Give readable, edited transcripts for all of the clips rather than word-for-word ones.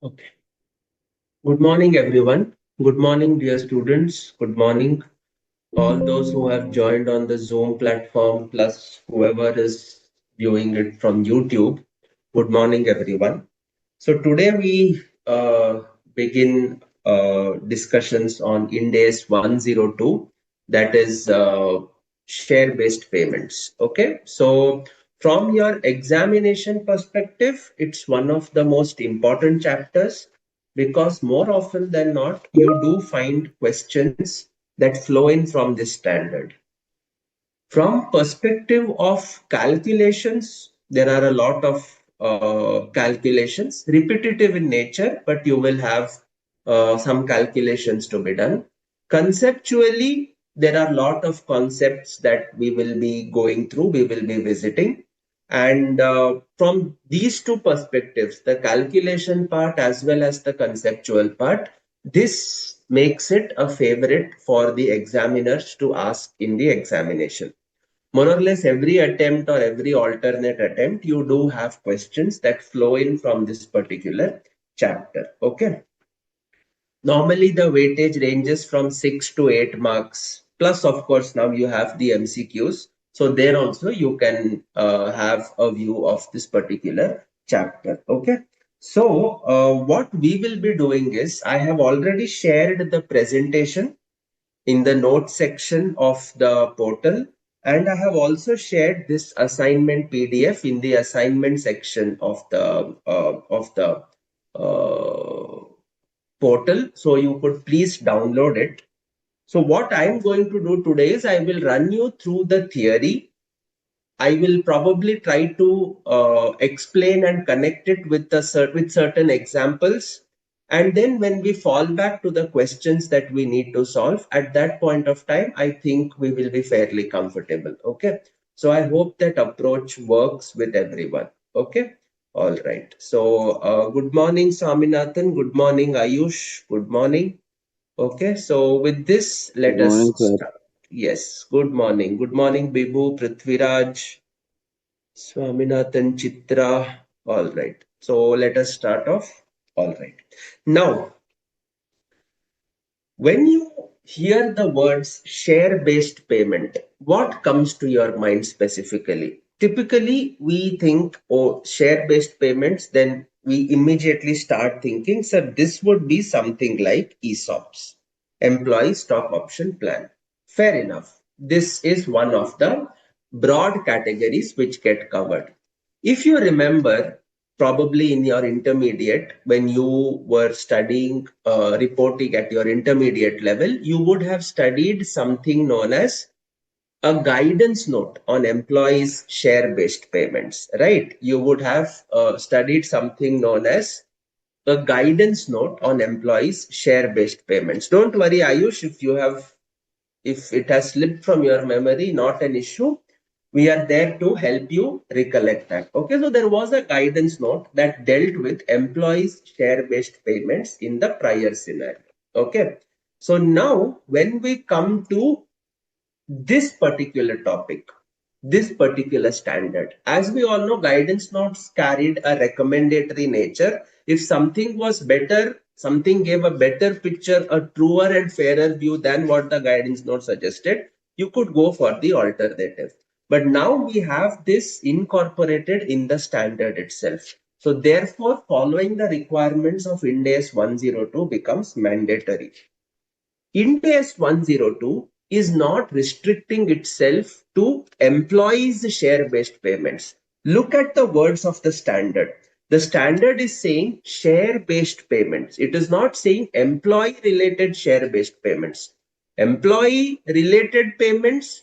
Okay. Good morning, everyone. Good morning, dear students. Good morning, all those who have joined on the Zoom platform, plus whoever is viewing it from YouTube. Good morning, everyone. So today we begin discussions on Ind AS 102, that is share-based payments. Okay, so from your examination perspective, it's one of the most important chapters because more often than not, you do find questions that flow in from this standard. From perspective of calculations, there are a lot of calculations, repetitive in nature, but you will have some calculations to be done. Conceptually, there are a lot of concepts that we will be going through, we will be visiting. And from these two perspectives, the calculation part as well as the conceptual part, this makes it a favorite for the examiners to ask in the examination. More or less every attempt or every alternate attempt, you do have questions that flow in from this particular chapter. Okay. Normally the weightage ranges from 6 to 8 marks. Plus, of course, now you have the MCQs. So there also you can have a view of this particular chapter. Okay. So what we will be doing is I have already shared the presentation in the notes section of the portal. And I have also shared this assignment PDF in the assignment section of the portal. So you could please download it. So what I am going to do today is I will run you through the theory. I will probably try to explain and connect it with with certain examples. And then when we fall back to the questions that we need to solve, at that point of time, I think we will be fairly comfortable. Okay. So I hope that approach works with everyone. Okay. All right. So good morning, Swaminathan. Good morning, Ayush. Good morning. Okay. So with this, Good let us morning, sir. start. Yes. Good morning. Good morning, Bibu, Prithviraj. Swaminathan Chitra. All right. So let us start off. All right. Now, when you hear the words share based payment, what comes to your mind specifically? Typically, we think, oh, share based payments, then we immediately start thinking, sir, this would be something like ESOPs, employee stock option plan. Fair enough. This is one of the broad categories which get covered. If you remember, probably in your intermediate, when you were studying reporting at your intermediate level, you would have studied something known as a guidance note on employees' share based payments, right? You would have studied something known as a guidance note on employees' share based payments. Don't worry, Ayush, if it has slipped from your memory, not an issue. We are there to help you recollect that. Okay, so there was a guidance note that dealt with employees' share-based payments in the prior scenario. Okay, so now when we come to this particular topic, this particular standard. As we all know, guidance notes carried a recommendatory nature. If something was better, something gave a better picture, a truer and fairer view than what the guidance note suggested, you could go for the alternative. But now we have this incorporated in the standard itself. So therefore, following the requirements of Ind AS 102 becomes mandatory. Ind AS 102 is not restricting itself to employees' share based payments. Look at the words of the standard. The standard is saying share based payments. It is not saying employee related share based payments. Employee related payments,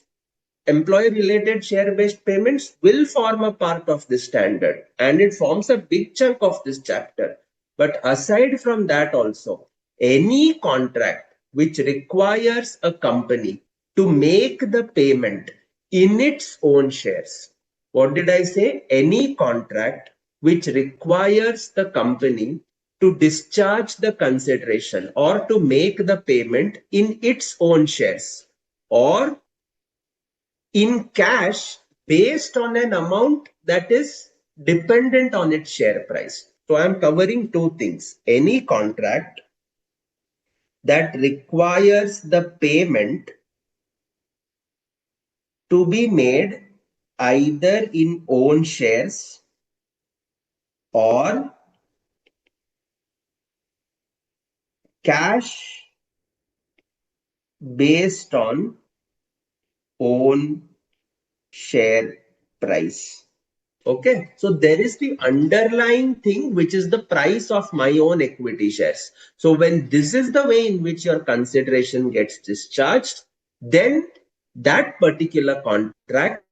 employee related share based payments will form a part of this standard and it forms a big chunk of this chapter. But aside from that, also, any contract which requires a company to make the payment in its own shares. What did I say? Any contract which requires the company to discharge the consideration or to make the payment in its own shares or in cash based on an amount that is dependent on its share price. So I'm covering two things. Any contract that requires the payment to be made either in own shares or cash based on own share price. Okay, so there is the underlying thing which is the price of my own equity shares. So when this is the way in which your consideration gets discharged, then that particular contract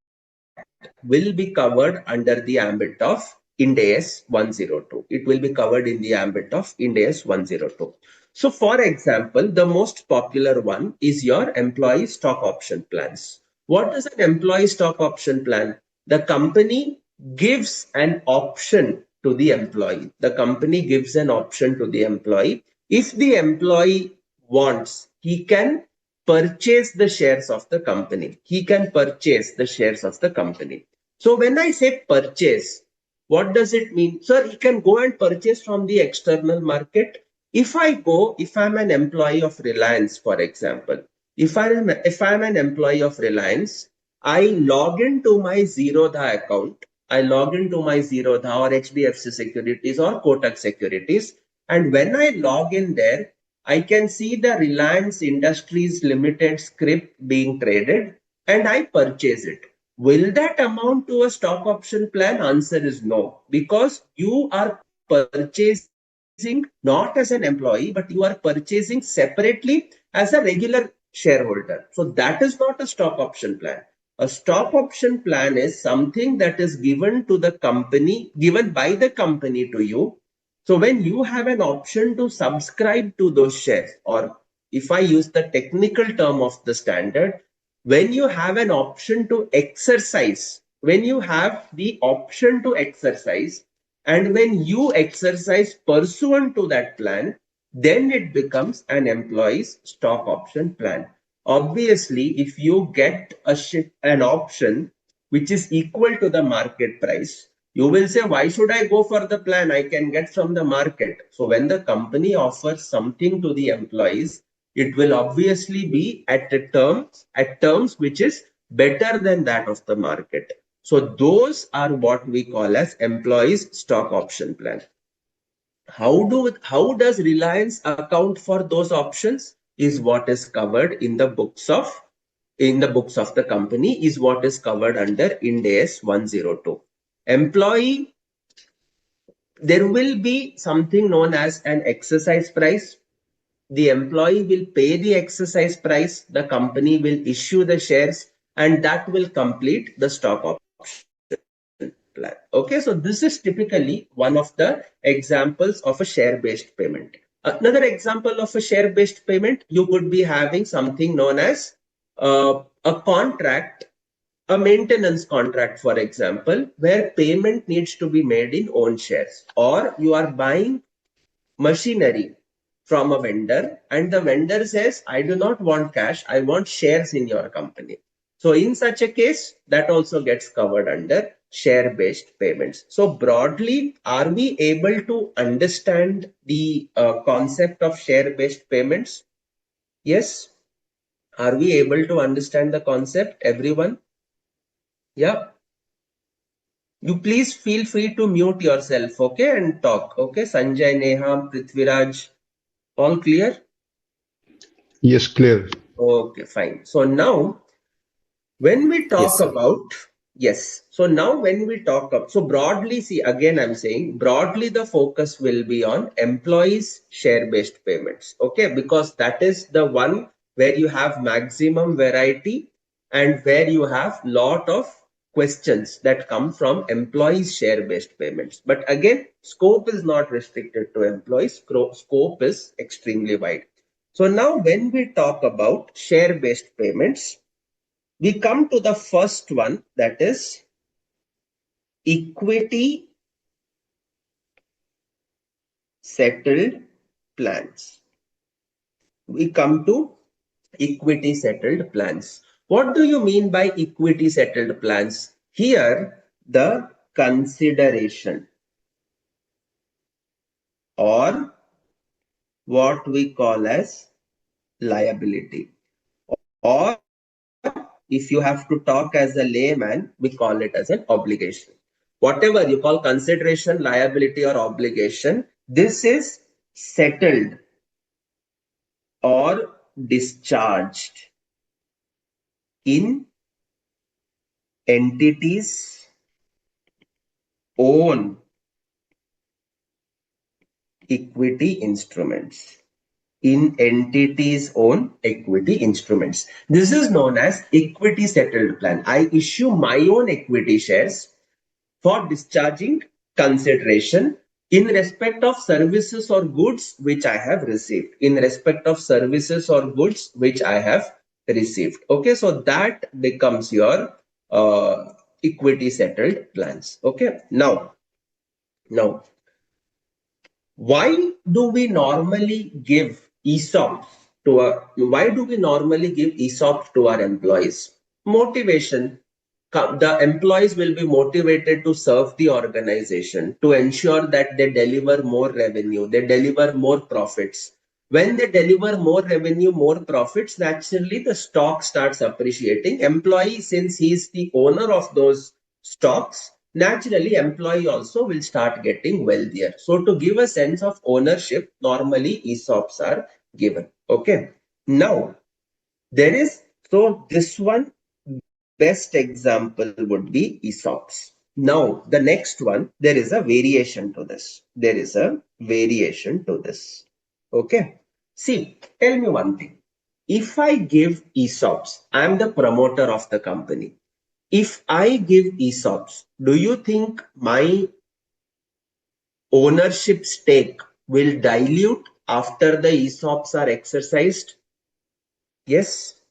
will be covered under the ambit of Ind AS 102. It will be covered in the ambit of Ind AS 102. So for example, the most popular one is your employee stock option plans. What is an employee stock option plan? The company gives an option to the employee. The company gives an option to the employee. If the employee wants, he can purchase the shares of the company. He can purchase the shares of the company. So when I say purchase, what does it mean? Sir, he can go and purchase from the external market. If I'm an employee of Reliance, for example, if I'm an employee of Reliance, I log into my Zerodha account. I log into my Zerodha or HDFC Securities or Kotak Securities. And when I log in there, I can see the Reliance Industries Limited script being traded and I purchase it. Will that amount to a stock option plan? Answer is no, because you are purchasing not as an employee, but you are purchasing separately as a regular shareholder. So that is not a stock option plan. A stock option plan is something that is given to the company, given by the company to you. So when you have an option to subscribe to those shares, or if I use the technical term of the standard, when you have an option to exercise, when you have the option to exercise, and when you exercise pursuant to that plan, then it becomes an employee's stock option plan. Obviously, if you get an option which is equal to the market price, you will say, why should I go for the plan I can get from the market? So when the company offers something to the employees, it will obviously be at terms which is better than that of the market. So those are what we call as employees stock option plan. How does Reliance account for those options is what is covered in the books of the company, is what is covered under Ind AS 102. Employee, there will be something known as an exercise price. The employee will pay the exercise price, the company will issue the shares, and that will complete the stock option plan. Okay, so this is typically one of the examples of a share-based payment. Another example of a share-based payment, you could be having something known as a contract, a maintenance contract, for example, where payment needs to be made in own shares, or you are buying machinery from a vendor and the vendor says, I do not want cash, I want shares in your company. So in such a case, that also gets covered under share based payments. So broadly, are we able to understand the concept of share based payments? Yes. Are we able to understand the concept, everyone? Yeah. You please feel free to mute yourself, okay, and talk. Okay, Sanjay, Neha, Prithviraj, all clear? Yes, clear. Okay, fine. So now when we Yes, talk sir. about, yes, so now when we talk up, so broadly, see, again, I'm saying broadly the focus will be on employees share-based payments, okay, because that is the one where you have maximum variety and where you have lot of questions that come from employees share-based payments. But again, scope is not restricted to employees, scope is extremely wide. So now when we talk about share-based payments, we come to the first one, that is equity settled plans. We come to equity settled plans. What do you mean by equity settled plans? Here, the consideration or what we call as liability. Or if you have to talk as a layman, we call it as an obligation. Whatever you call consideration, liability, or obligation, this is settled or discharged in entities own equity instruments. In entities own equity instruments. This is known as equity settled plan. I issue my own equity shares for discharging consideration in respect of services or goods which I have received. In respect of services or goods which I have received. Okay, so that becomes your equity settled plans. Okay, now, why do we normally give ESOPs to our, why do we normally give ESOPs to our employees? Motivation. The employees will be motivated to serve the organization to ensure that they deliver more revenue, they deliver more profits. When they deliver more revenue, more profits, naturally the stock starts appreciating. Employee, since he is the owner of those stocks, naturally employee also will start getting wealthier. So to give a sense of ownership, normally ESOPs are given. Okay. Now, there is, so this one best example would be ESOPs. Now, the next one, there is a variation to this. There is a variation to this. Okay. See, tell me one thing. If I give ESOPs, I am the promoter of the company. If I give ESOPs, do you think my ownership stake will dilute after the ESOPs are exercised? Yes.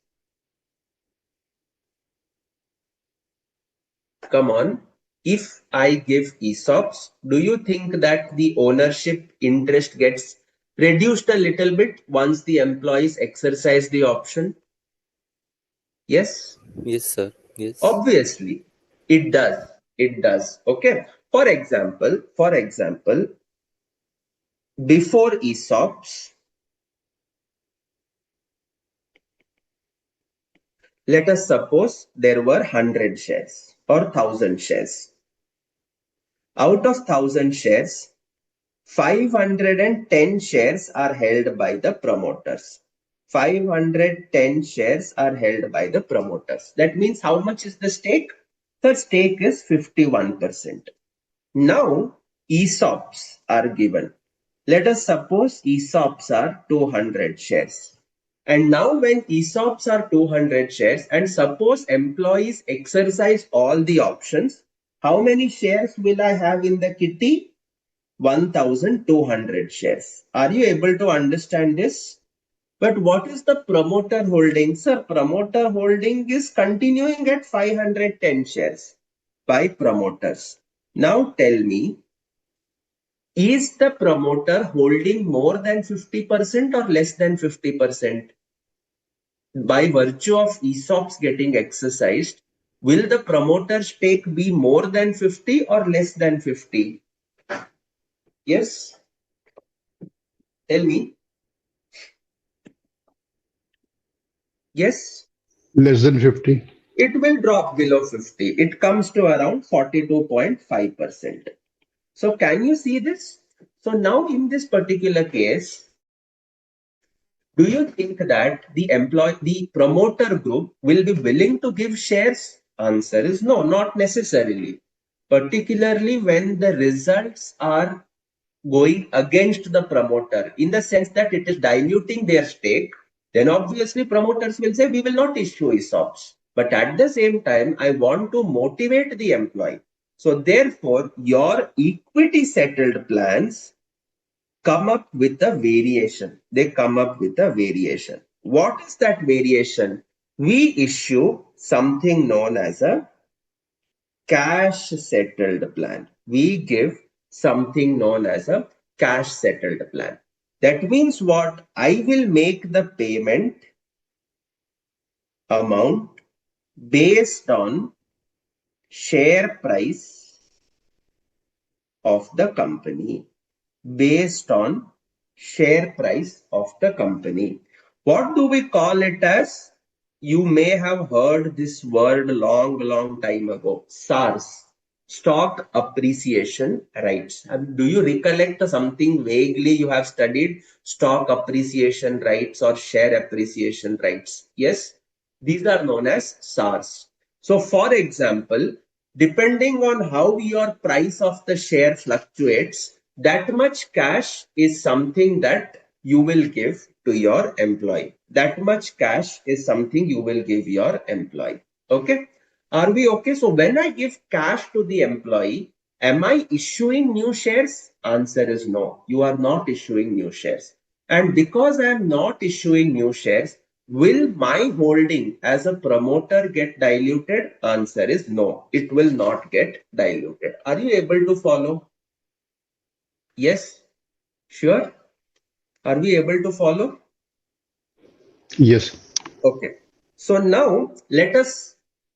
Come on. If I give ESOPs, do you think that the ownership interest gets reduced a little bit once the employees exercise the option? Yes. Yes, sir. Yes. Obviously, it does. It does. Okay. For example, before ESOPs, let us suppose there were 100 shares or 1000 shares. Out of 1000 shares, 510 shares are held by the promoters. 510 shares are held by the promoters. That means how much is the stake? The stake is 51%. Now, ESOPs are given. Let us suppose ESOPs are 200 shares. And now when ESOPs are 200 shares and suppose employees exercise all the options, how many shares will I have in the kitty? 1200 shares. Are you able to understand this? But what is the promoter holding? Sir, promoter holding is continuing at 510 shares by promoters. Now tell me, is the promoter holding more than 50% or less than 50%? By virtue of ESOPs getting exercised, will the promoter stake be more than 50 or less than 50? Yes, tell me. Yes, Less than 50. it will drop below 50. It comes to around 42.5%. So can you see this? So now in this particular case, do you think that the promoter group will be willing to give shares? Answer is no, not necessarily. Particularly when the results are going against the promoter in the sense that it is diluting their stake, then obviously promoters will say we will not issue ESOPs. But at the same time, I want to motivate the employee. So therefore, your equity settled plans come up with a variation. They come up with a variation. What is that variation? We issue something known as a cash settled plan. We give something known as a cash settled plan. That means what? I will make the payment amount based on share price of the company. based on share price of the company. What do we call it as? You may have heard this word long time ago. SARs, stock appreciation rights. Do you recollect something vaguely you have studied? Stock appreciation rights or share appreciation rights. Yes, these are known as SARs. So, for example, depending on how your price of the share fluctuates, that much cash is something that you will give to your employee. That much cash is something you will give your employee. Okay. Are we okay? So when I give cash to the employee, am I issuing new shares? Answer is no. You are not issuing new shares. And because I am not issuing new shares, will my holding as a promoter get diluted? Answer is no. It will not get diluted. Are you able to follow? Yes? Sure? Are we able to follow? Yes. Okay. So now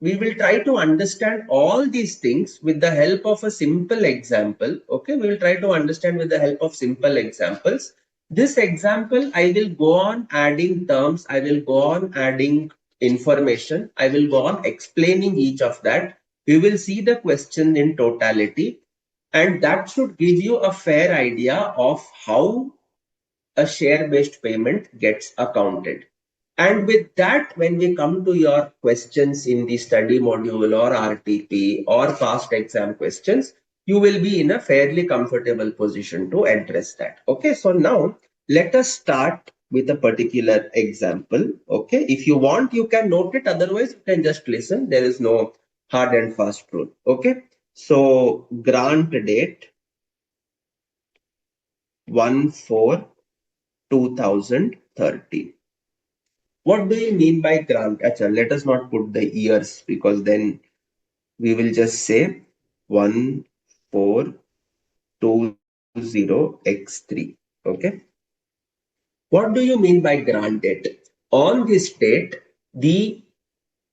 we will try to understand all these things with the help of a simple example. Okay. We will try to understand with the help of simple examples. This example, I will go on adding terms. I will go on adding information. I will go on explaining each of that. We will see the question in totality. And that should give you a fair idea of how a share based payment gets accounted. And with that, when we come to your questions in the study module or RTP or past exam questions, you will be in a fairly comfortable position to address that. Okay, so now let us start with a particular example. Okay, if you want, you can note it, otherwise, you can just listen. There is no hard and fast rule. Okay, so grant date 1/4/2030. What do you mean by grant? Achha, let us not put the years because then we will just say 1/4/20X3. Okay. What do you mean by grant date? On this date, the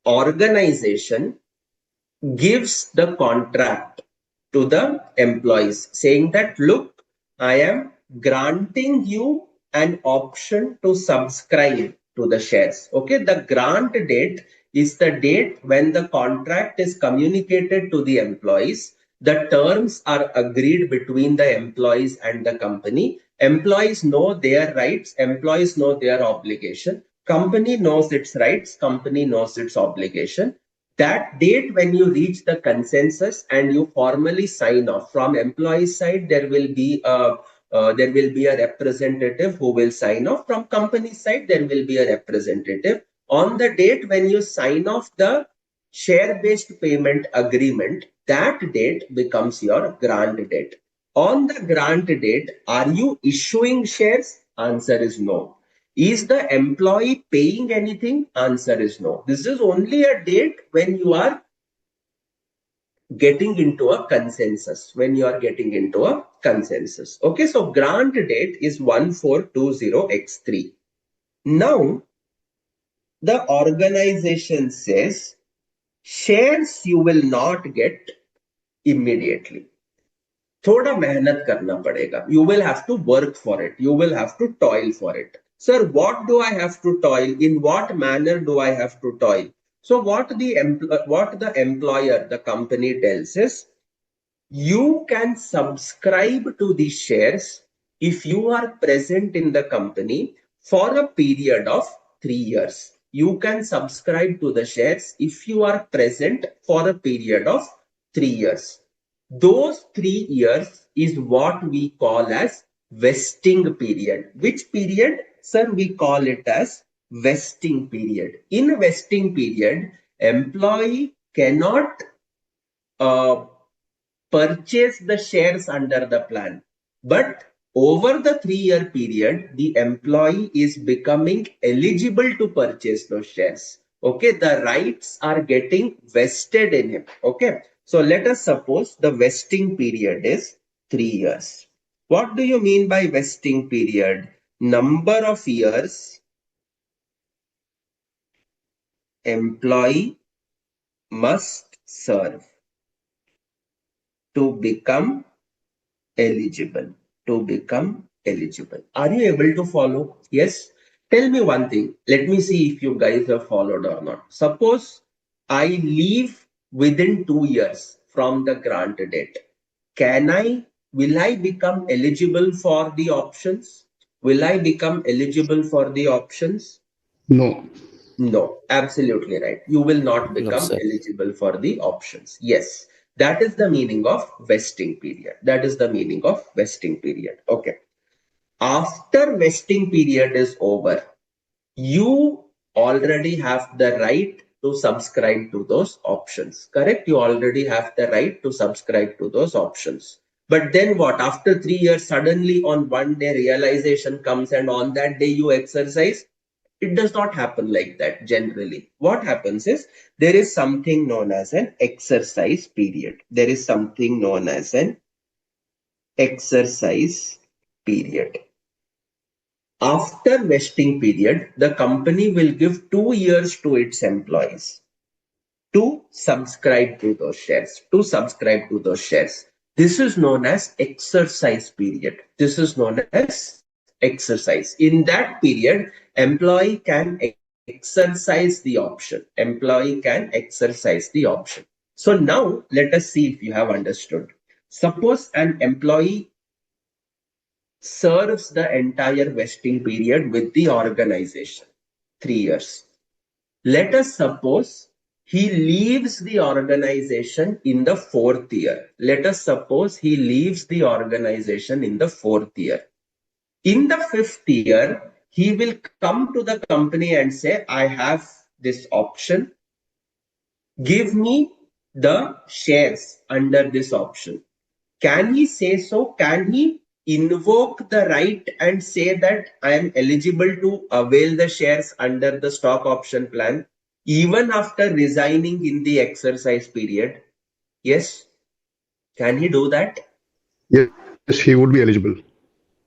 organization gives the contract to the employees saying that, look, I am granting you an option to subscribe to the shares. Okay, the grant date is the date when the contract is communicated to the employees. The terms are agreed between the employees and the company. Employees know their rights, employees know their obligation. Company knows its rights, company knows its obligation. That date when you reach the consensus and you formally sign off from employee side, there will be a representative who will sign off. From company side, there will be a representative. On the date when you sign off the share based payment agreement, that date becomes your grant date. On the grant date, are you issuing shares? Answer is no. Is the employee paying anything? Answer is no. This is only a date when you are getting into a consensus. When you are getting into a consensus. Okay, so grant date is 1/4/20X3. Now, the organization says shares you will not get immediately. थोड़ा मेहनत करना पड़ेगा. You will have to work for it. You will have to toil for it. Sir, what do I have to toil? In what manner do I have to toil? So what the employer, the company tells is, you can subscribe to the shares if you are present in the company for a period of 3 years. You can subscribe to the shares if you are present for a period of 3 years. Those 3 years is what we call as vesting period. Which period? Sir, we call it as vesting period. In vesting period, employee cannot uh, purchase the shares under the plan. But over the 3 year period, the employee is becoming eligible to purchase those shares. Okay, the rights are getting vested in him. Okay, so let us suppose the vesting period is 3 years. What do you mean by vesting period? Number of years employee must serve to become eligible. to become eligible. Are you able to follow? Yes. Tell me one thing. Let me see if you guys have followed or not. Suppose I leave within 2 years from the grant date. Will I become eligible for the options? Will I become eligible for the options? No. No, absolutely right. You will not No, become sir. eligible for the options. Yes, that is the meaning of vesting period. That is the meaning of vesting period. Okay. After vesting period is over, you already have the right to subscribe to those options. Correct? You already have the right to subscribe to those options. But then what? After 3 years, suddenly on one day realization comes and on that day you exercise. It does not happen like that generally. What happens is there is something known as an exercise period. There is something known as an exercise period. After vesting period, the company will give 2 years to its employees to subscribe to those shares. To subscribe to those shares. This is known as exercise period. This is known as exercise. In that period, employee can exercise the option. Employee can exercise the option. So now let us see if you have understood. Suppose an employee serves the entire vesting period with the organization, 3 years. Let us suppose he leaves the organization in the fourth year. Let us suppose he leaves the organization in the fourth year. In the fifth year, he will come to the company and say, I have this option. Give me the shares under this option. Can he say so? Can he invoke the right and say that I am eligible to avail the shares under the stock option plan even after resigning in the exercise period? Yes. Can he do that? Yes, he would be eligible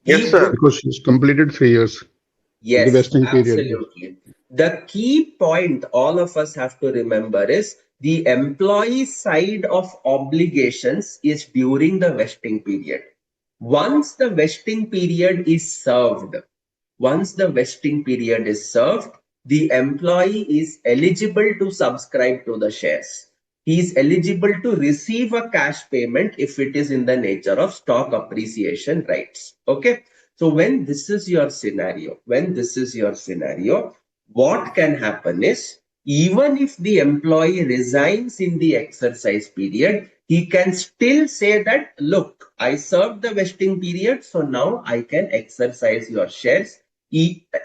He Yes, would. sir. because he's completed 3 years of the Yes, vesting period. absolutely. The key point all of us have to remember is the employee side of obligations is during the vesting period. Once the vesting period is served, once the vesting period is served, the employee is eligible to subscribe to the shares. He is eligible to receive a cash payment if it is in the nature of stock appreciation rights. Okay. So when this is your scenario, what can happen is even if the employee resigns in the exercise period, he can still say that, look, I served the vesting period, so now I can exercise your shares.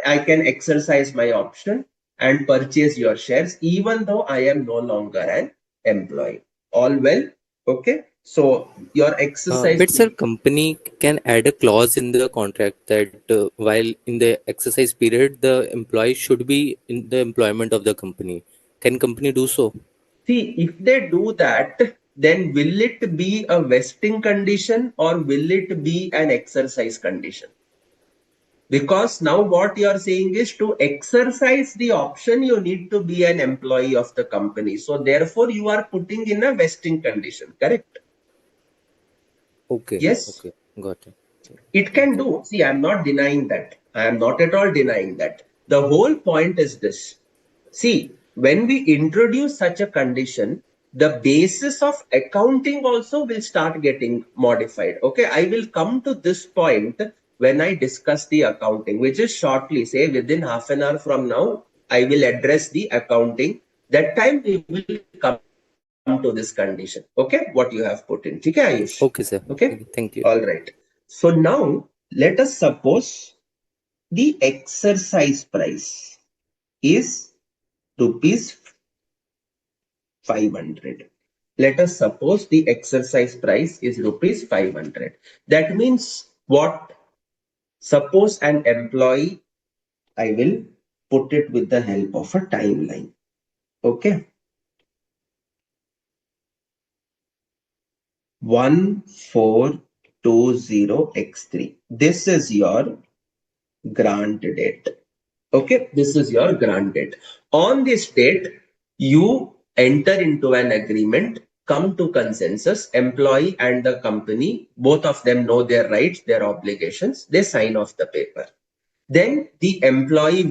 I can exercise my option and purchase your shares, even though I am no longer an employee. All well? Okay. So your exercise But sir, company can add a clause in the contract that while in the exercise period, the employee should be in the employment of the company. Can company do so? See, if they do that, then will it be a vesting condition or will it be an exercise condition? Because now what you are saying is to exercise the option, you need to be an employee of the company. So therefore, you are putting in a vesting condition, correct? Okay, Yes, okay, got it. it Thank can you. do. See, I'm not denying that. I am not at all denying that. The whole point is this. See, when we introduce such a condition, the basis of accounting also will start getting modified. Okay, I will come to this point when I discuss the accounting, which is shortly, say within half an hour from now, I will address the accounting. That time we will come to this condition. Okay, what you have put in. Okay, Ayush. Okay, Okay, sir. all Okay, right. thank you. So now let us suppose the exercise price is rupees 500. Let us suppose the exercise price is rupees 500. That means what? Suppose an employee, I will put it with the help of a timeline. Okay. 1420x3. This is your grant date. Okay. This is your grant date. On this date, you enter into an agreement come to consensus, employee and the company, both of them know their rights, their obligations, they sign off the paper. Then the employee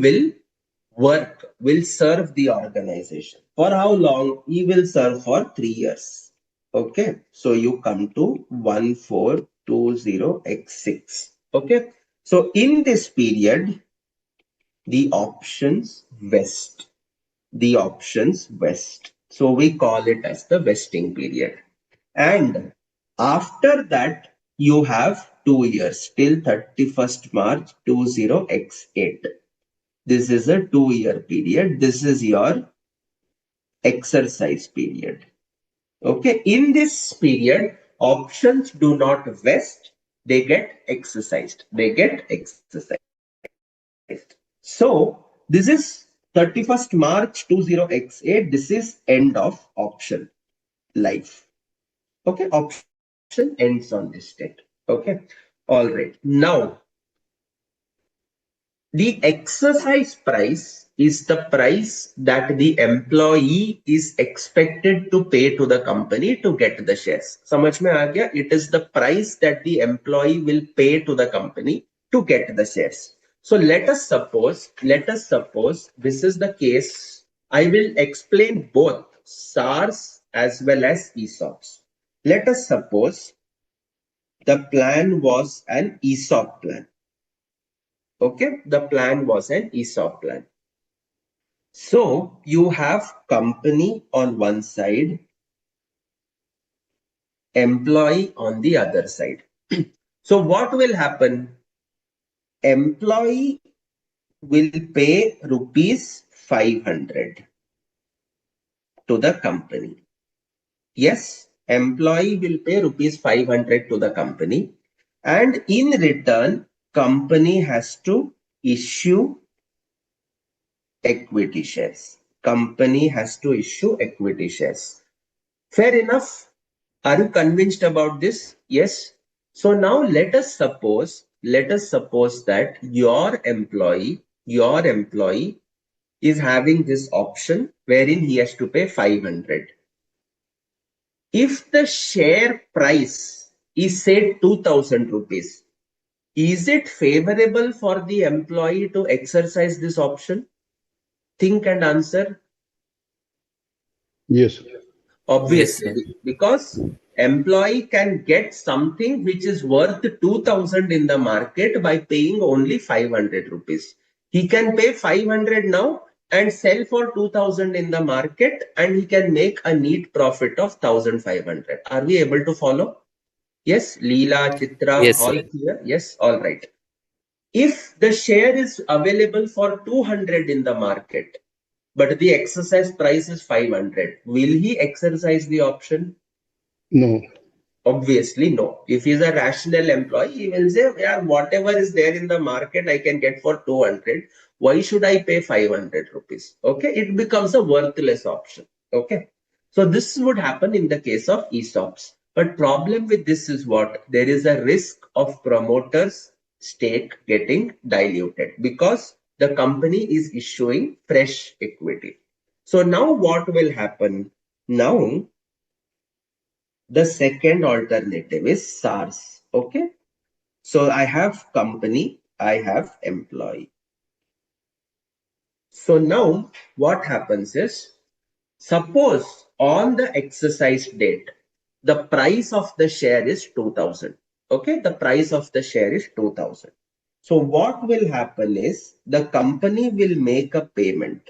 will serve the organization. For how long? He will serve for 3 years. Okay, so you come to 1420x6. Okay, so in this period, the options vest. The options vest. So we call it as the vesting period. And after that, you have 2 years till 31st March 20x8. This is a 2-year period. This is your exercise period. Okay, in this period, options do not vest, they get exercised. They get exercised. So this is 31st March 20x8. This is end of option life. Okay, option ends on this date. Okay, all right. Now, the exercise price is the price that the employee is expected to pay to the company to get the shares. समझ में आ गया? It is the price that the employee will pay to the company to get the shares. So let us suppose this is the case. I will explain both SARs as well as ESOPs. Let us suppose the plan was an ESOP plan. Okay, the plan was an ESOP plan. So you have company on one side, employee on the other side. So what will happen? Employee will pay rupees 500 to the company. Yes, employee will pay rupees 500 to the company, and in return, company has to issue equity shares. Company has to issue equity shares. Fair enough. Are you convinced about this? Yes. So now let us suppose that your employee is having this option wherein he has to pay 500. If the share price is say 2000 rupees, is it favorable for the employee to exercise this option? Think and answer. Yes. Obviously, Yes, because employee can get something which is worth 2000 in the market by paying only 500 rupees. He can pay 500 now and sell for 2000 in the market, and he can make a neat profit of 1500. Are we able to follow? Yes, Leela, Chitra, yes, all sir. clear? Yes, all right. If the share is available for 200 in the market, but the exercise price is 500, will he exercise the option? No. Obviously, no. If he's a rational employee, he will say, yeah, whatever is there in the market, I can get for 200. Why should I pay 500 rupees? Okay, it becomes a worthless option. Okay, so this would happen in the case of ESOPs. But problem with this is what? There is a risk of promoters' stake getting diluted because the company is issuing fresh equity. So now what will happen? Now the second alternative is SARS. Okay. So I have company, I have employee. So now what happens is, suppose on the exercise date, the price of the share is 2000. Okay. The price of the share is 2000. So what will happen is the company will make a payment.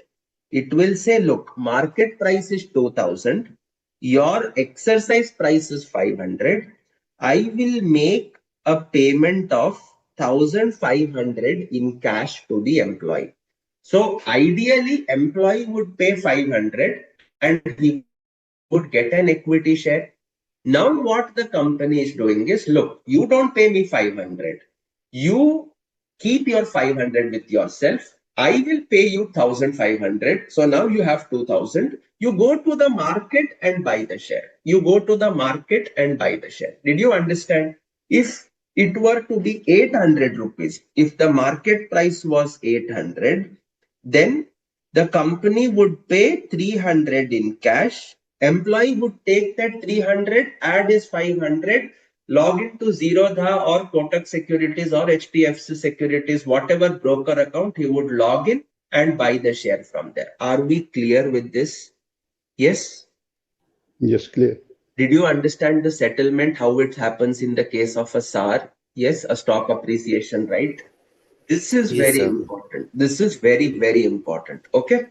It will say, look, market price is 2000. Your exercise price is 500. I will make a payment of 1500 in cash to the employee. So ideally, employee would pay 500 and he would get an equity share. Now what the company is doing is, look, you don't pay me 500. You keep your 500 with yourself. I will pay you 1500. So now you have 2000. You go to the market and buy the share. You go to the market and buy the share. Did you understand? If it were to be 800 rupees, if the market price was 800, then the company would pay 300 in cash Employee would take that 300, add his 500, log into Zerodha or Kotak Securities or HDFC Securities, whatever broker account, he would log in and buy the share from there. Are we clear with this? Yes? Yes, clear. Did you understand the settlement, how it happens in the case of a SAR? Yes, a stock appreciation, right? This is Yes, very sir. important. This is very, very important. Okay.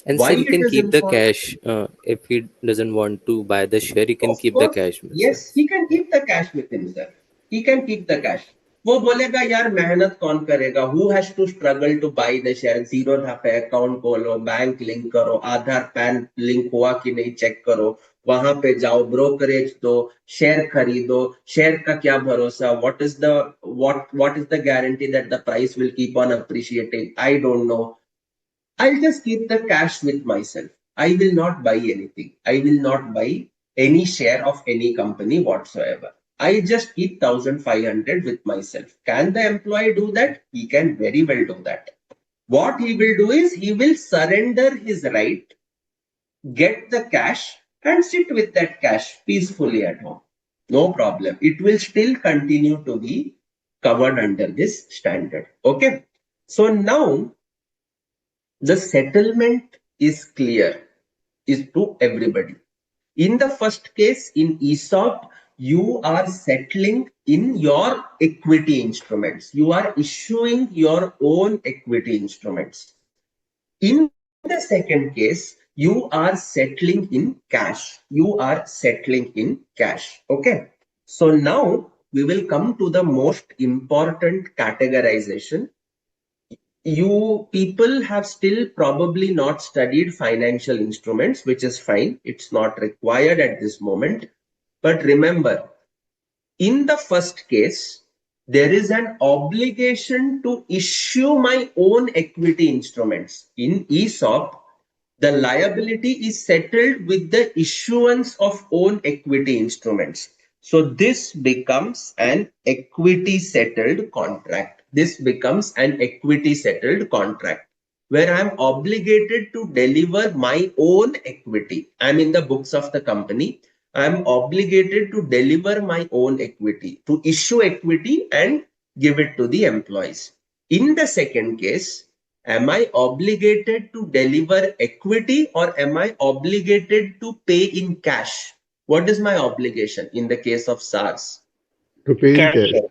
And Why sir, he it can is keep the important? cash. If he doesn't want to buy the share, he can Of keep the course, cash, sir. yes, he can keep the cash with himself. He can keep the cash. वो बोलेगा यार मेहनत कौन करेगा? Who has to struggle to buy the share? Zero था पे account खोलो, bank link करो, आधार पैन लिंक हुआ कि नहीं चेक करो, वहां पे जाओ, ब्रोकरेज दो, शेयर खरीदो, शेयर का क्या भरोसा? What is the guarantee that the price will keep on appreciating? I don't know. I'll just keep the cash with myself. I will not buy anything. I will not buy any share of any company whatsoever. I just keep 1500 with myself. Can the employee do that? He can very well do that. What he will do is he will surrender his right, get the cash, and sit with that cash peacefully at home. No problem. It will still continue to be covered under this standard. Okay. So now the settlement is clear, is to everybody. In the first case, in ESOP, you are settling in your equity instruments. You are issuing your own equity instruments. In the second case, you are settling in cash. You are settling in cash. Okay. So now we will come to the most important categorization. You people have still probably not studied financial instruments, which is fine. It's not required at this moment. But remember, in the first case, there is an obligation to issue my own equity instruments. In ESOP, the liability is settled with the issuance of own equity instruments. So this becomes an equity settled contract. This becomes an equity settled contract where I'm obligated to deliver my own equity. I'm in the books of the company. I'm obligated to deliver my own equity, to issue equity and give it to the employees. In the second case, am I obligated to deliver equity or am I obligated to pay in cash? What is my obligation in the case of SARS? To pay in Cash. cash. Cash,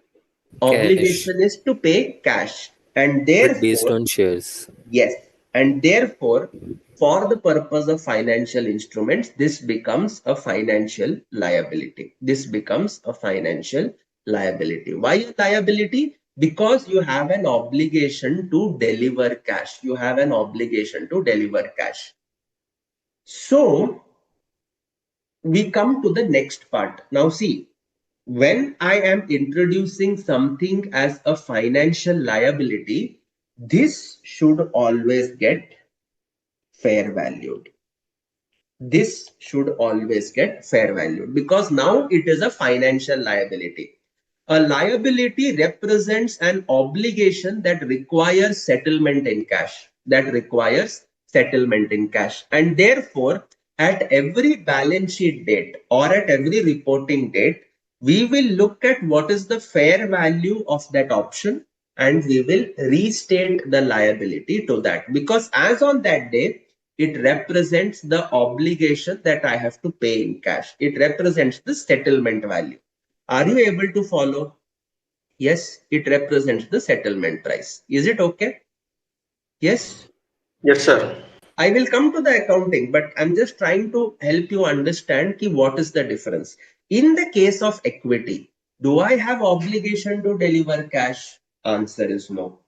Obligation is to pay cash. And but based therefore, on shares. yes, and therefore, for the purpose of financial instruments, this becomes a financial liability. This becomes a financial liability. Why a liability? Because you have an obligation to deliver cash. You have an obligation to deliver cash. So we come to the next part. Now see, when I am introducing something as a financial liability, this should always get fair valued. This should always get fair valued because now it is a financial liability. A liability represents an obligation that requires settlement in cash. That requires settlement in cash. And therefore, at every balance sheet date or at every reporting date, we will look at what is the fair value of that option and we will restate the liability to that. Because as on that day, it represents the obligation that I have to pay in cash. It represents the settlement value. Are you able to follow? Yes, it represents the settlement price. Is it okay? Yes. Yes, sir. I will come to the accounting, but I'm just trying to help you understand what is the difference. In the case of equity, do I have obligation to deliver cash? Answer is no.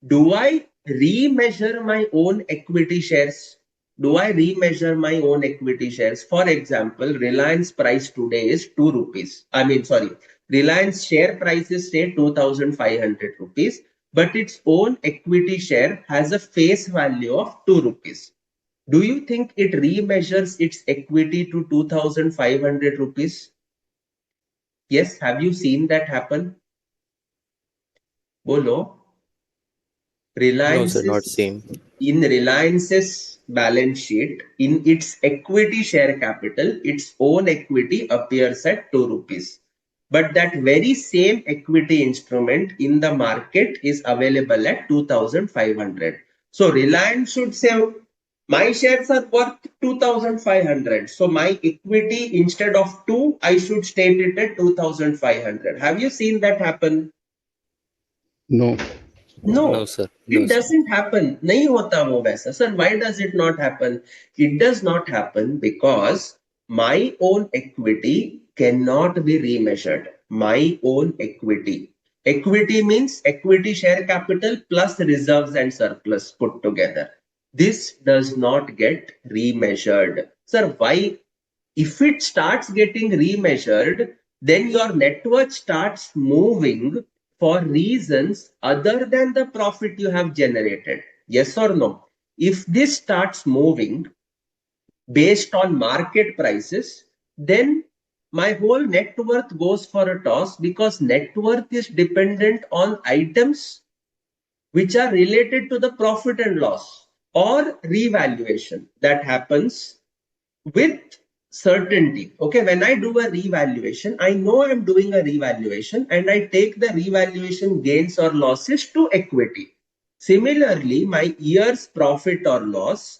Do I remeasure my own equity shares? Do I remeasure my own equity shares? For example, Reliance price today is 2 rupees. Reliance share price is say 2500 rupees, but its own equity share has a face value of 2 rupees. Do you think it remeasures its equity to 2500 rupees? Yes, have you seen that happen? Bolo. No, sir, Reliance not is, same. in Reliance's balance sheet, in its equity share capital, its own equity appears at 2 rupees. But that very same equity instrument in the market is available at 2,500. So Reliance should say, my shares are worth 2,500. So my equity, instead of 2, I should state it at 2,500. Have you seen that happen? No. No, No, sir. it No, sir. doesn't happen. नहीं होता वो वैसा. Sir, why does it not happen? It does not happen because my own equity cannot be remeasured. My own equity. Equity means equity share capital plus reserves and surplus put together. This does not get remeasured. Sir, why? If it starts getting remeasured, then your net worth starts moving for reasons other than the profit you have generated. Yes or no? If this starts moving based on market prices, then my whole net worth goes for a toss because net worth is dependent on items which are related to the profit and loss or revaluation that happens with certainty. Okay, when I do a revaluation, I know I'm doing a revaluation and I take the revaluation gains or losses to equity. Similarly, my year's profit or loss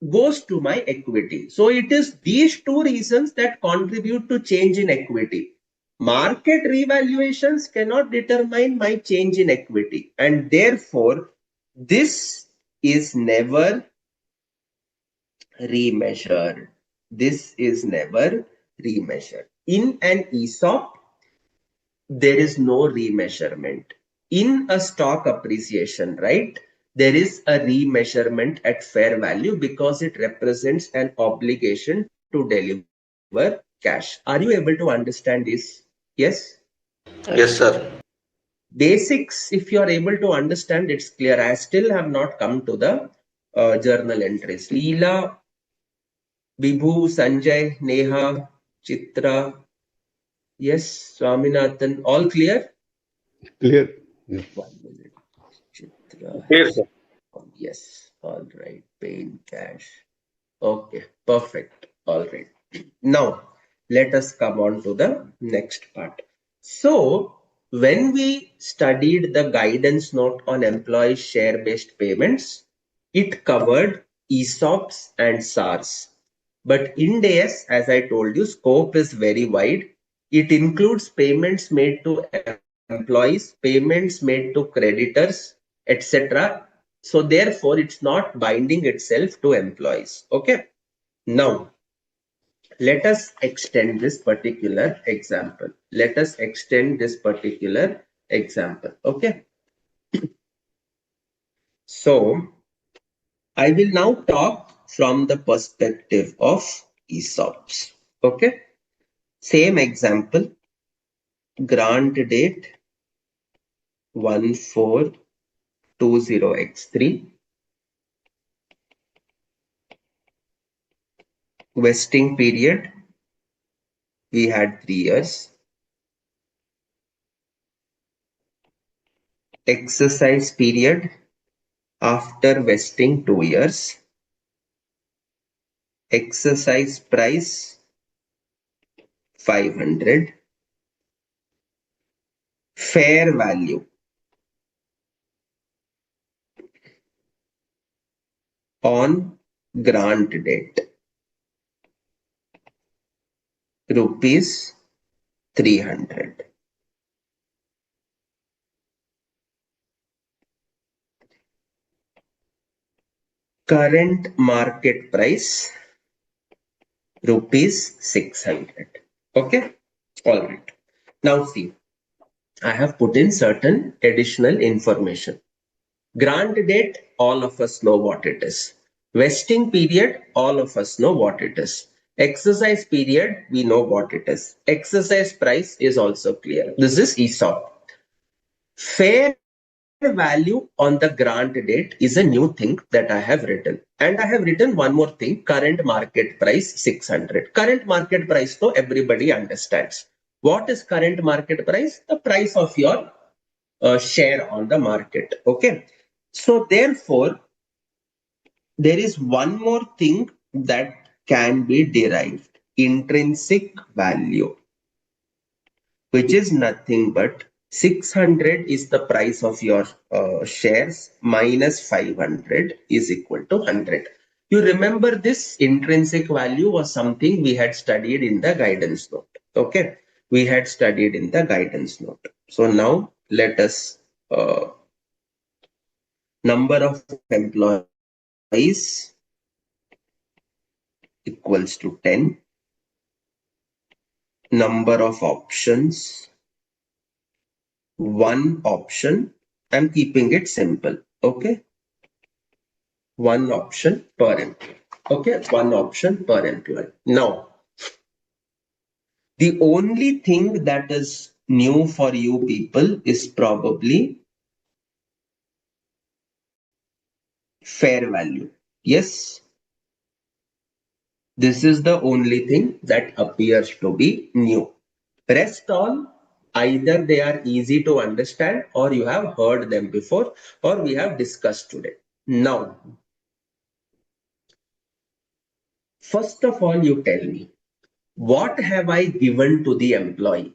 goes to my equity. So it is these two reasons that contribute to change in equity. Market revaluations cannot determine my change in equity, and therefore this is never remeasured. This is never remeasured. In an ESOP, there is no remeasurement. In a stock appreciation, right, there is a remeasurement at fair value because it represents an obligation to deliver cash. Are you able to understand this? Yes? Yes, sir. Basics, if you are able to understand, it's clear. I still have not come to the journal entries. Leela, Vibhu, Sanjay, Neha, Chitra, yes, Swaminathan, all clear? Clear. Yes. 1 minute. Chitra Yes, has, sir. yes, all right, paying cash. Okay, perfect. All right. Now, let us come on to the next part. So, when we studied the guidance note on employee share-based payments, it covered ESOPs and SARs. But in DAS, as I told you, scope is very wide. It includes payments made to employees, payments made to creditors, etc. So therefore, it's not binding itself to employees. Okay. Now, let us extend this particular example. Let us extend this particular example. Okay. So, I will now talk from the perspective of ESOPs. Okay. Same example, grant date 1420x3, vesting period, we had 3 years, exercise period after vesting 2 years, exercise price 500, fair value on grant date rupees 300. Current market price rupees 600. Okay, all right. Now see, I have put in certain additional information. Grant date, all of us know what it is. Vesting period, all of us know what it is. Exercise period, we know what it is. Exercise price is also clear. This is ESOP. Fair value on the grant date is a new thing that I have written. And I have written one more thing, current market price 600. Current market price, though, everybody understands. What is current market price? The price of your share on the market. Okay. So therefore, there is one more thing that can be derived, intrinsic value, which is nothing but 600 is the price of your shares minus 500 is equal to 100. You remember this intrinsic value was something we had studied in the guidance note. Okay, we had studied in the guidance note. So now let us number of employees equals to 10. Number of options, one option. I'm keeping it simple. Okay, one option per employee. Okay, one option per employee. Now, the only thing that is new for you people is probably fair value. Yes, this is the only thing that appears to be new. Rest all, either they are easy to understand or you have heard them before or we have discussed today. Now, first of all, you tell me, what have I given to the employee?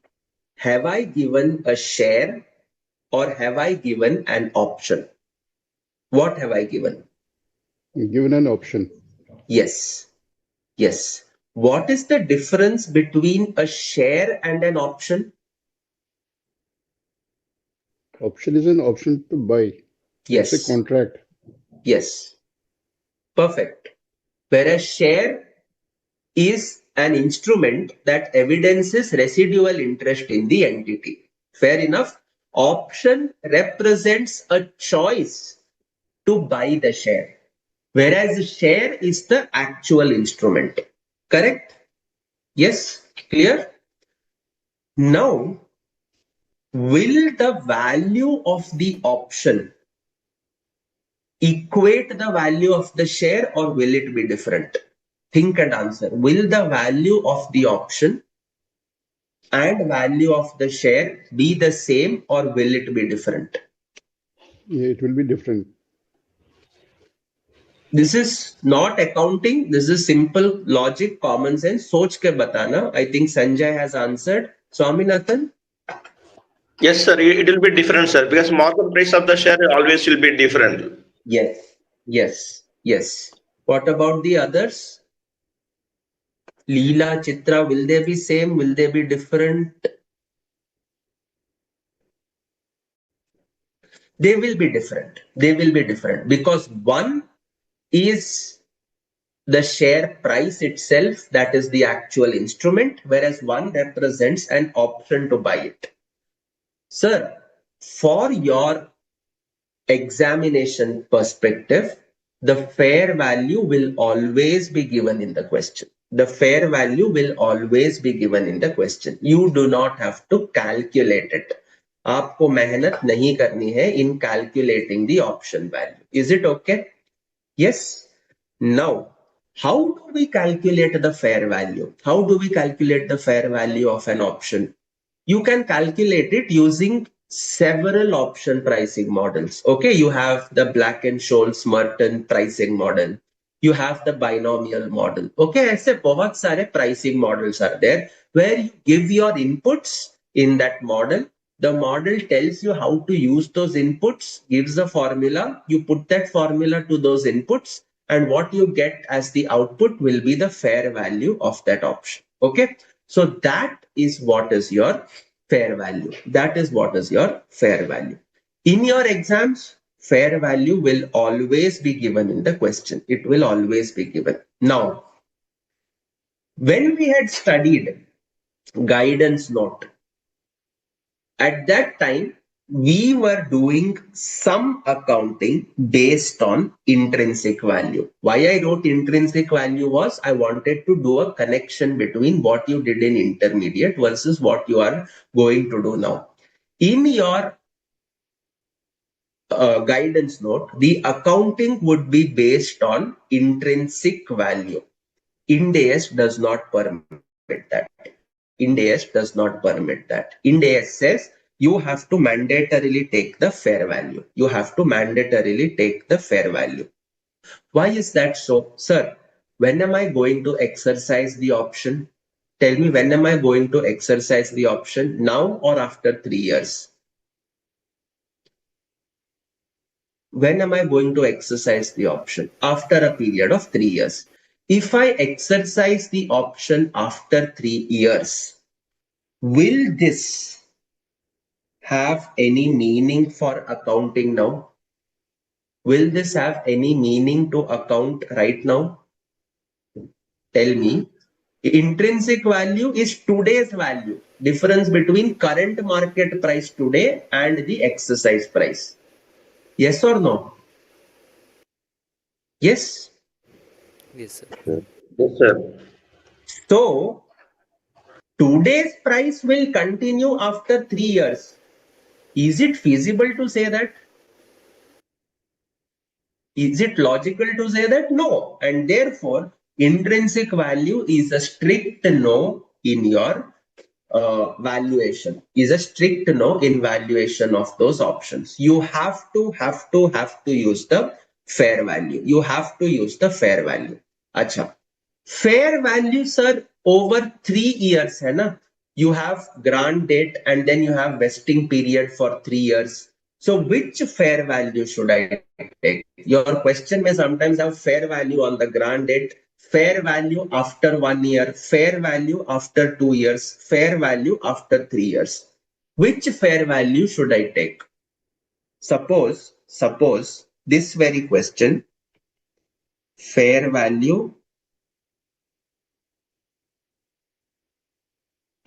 Have I given a share or have I given an option? What have I given? Given an option. Yes. Yes. What is the difference between a share and an option? Option is an option to buy. Yes. It's a contract. Yes. Perfect. Whereas share is an instrument that evidences residual interest in the entity. Fair enough. Option represents a choice to buy the share, whereas share is the actual instrument. Correct? Yes? Clear? Now, will the value of the option equate the value of the share or will it be different? Think and answer. Will the value of the option and value of the share be the same or will it be different? Yeah, it will be different. This is not accounting. This is simple logic, common sense. Soch ke batana. I think Sanjay has answered. Swaminathan? Yes, sir. It will be different, sir, because market price of the share always will be different. Yes. Yes. Yes. What about the others? Leela, Chitra, will they be same? Will they be different? They will be different. They will be different because one is the share price itself, that is the actual instrument, whereas one represents an option to buy it. Sir, for your examination perspective, the fair value will always be given in the question. The fair value will always be given in the question. You do not have to calculate it. आपको मेहनत नहीं करनी है in calculating the option value. Is it okay? Yes. Now, how do we calculate the fair value? How do we calculate the fair value of an option? You can calculate it using several option pricing models. Okay, you have the Black and Scholes Merton pricing model. You have the binomial model. Okay, ऐसे बहुत सारे pricing models are there where you give your inputs in that model. The model tells you how to use those inputs, gives a formula. You put that formula to those inputs, and what you get as the output will be the fair value of that option. Okay, so that is what is your fair value. That is what is your fair value. In your exams, fair value will always be given in the question. It will always be given. Now, when we had studied guidance note, at that time, we were doing some accounting based on intrinsic value. Why I wrote intrinsic value was I wanted to do a connection between what you did in intermediate versus what you are going to do now. In your guidance note, the accounting would be based on intrinsic value. Ind AS does not permit that. Ind AS does not permit that. Ind AS says you have to mandatorily take the fair value. You have to mandatorily take the fair value. Why is that so? Sir, when am I going to exercise the option? Tell me, when am I going to exercise the option? Now or after 3 years? When am I going to exercise the option? After a period of 3 years. If I exercise the option after 3 years, will this have any meaning for accounting now? Will this have any meaning to account right now? Tell me. Intrinsic value is today's value. Difference between current market price today and the exercise price. Yes or no? Yes. Yes, sir. Yes, sir. So today's price will continue after 3 years. Is it feasible to say that? Is it logical to say that? No. And therefore, intrinsic value is a strict no in your valuation, is a strict no in valuation of those options. You have to use the fair value. You have to use the fair value. Acha. Fair value, sir, over 3 years, hai na? You have grant date and then you have vesting period for 3 years. So which fair value should I take? Your question may sometimes have fair value on the grant date, fair value after 1 year, fair value after 2 years, fair value after 3 years. Which fair value should I take? Suppose this very question, fair value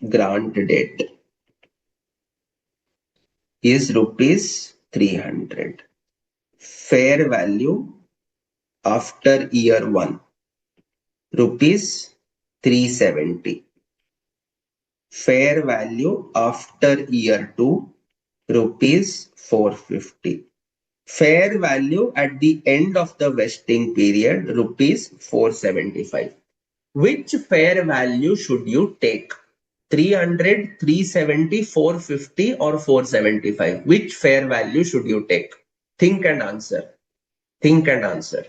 grant date is rupees 300. Fair value after year 1, rupees 370. Fair value after year 2, rupees 450. Fair value at the end of the vesting period, rupees 475. Which fair value should you take? 300, 370, 450 or 475? Which fair value should you take? Think and answer. Think and answer.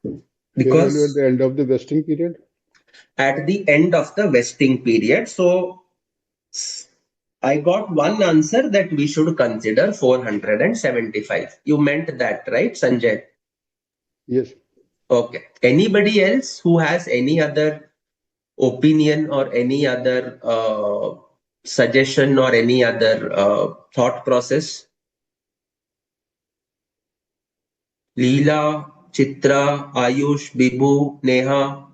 Fair value at Because the end of the vesting period? at the end of the vesting period, so I got one answer that we should consider 475. You meant that, right, Sanjay? Yes. Okay. Anybody else who has any other opinion or any other suggestion or any other thought process? Leela, Chitra, Ayush, Bibu, Neha.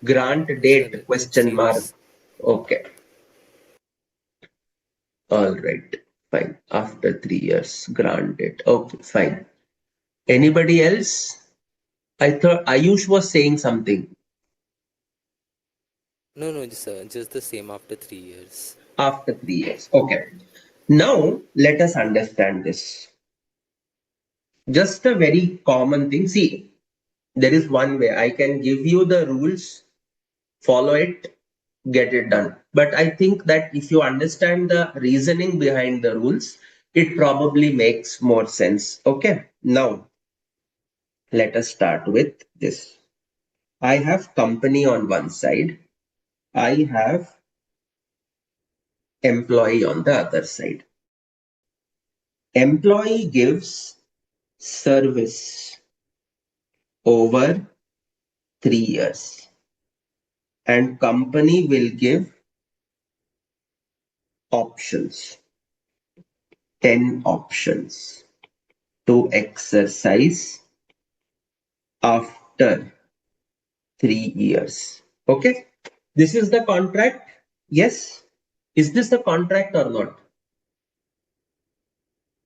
Grant Sir, date question same. mark. Okay. All right. Fine. After 3 years, grant date. Okay, fine. Anybody else? I thought Ayush was saying something. No, no, sir. Just the same after 3 years. After 3 years. Okay. Now let us understand this. Just a very common thing. See, there is one way. I can give you the rules, follow it, get it done. But I think that if you understand the reasoning behind the rules, it probably makes more sense. Okay. Now let us start with this. I have company on one side. I have employee on the other side. Employee gives service over 3 years and company will give options, 10 options to exercise after 3 years. Okay. This is the contract. Yes. Is this the contract or not?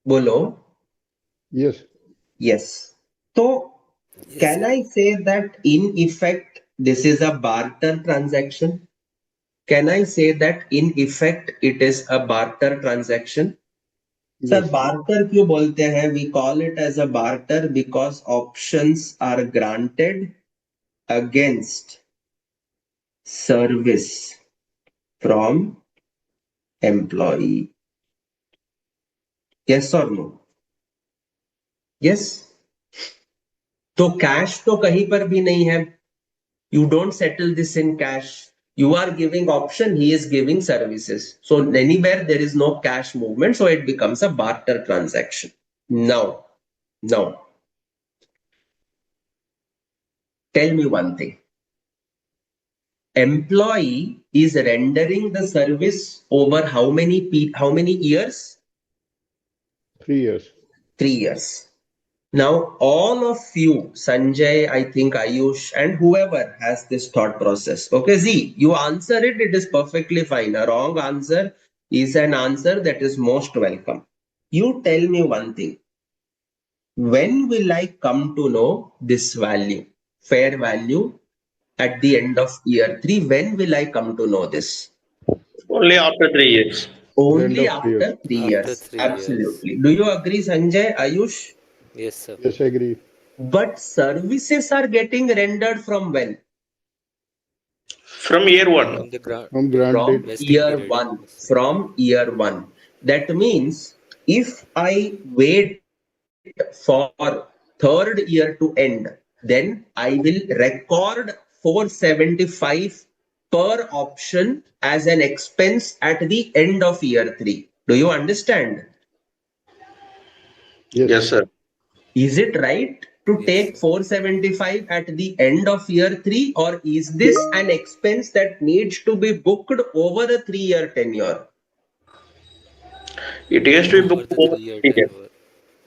Bolo. Yes. Yes. So Yes, can sir. I say that in effect, this is a barter transaction? Can I say that in effect, it is a barter transaction? Sir, Yes. barter क्यों बोलते हैं? We call it as a barter because options are granted against service from employee. Yes or no? Yes. तो cash तो कहीं पर भी नहीं है. You don't settle this in cash. You are giving option, he is giving services. So anywhere there is no cash movement, so it becomes a barter transaction. Now, tell me one thing. Employee is rendering the service over how many years? 3 years. 3 years. Now, all of you, Sanjay, I think Ayush, and whoever has this thought process. Okay, Z, you answer it, it is perfectly fine. A wrong answer is an answer that is most welcome. You tell me one thing. When will I come to know this value, fair value, at the end of year 3? When will I come to know this? Only after 3 years. Only End of 3 years. after 3 After years. 3 years. Absolutely. Do you agree, Sanjay, Ayush? Yes, sir. Yes, I agree. But services are getting rendered from when? From year one. From the grant From grant From date. vesting year period. one. Yes. From year one. That means if I wait for third year to end, then I will record 475 per option as an expense at the end of year 3. Do you understand? Yes. Yes, sir. Is it right to Yes, take sir. 475 at the end of year 3, or is this an expense that needs to be booked over a 3-year tenure? It has to be Over booked the over 3 year 3 years. tenure.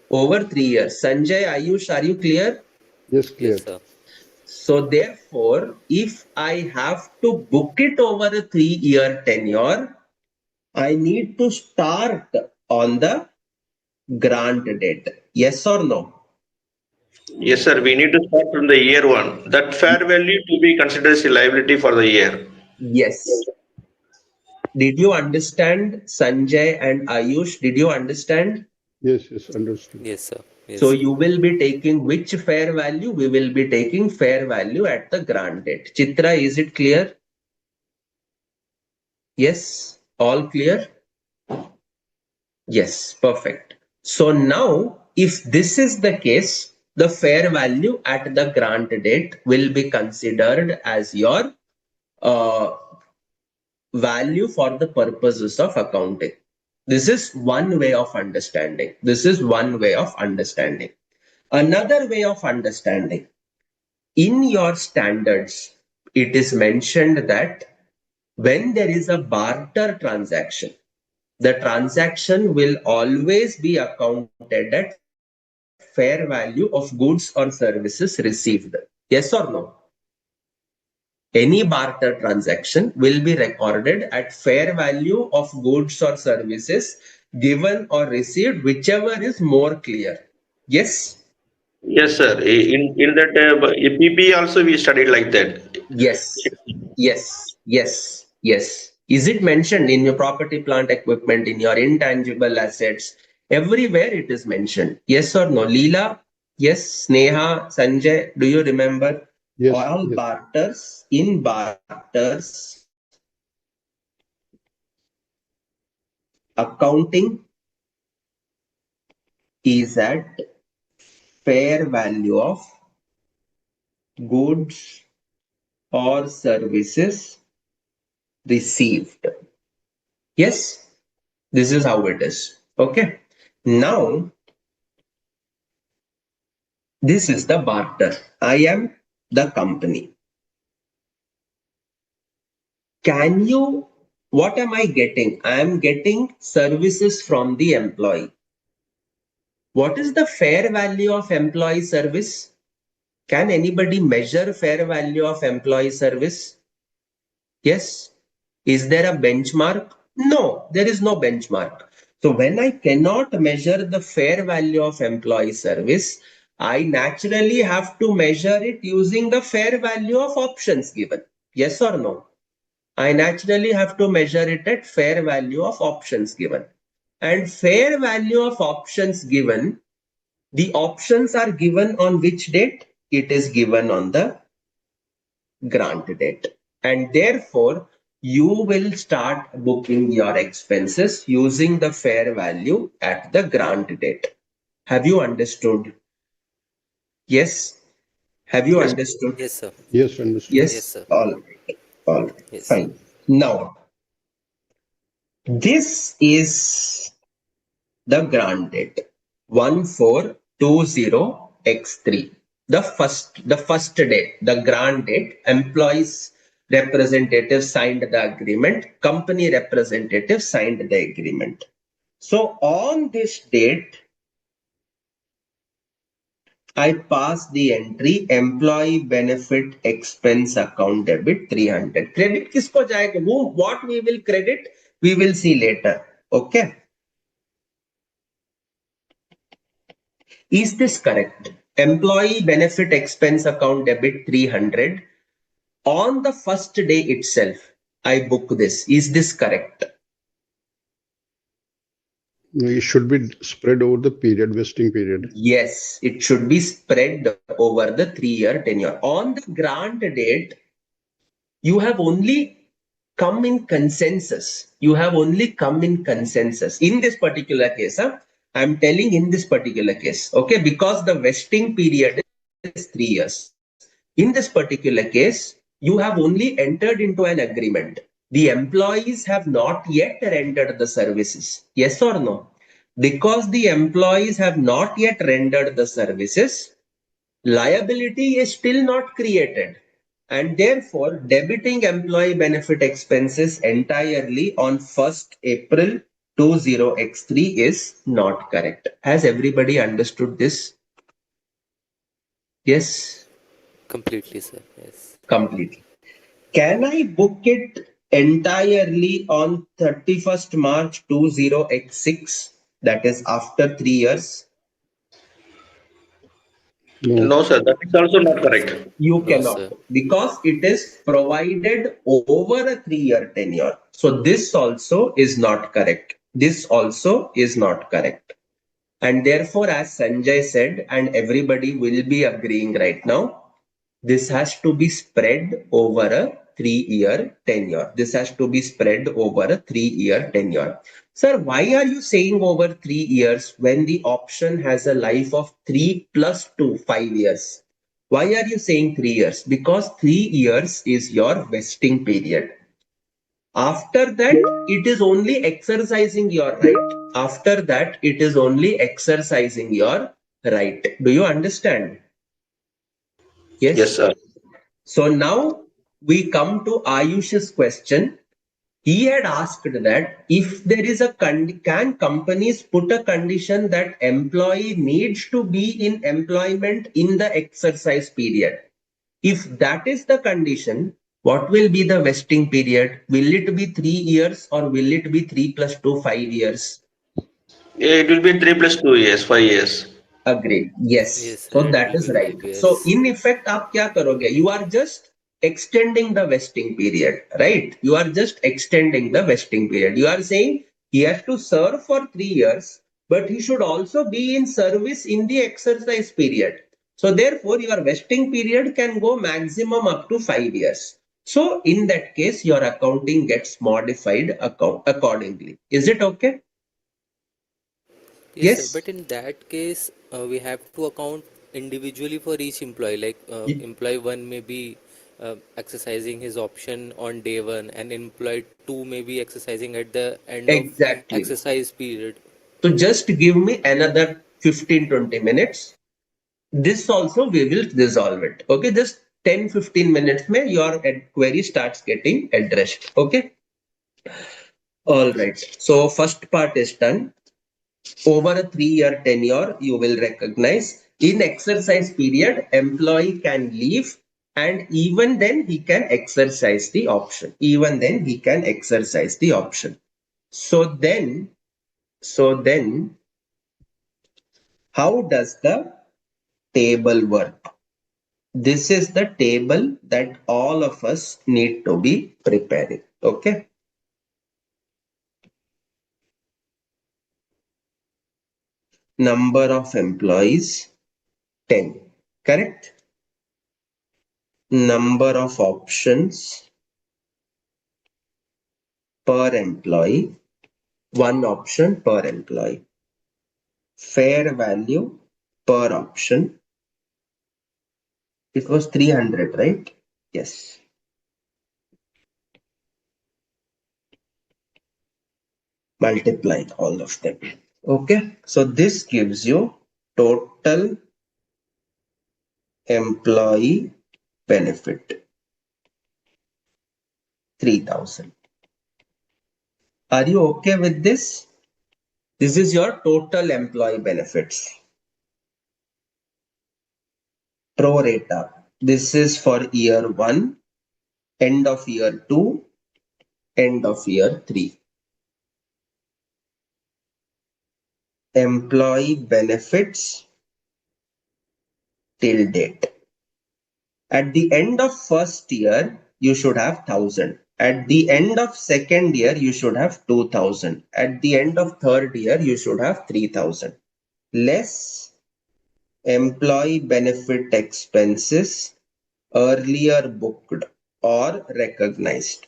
Over 3 years. Sanjay, Ayush, are you clear? Yes, clear. Yes, sir. So therefore, if I have to book it over a 3-year tenure, I need to start on the grant date. Yes or no? Yes, sir. We need to start from the year one. That fair value to be considered as a liability for the year. Yes. Did you understand, Sanjay and Ayush? Did you understand? Yes, yes, understood. Yes, sir. Yes, So sir. you will be taking which fair value? We will be taking fair value at the grant date. Chitra, is it clear? Yes, all clear? Yes, perfect. So now, if this is the case, the fair value at the grant date will be considered as your value for the purposes of accounting. This is one way of understanding. This is one way of understanding. Another way of understanding, in your standards, it is mentioned that when there is a barter transaction, the transaction will always be accounted at fair value of goods or services received. Yes or no? Any barter transaction will be recorded at fair value of goods or services given or received, whichever is more clear. Yes? Yes, sir. In that PP also we studied like that. Yes, yes. Is it mentioned in your property, plant, equipment, in your intangible assets? Everywhere it is mentioned. Yes or no? Leela? Yes. Sneha, Sanjay, do you remember? Yes, All yes. barters, in barters, accounting is at fair value of goods or services received. Yes, this is how it is. Okay. Now, this is the barter. I am the company. What am I getting? I am getting services from the employee. What is the fair value of employee service? Can anybody measure fair value of employee service? Yes. Is there a benchmark? No, there is no benchmark. So when I cannot measure the fair value of employee service, I naturally have to measure it using the fair value of options given. Yes or no? I naturally have to measure it at fair value of options given. And fair value of options given, the options are given on which date? It is given on the grant date. And therefore, you will start booking your expenses using the fair value at the grant date. Have you understood? Yes. Have you Yes. understood? Yes, sir. Yes, understood. Yes, Yes. sir. All right. All right. Yes. Fine. Now, this is the grant date 1420x3. The first day, the grant date, employees representative signed the agreement, company representative signed the agreement. So on this date, I pass the entry employee benefit expense account debit 300. Credit किसको जाएगा? What we will credit, we will see later. Okay. Is this correct? Employee benefit expense account debit 300. On the first day itself, I book this. Is this correct? It should be spread over the period, vesting period. Yes, it should be spread over the 3-year tenure. On the grant date, you have only come in consensus. You have only come in consensus. In this particular case, I'm telling in this particular case, okay, because the vesting period is 3 years. In this particular case, you have only entered into an agreement. The employees have not yet rendered the services. Yes or no? Because the employees have not yet rendered the services, liability is still not created. And therefore, debiting employee benefit expenses entirely on 1st April 20x3 is not correct. Has everybody understood this? Yes, Completely, sir. Yes. completely. Can I book it entirely on 31st March 20x6? That is after 3 years. No. No, sir. That is also not correct. You No, cannot sir. because it is provided over a 3-year tenure. So this also is not correct. This also is not correct. And therefore, as Sanjay said, and everybody will be agreeing right now, this has to be spread over a 3-year tenure. This has to be spread over a 3-year tenure. Sir, why are you saying over 3 years when the option has a life of 3 plus 2, 5 years? Why are you saying 3 years? Because 3 years is your vesting period. After that, it is only exercising your right. After that, it is only exercising your right. Do you understand? Yes, Yes. sir. So now we come to Ayush's question. He had asked that if there is a can companies put a condition that employee needs to be in employment in the exercise period. If that is the condition, what will be the vesting period? Will it be 3 years or will it be 3 plus 2, 5 years? Yeah, it will be 3 plus 2 years, 5 years. Agreed. Yes. Yes, sir. So It that will is be right. five So years. in effect, आप क्या करोगे? You are just extending the vesting period, right? You are just extending the vesting period. You are saying he has to serve for 3 years, but he should also be in service in the exercise period. So therefore, your vesting period can go maximum up to 5 years. So in that case, your accounting gets modified accordingly. Is it okay? Yes, sir. Yes. But in that case, we have to account individually for each employee. Like employee one may be exercising his option on day one, and employee two may be exercising at the end of Exactly. exercise period. So just give me another 15-20 minutes. This also we will resolve it. Okay, just 10-15 minutes mein your query starts getting addressed. Okay. All right. So first part is done. Over a 3-year tenure, you will recognize in exercise period, employee can leave and even then he can exercise the option. Even then he can exercise the option. So then, how does the table work? This is the table that all of us need to be preparing. Okay. Number of employees 10. Correct. number of options per employee, one option per employee. Fair value per option. It was 300, right? Yes. Multiply all of them. Okay. So this gives you total employee benefit 3000. Are you okay with this? This is your total employee benefits. Pro rata. This is for year 1, end of year 2, end of year 3. Employee benefits till date. At the end of first year, you should have 1000. At the end of second year, you should have 2000. At the end of third year, you should have 3000. Less employee benefit expenses earlier booked or recognized.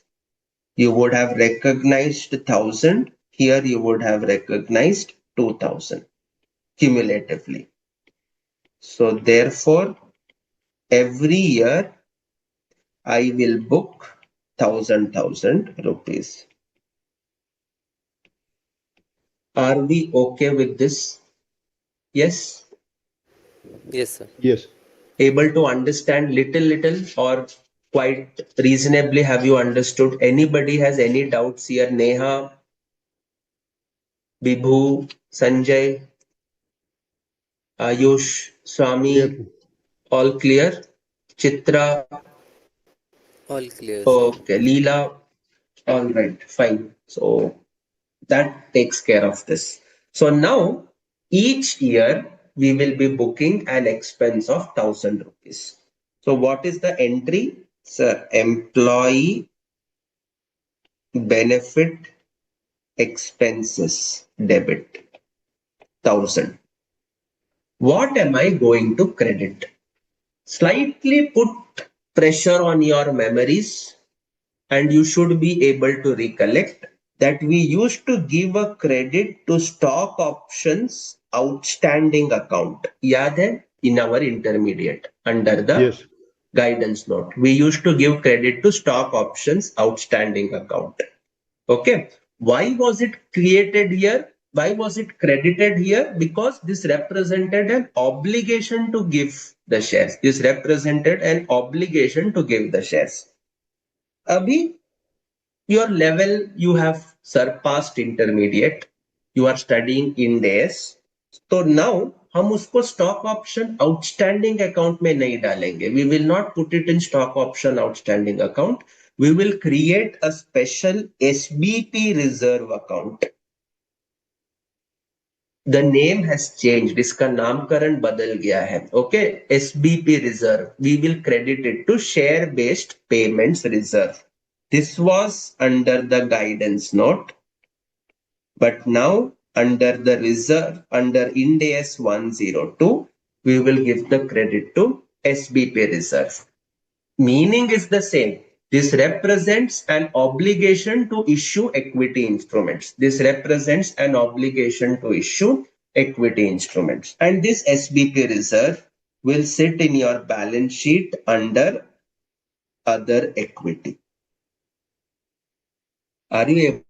You would have recognized 1000. Here you would have recognized 2000 cumulatively. So therefore, every year I will book 1000 rupees. Are we okay with this? Yes. Yes, sir. Yes. Able to understand little or quite reasonably have you understood? Anybody has any doubts here? Neha, Vibhu, Sanjay, Ayush, Clear. Swami, all clear? Chitra, All clear, sir. okay, Leela, all right, fine. So that takes care of this. So now each year we will be booking an expense of 1000 rupees. So what is the entry? Sir, employee benefit expenses debit 1000. What am I going to credit? Slightly put pressure on your memories and you should be able to recollect that we used to give a credit to stock options outstanding account. Yaad hai? In our intermediate under the Yes. guidance note. We used to give credit to stock options outstanding account. Okay. Why was it created here? Why was it credited here? Because this represented an obligation to give the shares. This represented an obligation to give the shares. Abhi, your level you have surpassed intermediate. You are studying in days. So now हम उसको stock option outstanding account में नहीं डालेंगे. We will not put it in stock option outstanding account. We will create a special SBP reserve account. The name has changed. इसका नामकरण बदल गया है. Okay, SBP reserve. We will credit it to share based payments reserve. This was under the guidance note, but now under the reserve, under Ind AS 102, we will give the credit to SBP reserve. Meaning is the same. This represents an obligation to issue equity instruments. This represents an obligation to issue equity instruments. And this SBP reserve will sit in your balance sheet under other equity. Are you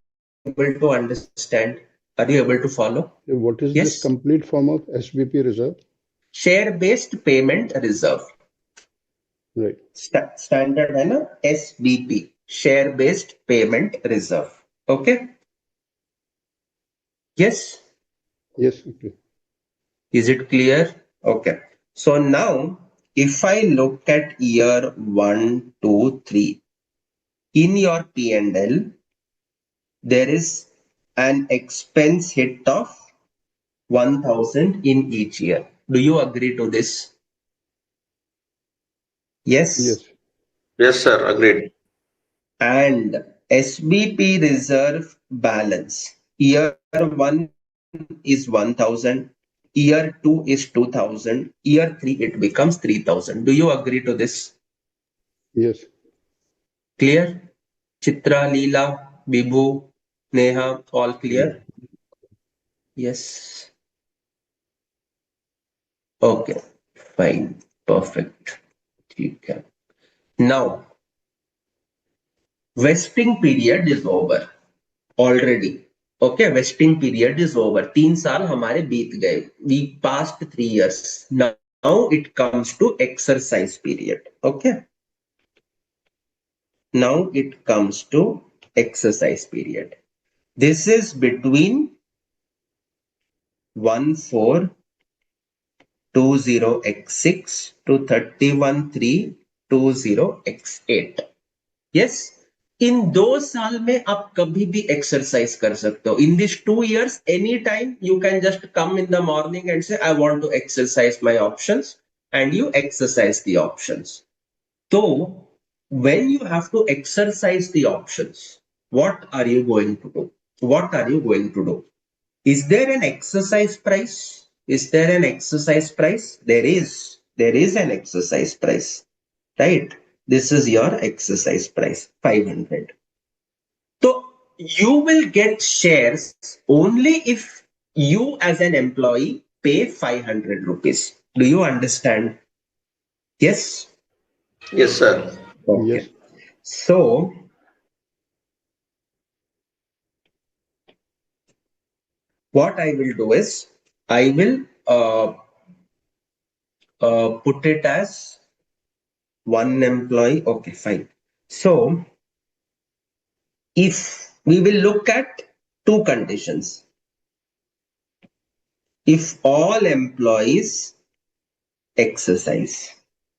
able to understand? Are you able to follow? What is this Yes. complete form of SBP reserve? Share-based payment reserve. Right. Standard है ना SBP, share-based payment reserve. Okay. Yes. Yes. Okay. Is it clear? Okay. So now, if I look at year 1, 2, 3, in your P&L, there is an expense hit of 1000 in each year. Do you agree to this? Yes. Yes. Yes, sir. Agreed. And SBP reserve balance. Year 1 is 1000. Year 2 is 2000. Year 3 it becomes 3000. Do you agree to this? Yes. Clear? Chitra, Leela, Vibhu, Neha, all clear? Yes. Okay, fine, perfect. Okay. Now, vesting period is over already. Okay, vesting period is over. 3 साल हमारे बीत गए. We passed 3 years. Now it comes to exercise period. Okay. Now it comes to exercise period. This is between 1420x6 to 31,320x8. Yes, इन 2 साल में आप कभी भी exercise कर सकते हो. In this 2 years, any time you can just come in the morning and say I want to exercise my options and you exercise the options. So, when you have to exercise the options, what are you going to do? What are you going to do? Is there an exercise price? Is there an exercise price? There is. There is an exercise price, right? This is your exercise price, 500. So you will get shares only if you as an employee pay 500 rupees. Do you understand? Yes? Yes, sir. Yes. Okay. So what I will do is I will put it as one employee. Okay, fine. So if we will look at two conditions, if all employees exercise,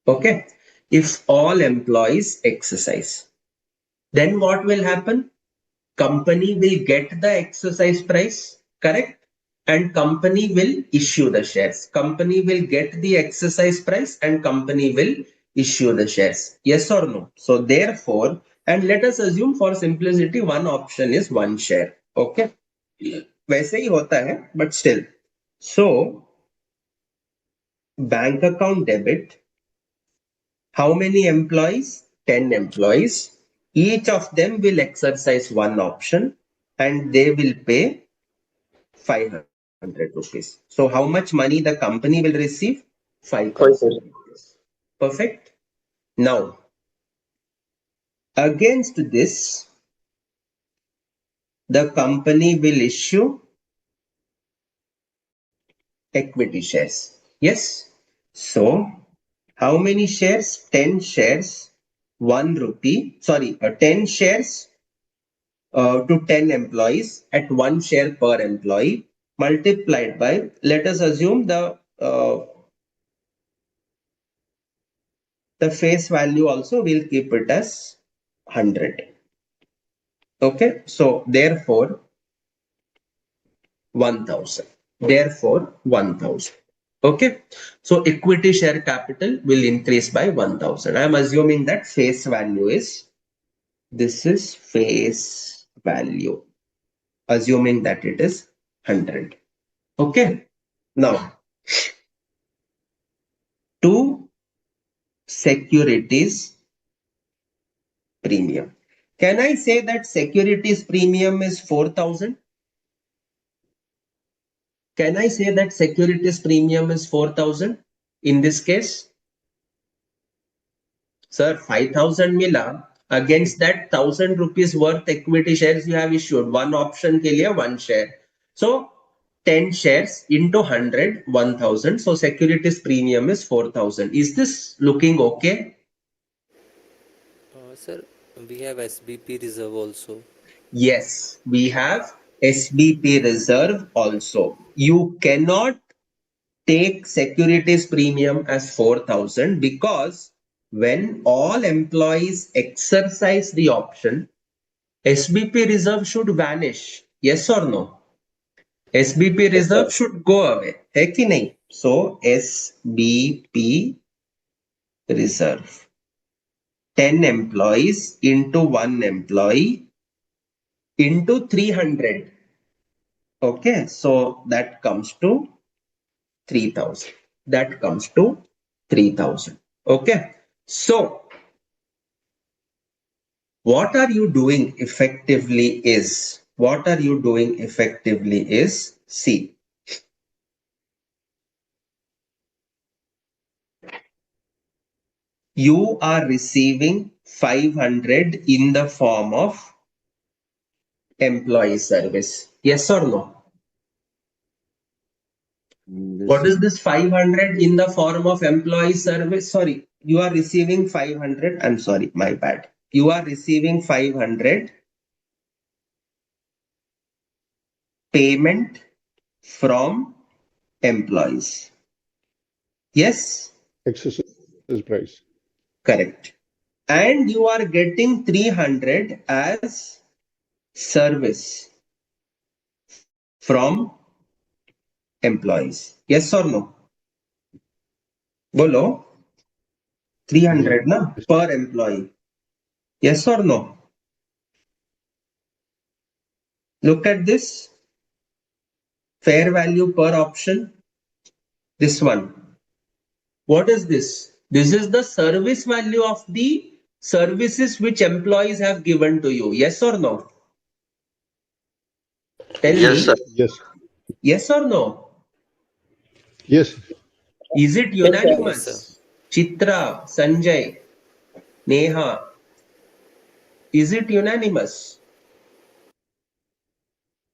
okay, if all employees exercise, then what will happen? Company will get the exercise price, correct? And company will issue the shares. Company will get the exercise price and company will issue the shares. Yes or no? So therefore, and let us assume for simplicity, one option is one share. Okay. वैसे ही होता है, but still. So bank account debit. How many employees? 10 employees. Each of them will exercise one option and they will pay 500 rupees. So how much money the company will receive? 5,000 5%. rupees. Perfect. Now, against this, the company will issue equity shares. Yes. So how many shares? 10 shares, 1 rupee. Sorry, 10 shares to 10 employees at 1 share per employee multiplied by, let us assume the face value also we'll keep it as 100. Okay, so therefore 1000. Therefore 1000. Okay, so equity share capital will increase by 1000. I am assuming that face value is, this is face value, assuming that it is 100. Okay, now to securities premium. Can I say that securities premium is 4,000? Can I say that securities premium is 4,000 in this case? Sir, 5,000 mila. Against that 1,000 rupees worth equity shares you have issued. One option ke liye one share. So 10 shares into 100, 1,000. So securities premium is 4,000. Is this looking okay? Sir, we have SBP reserve also. Yes, we have SBP reserve also. You cannot take securities premium as 4,000 because when all employees exercise the option, SBP reserve should vanish. Yes or no? SBP Yes, sir. reserve should go away. है कि नहीं? So SBP reserve. 10 employees into 1 employee into 300. Okay, so that comes to 3,000. That comes to 3,000. Okay, so What are you doing effectively is, see, you are receiving 500 in the form of employee service. Yes or no? What is this 500 in the form of employee service? Sorry, you are receiving 500. I'm sorry, my bad. You are receiving 500 payment from employees. Yes, Exercise price. correct. And you are getting 300 as service from employees. Yes or no? Bolo, 300 na Yes. per employee. Yes or no? Look at this fair value per option. This one. What is this? This is the service value of the services which employees have given to you. Yes or no? Tell Yes, sir. me. Yes. Yes or no? Yes. Is it Yes, sir. Yes, sir. unanimous? Chitra, Sanjay, Neha, is it unanimous?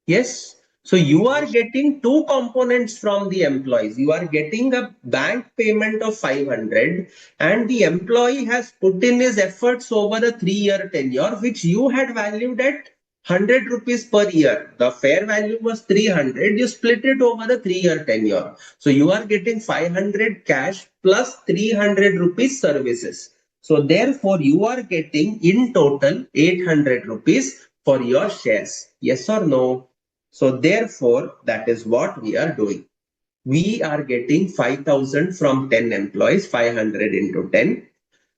Yes. So you are Yes. getting two components from the employees. You are getting a bank payment of 500 and the employee has put in his efforts over the 3-year tenure, which you had valued at 100 rupees per year. The fair value was 300. You split it over the 3-year tenure. So you are getting 500 cash plus 300 rupees services. So therefore you are getting in total 800 rupees for your shares. Yes or no? So therefore, that is what we are doing. We are getting 5,000 from 10 employees, 500 into 10.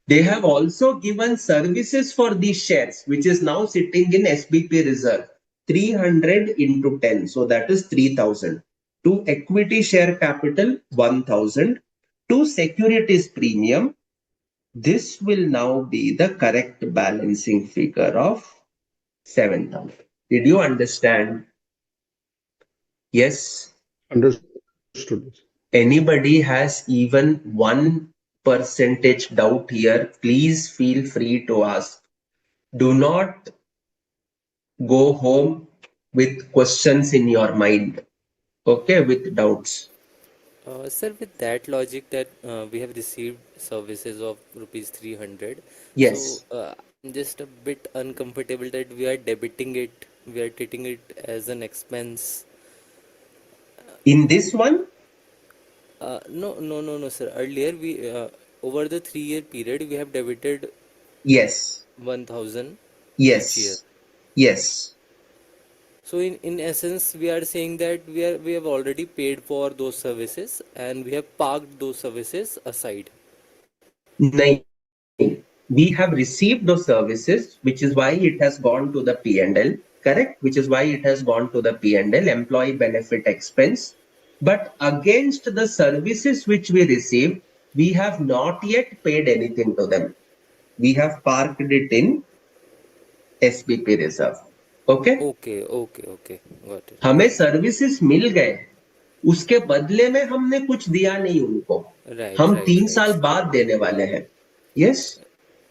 They have also given services for these shares, which is now sitting in SBP reserve, 300 into 10. So that is 3,000. To equity share capital, 1,000. To securities premium, this will now be the correct balancing figure of 7,000. Did you understand? Yes. Understood. Anybody has even 1% doubt here, please feel free to ask. Do not go home with questions in your mind, okay, with doubts. Sir, with that logic that we have received services of rupees 300, so Yes. I'm just a bit uncomfortable that we are debiting it, we are treating it as an expense. In this one, No, no, no, no, sir. Earlier, we over the 3-year period, we have debited yes, 1,000 each year. yes, yes. So in essence, we are saying that we have already paid for those services and we have parked those services aside. Nahin. We have received those services, which is why it has gone to the P&L, correct? Which is why it has gone to the P&L, employee benefit expense. But against the services which we received, we have not yet paid anything to them. We have parked it in SBP reserve. Okay? Okay, okay, okay. Got it, हमें got services मिल गए, उसके बदले में हमने कुछ दिया नहीं उनको, it. Right, हम right, 3 right, साल sir. बाद देने वाले हैं. Yes.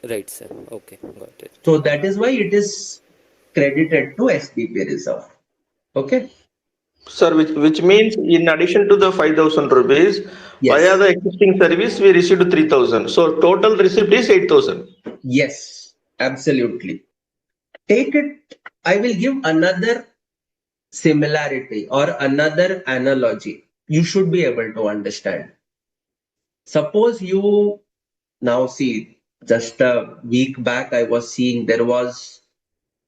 Right, sir. Okay, got it. So that is why it is credited to SBP reserve. Okay. Sir, which means in addition to the 5,000 rupees, via Yes. the existing service, we received 3,000. So total receipt is 8,000. Yes. Absolutely. Take it. I will give another similarity or another analogy. You should be able to understand. Suppose you now see, just a week back, I was seeing there was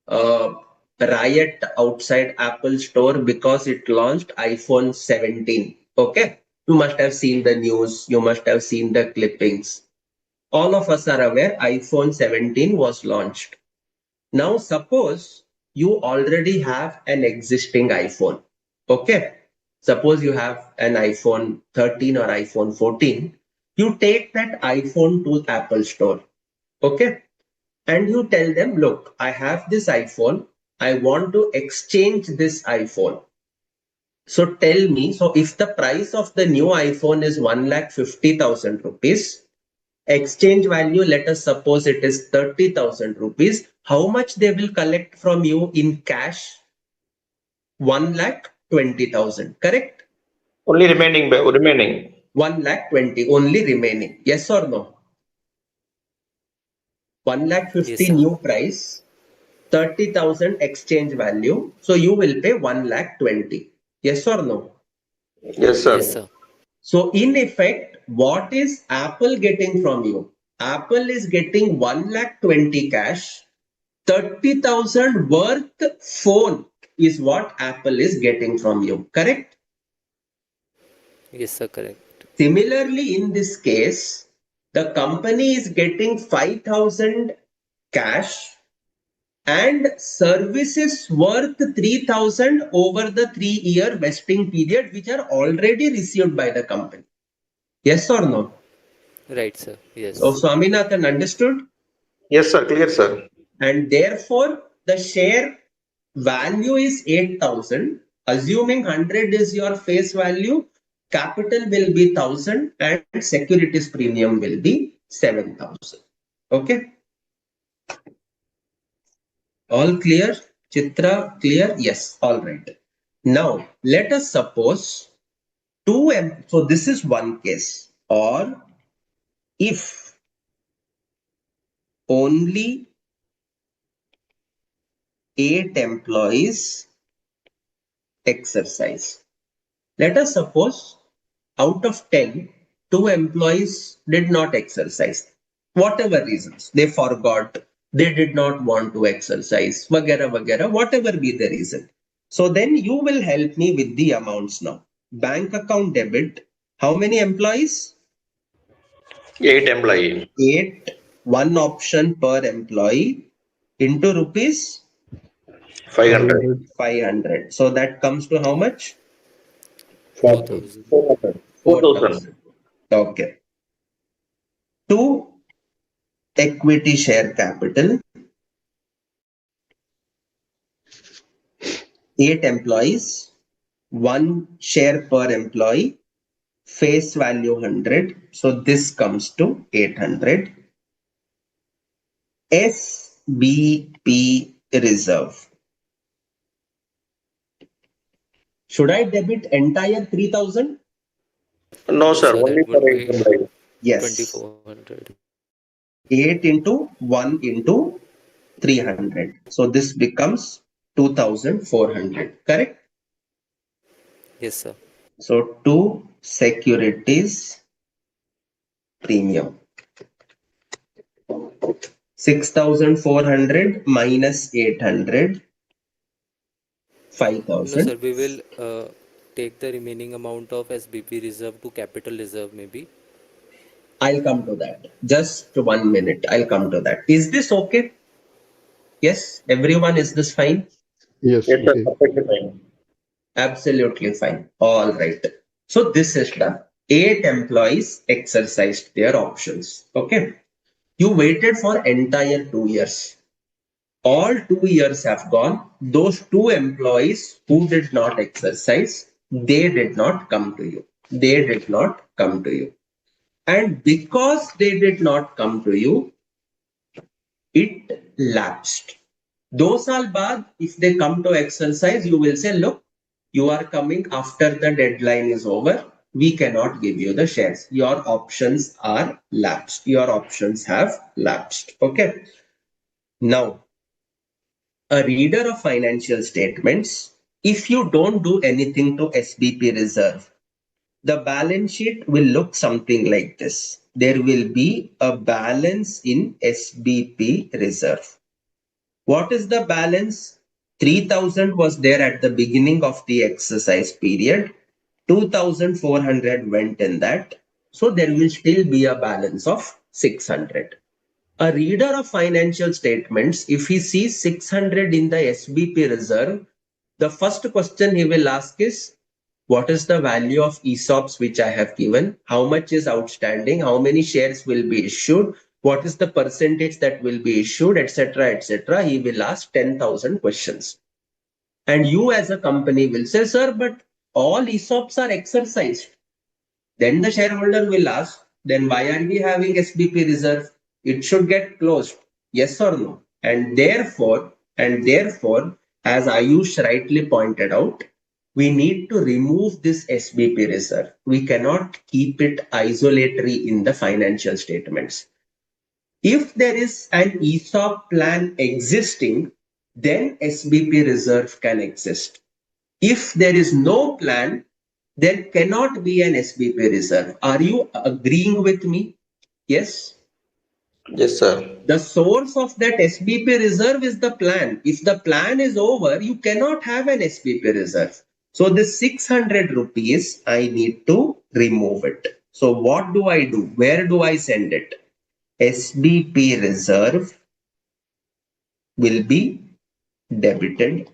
a riot outside Apple store because it launched iPhone 17. Okay. You must have seen the news. You must have seen the clippings. All of us are aware iPhone 17 was launched. Now, suppose you already have an existing iPhone. Okay. Suppose you have an iPhone 13 or iPhone 14. You take that iPhone to Apple store. Okay. and you tell them, look, I have this iPhone, I want to exchange this iPhone. So tell me, so if the price of the new iPhone is 1,50,000 rupees, exchange value, let us suppose it is 30,000 rupees, how much they will collect from you in cash? 1,20,000, correct? Only remaining. 1,20,000 only remaining. Yes or no? 1,50,000 Yes, sir. new price, 30,000 exchange value. So you will pay 1,20,000. Yes or no? Yes, Yes, sir. sir. So in effect, what is Apple getting from you? Apple is getting 1,20,000 cash, 30,000 worth phone is what Apple is getting from you. Correct? Yes, sir. Correct. Similarly, in this case, the company is getting 5,000 cash and services worth 3,000 over the 3-year vesting period, which are already received by the company. Yes or no? Right, sir. So Yes. Swaminathan understood, Yes, sir. Clear, sir. and therefore the share value is 8,000. Assuming 100 is your face value, capital will be 1,000 and securities premium will be 7,000. Okay, all clear? Chitra, clear? Yes, all right. Now let us suppose so this is one case, or if only 8 employees exercise. Let us suppose out of 10, 2 employees did not exercise. Whatever reasons, they forgot, they did not want to exercise, vagara vagara, whatever be the reason. So then you will help me with the amounts now. Bank account debit, how many employees? 8 employee. 8, one option per employee into rupees 500. 500, 500. So that comes to how much? 4,000. 4,000. 4,000. 4,000. 4,000. Okay. 2 equity share capital, 8 employees, 1 share per employee, face value 100. So this comes to 800. SBP reserve. Should I debit entire 3,000? No, No, sir. sir. Only That for would 8 be employee. Yes. 2,400. 8 into 1 into 300. So this becomes 2,400. Correct? Yes, sir. So 2 securities premium. 6,400 minus 800, No, sir. 5,000. We will take the remaining amount of SBP reserve to capital reserve, maybe. I'll come to that. Just 1 minute. I'll come to that. Is this okay? Yes, everyone, is this fine? Yes, Yes, sir. okay. Perfectly fine. Absolutely fine. All right. So this is done. 8 employees exercised their options. Okay. You waited for entire 2 years. All 2 years have gone. Those 2 employees who did not exercise, they did not come to you. They did not come to you. And because they did not come to you, it lapsed. 2 saal baad, if they come to exercise, you will say, look, you are coming after the deadline is over. We cannot give you the shares. Your options are lapsed. Your options have lapsed. Okay. Now, a reader of financial statements, if you don't do anything to SBP reserve, the balance sheet will look something like this. There will be a balance in SBP reserve. What is the balance? 3,000 was there at the beginning of the exercise period. 2,400 went in that. So there will still be a balance of 600. A reader of financial statements, if he sees 600 in the SBP reserve, the first question he will ask is, what is the value of ESOPs which I have given? How much is outstanding? How many shares will be issued? what is the percentage that will be issued, etc., etc. He will ask 10,000 questions. And you as a company will say, sir, but all ESOPs are exercised. Then the shareholder will ask, then why are we having SBP reserve? It should get closed. Yes or no? And therefore, as Ayush rightly pointed out, we need to remove this SBP reserve. We cannot keep it isolatory in the financial statements. If there is an ESOP plan existing, then SBP reserve can exist. If there is no plan, there cannot be an SBP reserve. Are you agreeing with me? Yes. Yes, sir. The source of that SBP reserve is the plan. If the plan is over, you cannot have an SBP reserve. So the 600 rupees, I need to remove it. So what do I do? Where do I send it? SBP reserve will be debited.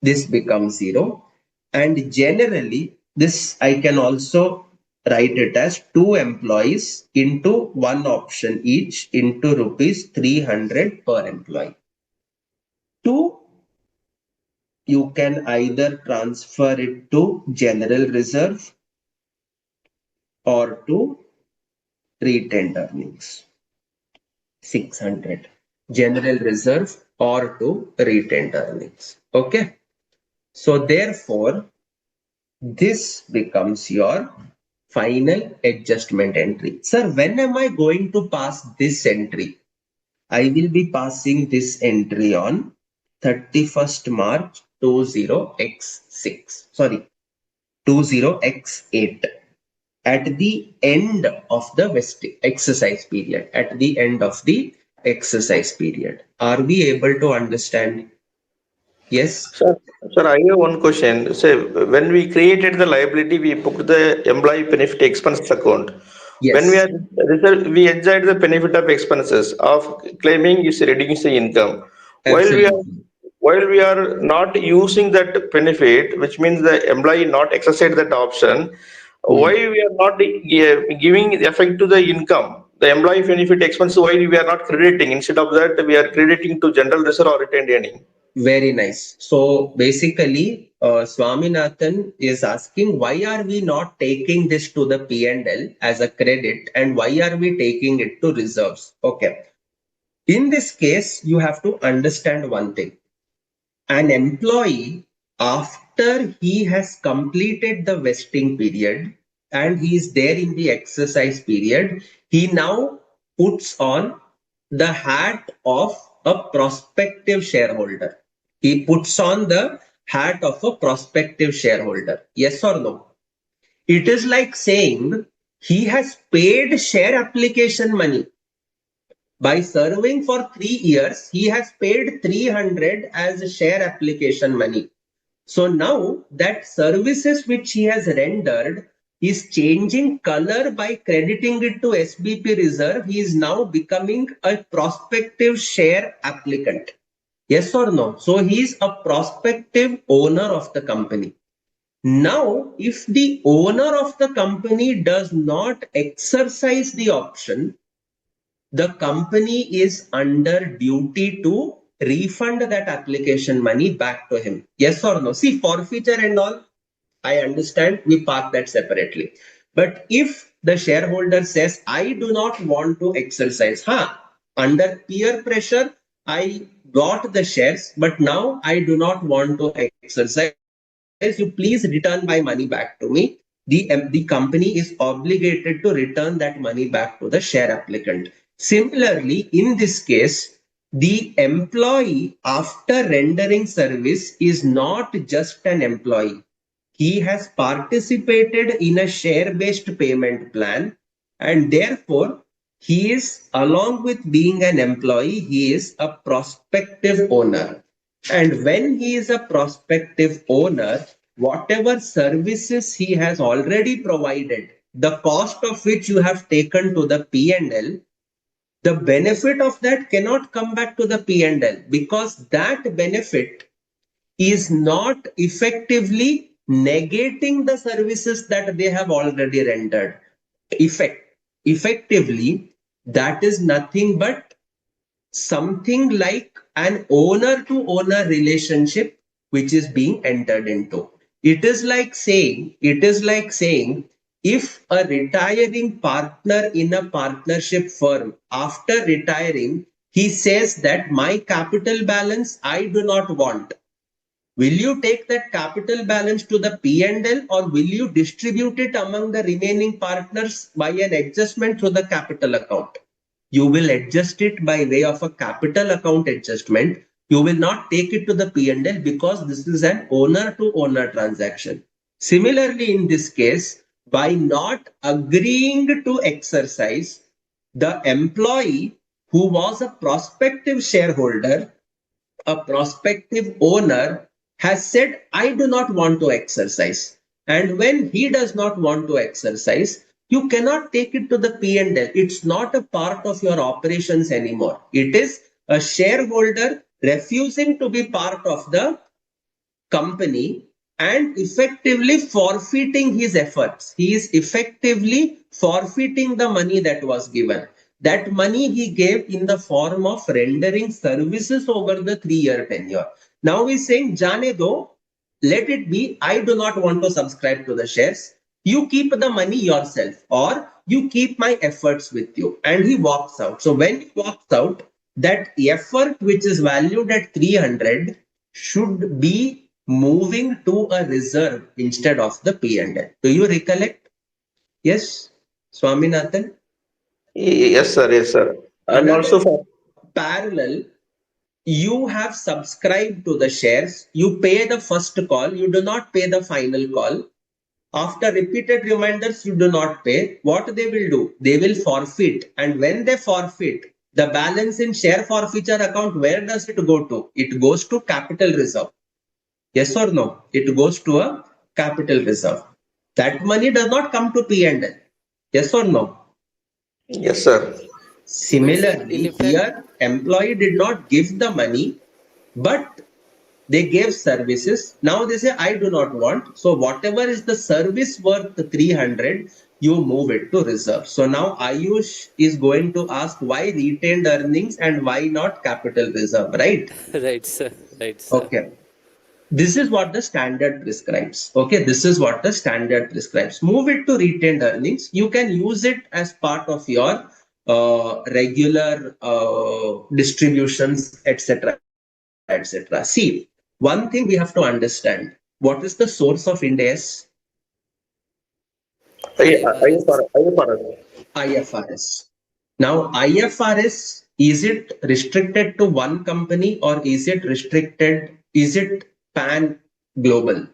This becomes 0. And generally, this I can also write it as 2 employees into 1 option each into rupees 300 per employee. 2, you can either transfer it to general reserve or to retained earnings. 600 general reserve or to retained earnings. Okay. So therefore, this becomes your final adjustment entry. Sir, when am I going to pass this entry? I will be passing this entry on 31st March 20x6. Sorry, 20x8. At the end of the exercise period. At the end of the exercise period. Are we able to understand? Yes? Sir, I have one question. Say, when we created the liability, we booked the employee benefit expense account. When we Yes. are we enjoyed the benefit of expenses of claiming is reducing the income. While we are Absolutely. while we are not using that benefit, which means the employee not exercise that option, why Hmm. we are not giving effect to the income? The employee benefit expense, why we are not crediting? Instead of that, we are crediting to general reserve or retained earning. Very nice. So basically, Swaminathan is asking, why are we not taking this to the P&L as a credit and why are we taking it to reserves? Okay. In this case, you have to understand one thing. An employee, after he has completed the vesting period and he is there in the exercise period, he now puts on the hat of a prospective shareholder. He puts on the hat of a prospective shareholder. Yes or no? It is like saying he has paid share application money. By serving for 3 years, he has paid 300 as share application money. So now that services which he has rendered is changing color by crediting it to SBP reserve. He is now becoming a prospective share applicant. Yes or no? So he is a prospective owner of the company. Now, if the owner of the company does not exercise the option, the company is under duty to refund that application money back to him. Yes or no? See, forfeiture and all, I understand, we park that separately. But if the shareholder says, I do not want to exercise, under peer pressure, I got the shares, but now I do not want to exercise. You please return my money back to me. The company is obligated to return that money back to the share applicant. Similarly, in this case, the employee, after rendering service, is not just an employee. He has participated in a share-based payment plan, and therefore he is, along with being an employee, he is a prospective owner. And when he is a prospective owner, whatever services he has already provided, the cost of which you have taken to the P&L, the benefit of that cannot come back to the P&L because that benefit is not effectively negating the services that they have already rendered. Effectively, that is nothing but something like an owner to owner relationship which is being entered into. It is like saying if a retiring partner in a partnership firm, after retiring, he says that my capital balance I do not want. Will you take that capital balance to the P&L, or will you distribute it among the remaining partners by an adjustment through the capital account? You will adjust it by way of a capital account adjustment. You will not take it to the P&L because this is an owner to owner transaction. Similarly, in this case, by not agreeing to exercise, the employee who was a prospective shareholder, a prospective owner, has said, I do not want to exercise. And when he does not want to exercise, you cannot take it to the P&L. It's not a part of your operations anymore. It is a shareholder refusing to be part of the company and effectively forfeiting his efforts. He is effectively forfeiting the money that was given. That money he gave in the form of rendering services over the 3-year tenure. Now he's saying, Jane do, let it be. I do not want to subscribe to the shares. You keep the money yourself, or you keep my efforts with you. And he walks out. So when he walks out, that effort which is valued at 300 should be moving to a reserve instead of the P&L. Do you recollect? Yes, Swaminathan? Yes, sir. Yes, sir. And Another also for parallel, you have subscribed to the shares, you pay the first call, you do not pay the final call. After repeated reminders, you do not pay. What they will do? They will forfeit. And when they forfeit, the balance in share forfeiture account, where does it go to? It goes to capital reserve. Yes or no? It goes to a capital reserve. That money does not come to P&L. Yes or no? yes, sir. But sir, in Similarly, effect, here employee did not give the money, but they gave services. Now they say, I do not want. So whatever is the service worth 300, you move it to reserve. So now Ayush is going to ask why retained earnings and why not capital reserve, right? right, sir, right, sir. Okay. This is what the standard prescribes. Okay, this is what the standard prescribes. Move it to retained earnings. You can use it as part of your regular distributions, etc., etc. See, one thing we have to understand: what is the source of Ind AS? IFRS. IFRS. Now, IFRS, is it restricted to one company, or is it restricted? Is it pan global?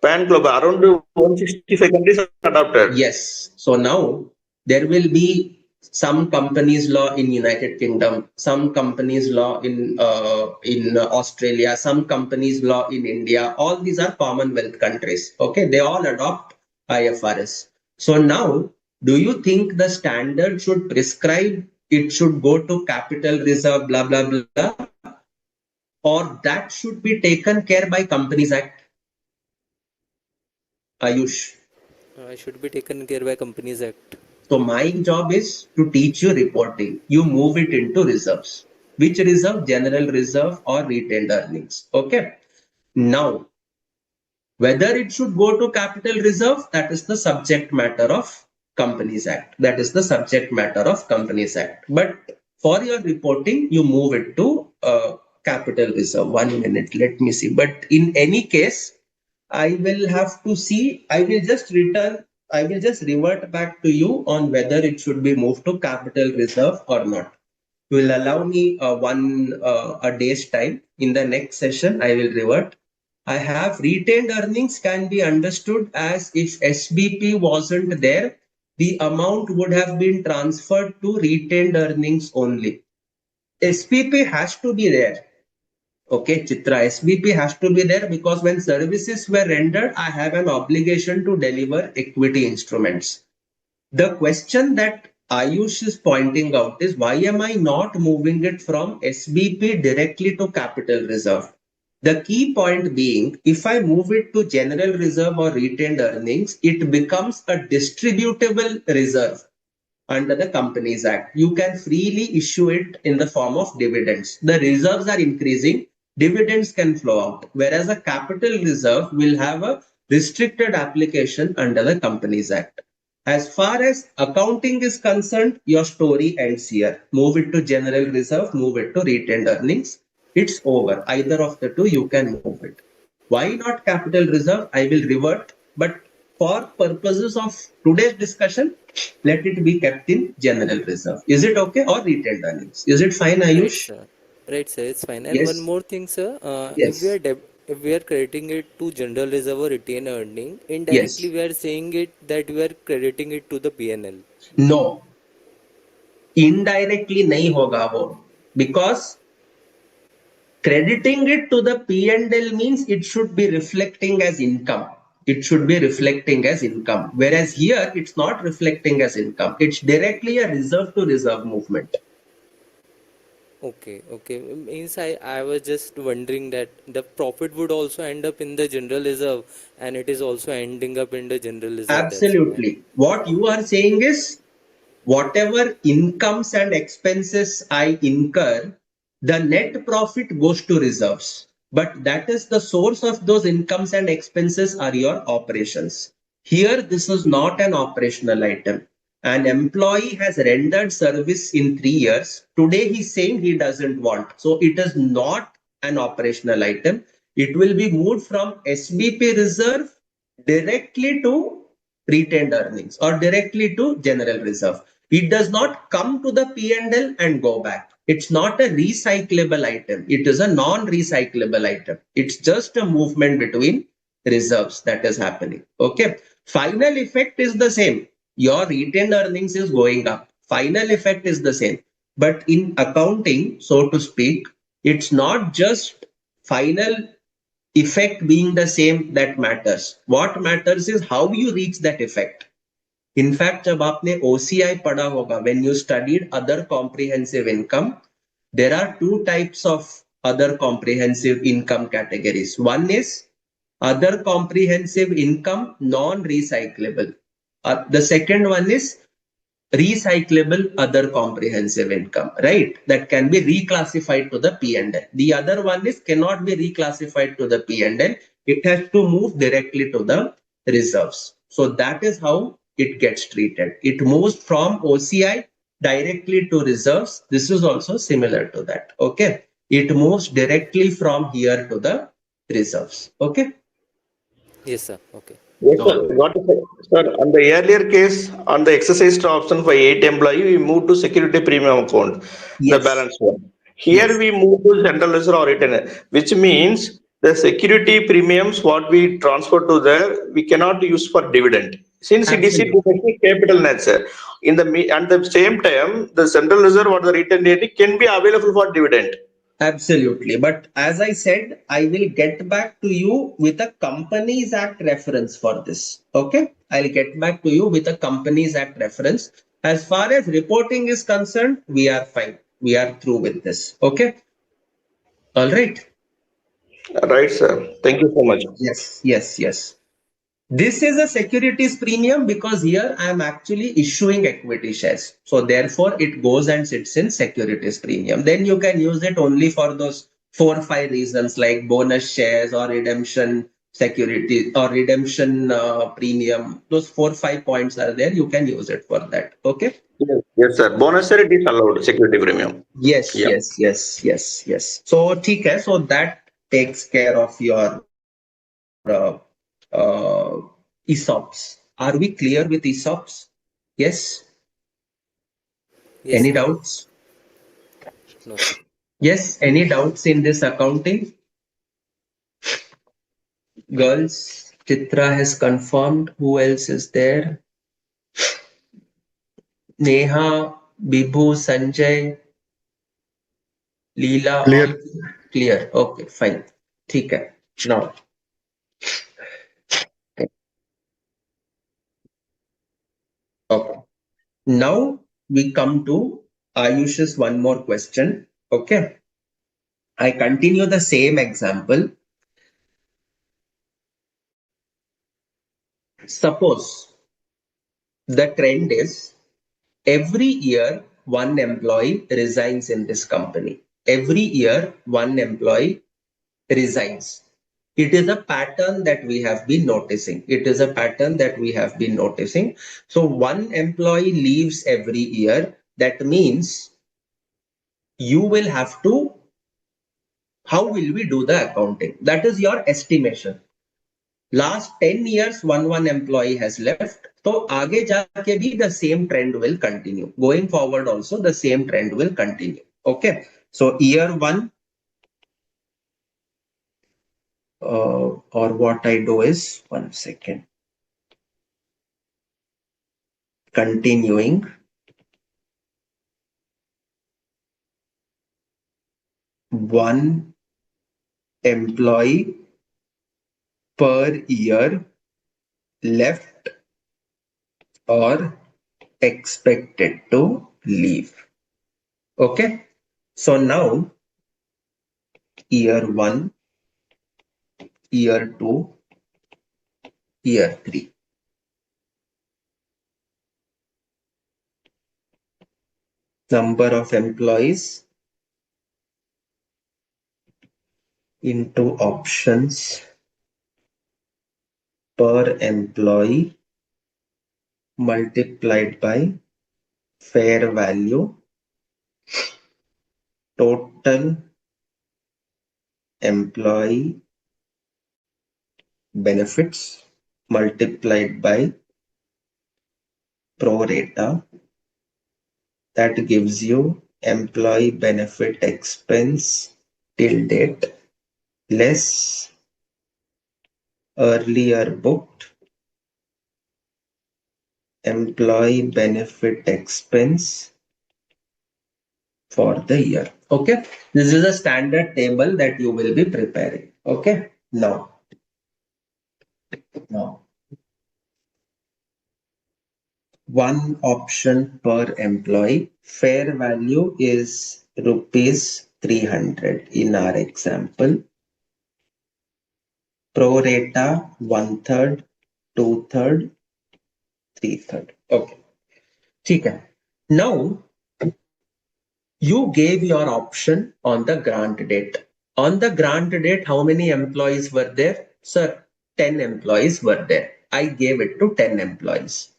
Pan Global, around 165 countries adopted. Yes. So now there will be some companies law in United Kingdom, some companies law in Australia, some companies law in India. All these are Commonwealth countries. Okay, they all adopt IFRS. So now, do you think the standard should prescribe it should go to capital reserve, blah blah blah, or that should be taken care by Companies Act? Ayush. Should be taken care by Companies Act. So my job is to teach you reporting. You move it into reserves. Which reserve? General reserve or retained earnings. Okay. Now, whether it should go to capital reserve, that is the subject matter of Companies Act. That is the subject matter of Companies Act. But for your reporting, you move it to capital reserve. 1 minute, let me see. But in any case, I will have to see. I will just revert back to you on whether it should be moved to capital reserve or not. You will allow me a day's time. In the next session, I will revert. I have retained earnings can be understood as if SBP wasn't there, the amount would have been transferred to retained earnings only. SBP has to be there. Okay, Chitra, SBP has to be there because when services were rendered, I have an obligation to deliver equity instruments. The question that Ayush is pointing out is, why am I not moving it from SBP directly to capital reserve? The key point being, if I move it to general reserve or retained earnings, it becomes a distributable reserve. under the Companies Act. You can freely issue it in the form of dividends. The reserves are increasing, dividends can flow out, whereas a capital reserve will have a restricted application under the Companies Act. As far as accounting is concerned, your story ends here. Move it to general reserve, move it to retained earnings. It's over. Either of the two, you can move it. Why not capital reserve? I will revert, but for purposes of today's discussion, let it be kept in general reserve. Is it okay? Or retained earnings? Is it fine, Right, Ayush? sir. Right, sir. It's fine. And one Yes. more thing, sir. Yes. If we are crediting it to general reserve or retained earning, indirectly Yes. we are saying it that we are crediting it to the P&L. No. Indirectly nahi hoga wo. Because crediting it to the P&L means it should be reflecting as income. It should be reflecting as income. Whereas here, it's not reflecting as income. It's directly a reserve to reserve movement. Okay, okay. Means I was just wondering that the profit would also end up in the general reserve and it is also ending up in the general reserve. That's why. Absolutely. What you are saying is whatever incomes and expenses I incur, the net profit goes to reserves. But that is the source of those incomes and expenses are your operations. Here, this is not an operational item. An employee has rendered service in 3 years. Today, he's saying he doesn't want. So it is not an operational item. It will be moved from SBP reserve directly to retained earnings or directly to general reserve. It does not come to the P&L and go back. It's not a recyclable item. It is a non-recyclable item. It's just a movement between reserves that is happening. Okay. Final effect is the same. Your retained earnings is going up. Final effect is the same. But in accounting, so to speak, it's not just final effect being the same that matters. What matters is how you reach that effect. In fact, जब आपने OCI पढ़ा होगा, when you studied other comprehensive income, there are two types of other comprehensive income categories. One is other comprehensive income non-recyclable. The second one is recyclable other comprehensive income, right? That can be reclassified to the P&L. The other one is cannot be reclassified to the P&L. It has to move directly to the reserves. So that is how it gets treated. It moves from OCI directly to reserves. This is also similar to that. Okay. It moves directly from here to the reserves. Okay. Yes, sir. Okay. Yes, sir. All right. Got it, sir. Sir, on the earlier case, on the exercised option for 8 employee, we moved to security premium account, the Yes. balance one. Here Yes. we move to central reserve or retainer, which means the security premiums what we transfer to there, we cannot use for dividend. Since it is Absolutely. a capital nature, at the same time, the central reserve or the retained earning can be available for dividend. Absolutely. But as I said, I will get back to you with a Companies Act reference for this. Okay. I'll get back to you with a Companies Act reference. As far as reporting is concerned, we are fine. We are through with this. Okay. All right. Right, sir. Thank you so much. Yes. Yes. Yes. This is a securities premium because here I am actually issuing equity shares. So therefore it goes and sits in securities premium. Then you can use it only for those 4 or 5 reasons like bonus shares or redemption security or redemption premium. Those 4 or 5 points are there. You can use it for that. Okay. Yes, yes, sir. Bonus share it is allowed, security premium. Yes, Yeah. yes, yes, yes, yes. So, ठीक है. So that takes care of your ESOPs. Are we clear with ESOPs? Yes. Yes, Any sir. doubts? No, sir. Yes. Any doubts in this accounting? Girls, Chitra has confirmed. Who else is there? Neha, Bibhu, Sanjay, Leela, all Clear. clear. Okay, fine. ठीक है. Now, okay. Now we come to Ayush's one more question. Okay. I continue the same example. Suppose the trend is Every year, one employee resigns in this company. Every year, one employee resigns. It is a pattern that we have been noticing. It is a pattern that we have been noticing. So one employee leaves every year. That means you will have to, how will we do the accounting? That is your estimation. Last 10 years, one employee has left. So आगे जाके भी the same trend will continue. Going forward also the same trend will continue. Okay. So year one, or what I do is, one second, continuing, one employee per year left or expected to leave. Okay. So now year one, year two, year three. Number of employees into options per employee multiplied by fair value total employee benefits multiplied by pro rata. That gives you employee benefit expense till date less earlier booked employee benefit expense for the year. Okay. This is a standard table that you will be preparing. Okay. Now, one option per employee. Fair value is rupees 300 in our example. Pro rata 1/3, 2/3, 3/3. Okay. Okay. Now, you gave your option on the grant date. On the grant date, how many employees were there? Sir, 10 employees were there. I gave it to 10 employees.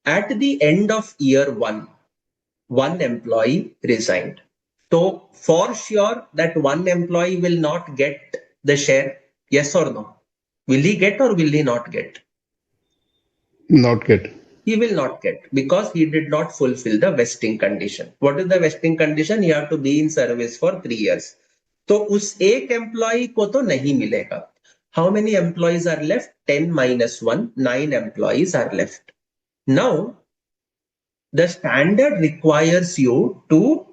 At the end of year one employee resigned. So for sure that one employee will not get the share. Yes or no? Will he get or will he not get? Not get. He will not get because he did not fulfill the vesting condition. What is the vesting condition? He have to be in service for 3 years. तो उस एक employee को तो नहीं मिलेगा. How many employees are left? 10 minus 1, 9 employees are left. Now, the standard requires you to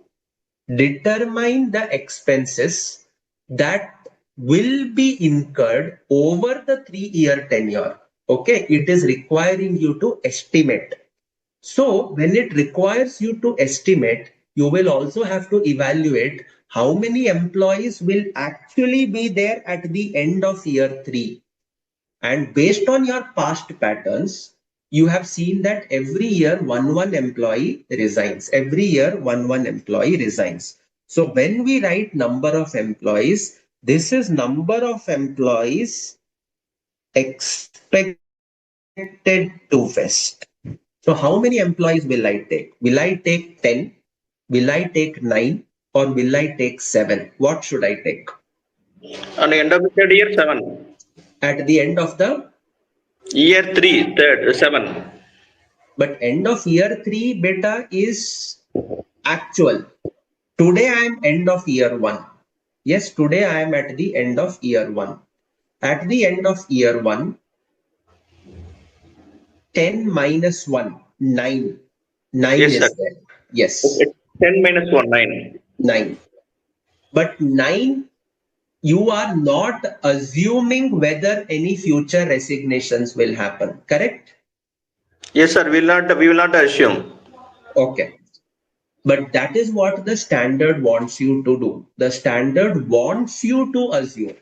determine the expenses that will be incurred over the 3-year tenure. Okay, it is requiring you to estimate. So when it requires you to estimate, you will also have to evaluate how many employees will actually be there at the end of year 3. And based on your past patterns, you have seen that every year one employee resigns. Every year one employee resigns. So when we write number of employees, this is number of employees expected to vest. So how many employees will I take? Will I take 10? Will I take 9? Or will I take 7? What should I take? On the end of the third year, 7. At the end of the Year 3, third, 7. But end of year 3 beta is actual. Today I am end of year 1. Yes, today I am at the end of year 1. At the end of year 1, 10 minus 1, 9. 9 Yes, is sir. there. Yes, Okay. 10 minus 1, 9. 9. But 9, you are not assuming whether any future resignations will happen. Correct? Yes, sir. We will not assume. Okay. But that is what the standard wants you to do. The standard wants you to assume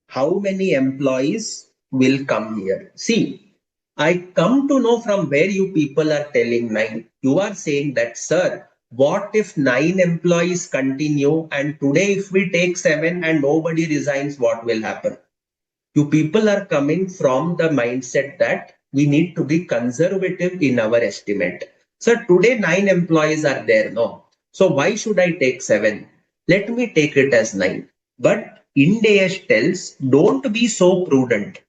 how many employees will come here. See, I come to know from where you people are telling 9. You are saying that, sir, what if 9 employees continue and today if we take 7 and nobody resigns, what will happen? You people are coming from the mindset that we need to be conservative in our estimate. So today 9 employees are there, no. So why should I take 7? Let me take it as 9. But Ind AS tells don't be so prudent.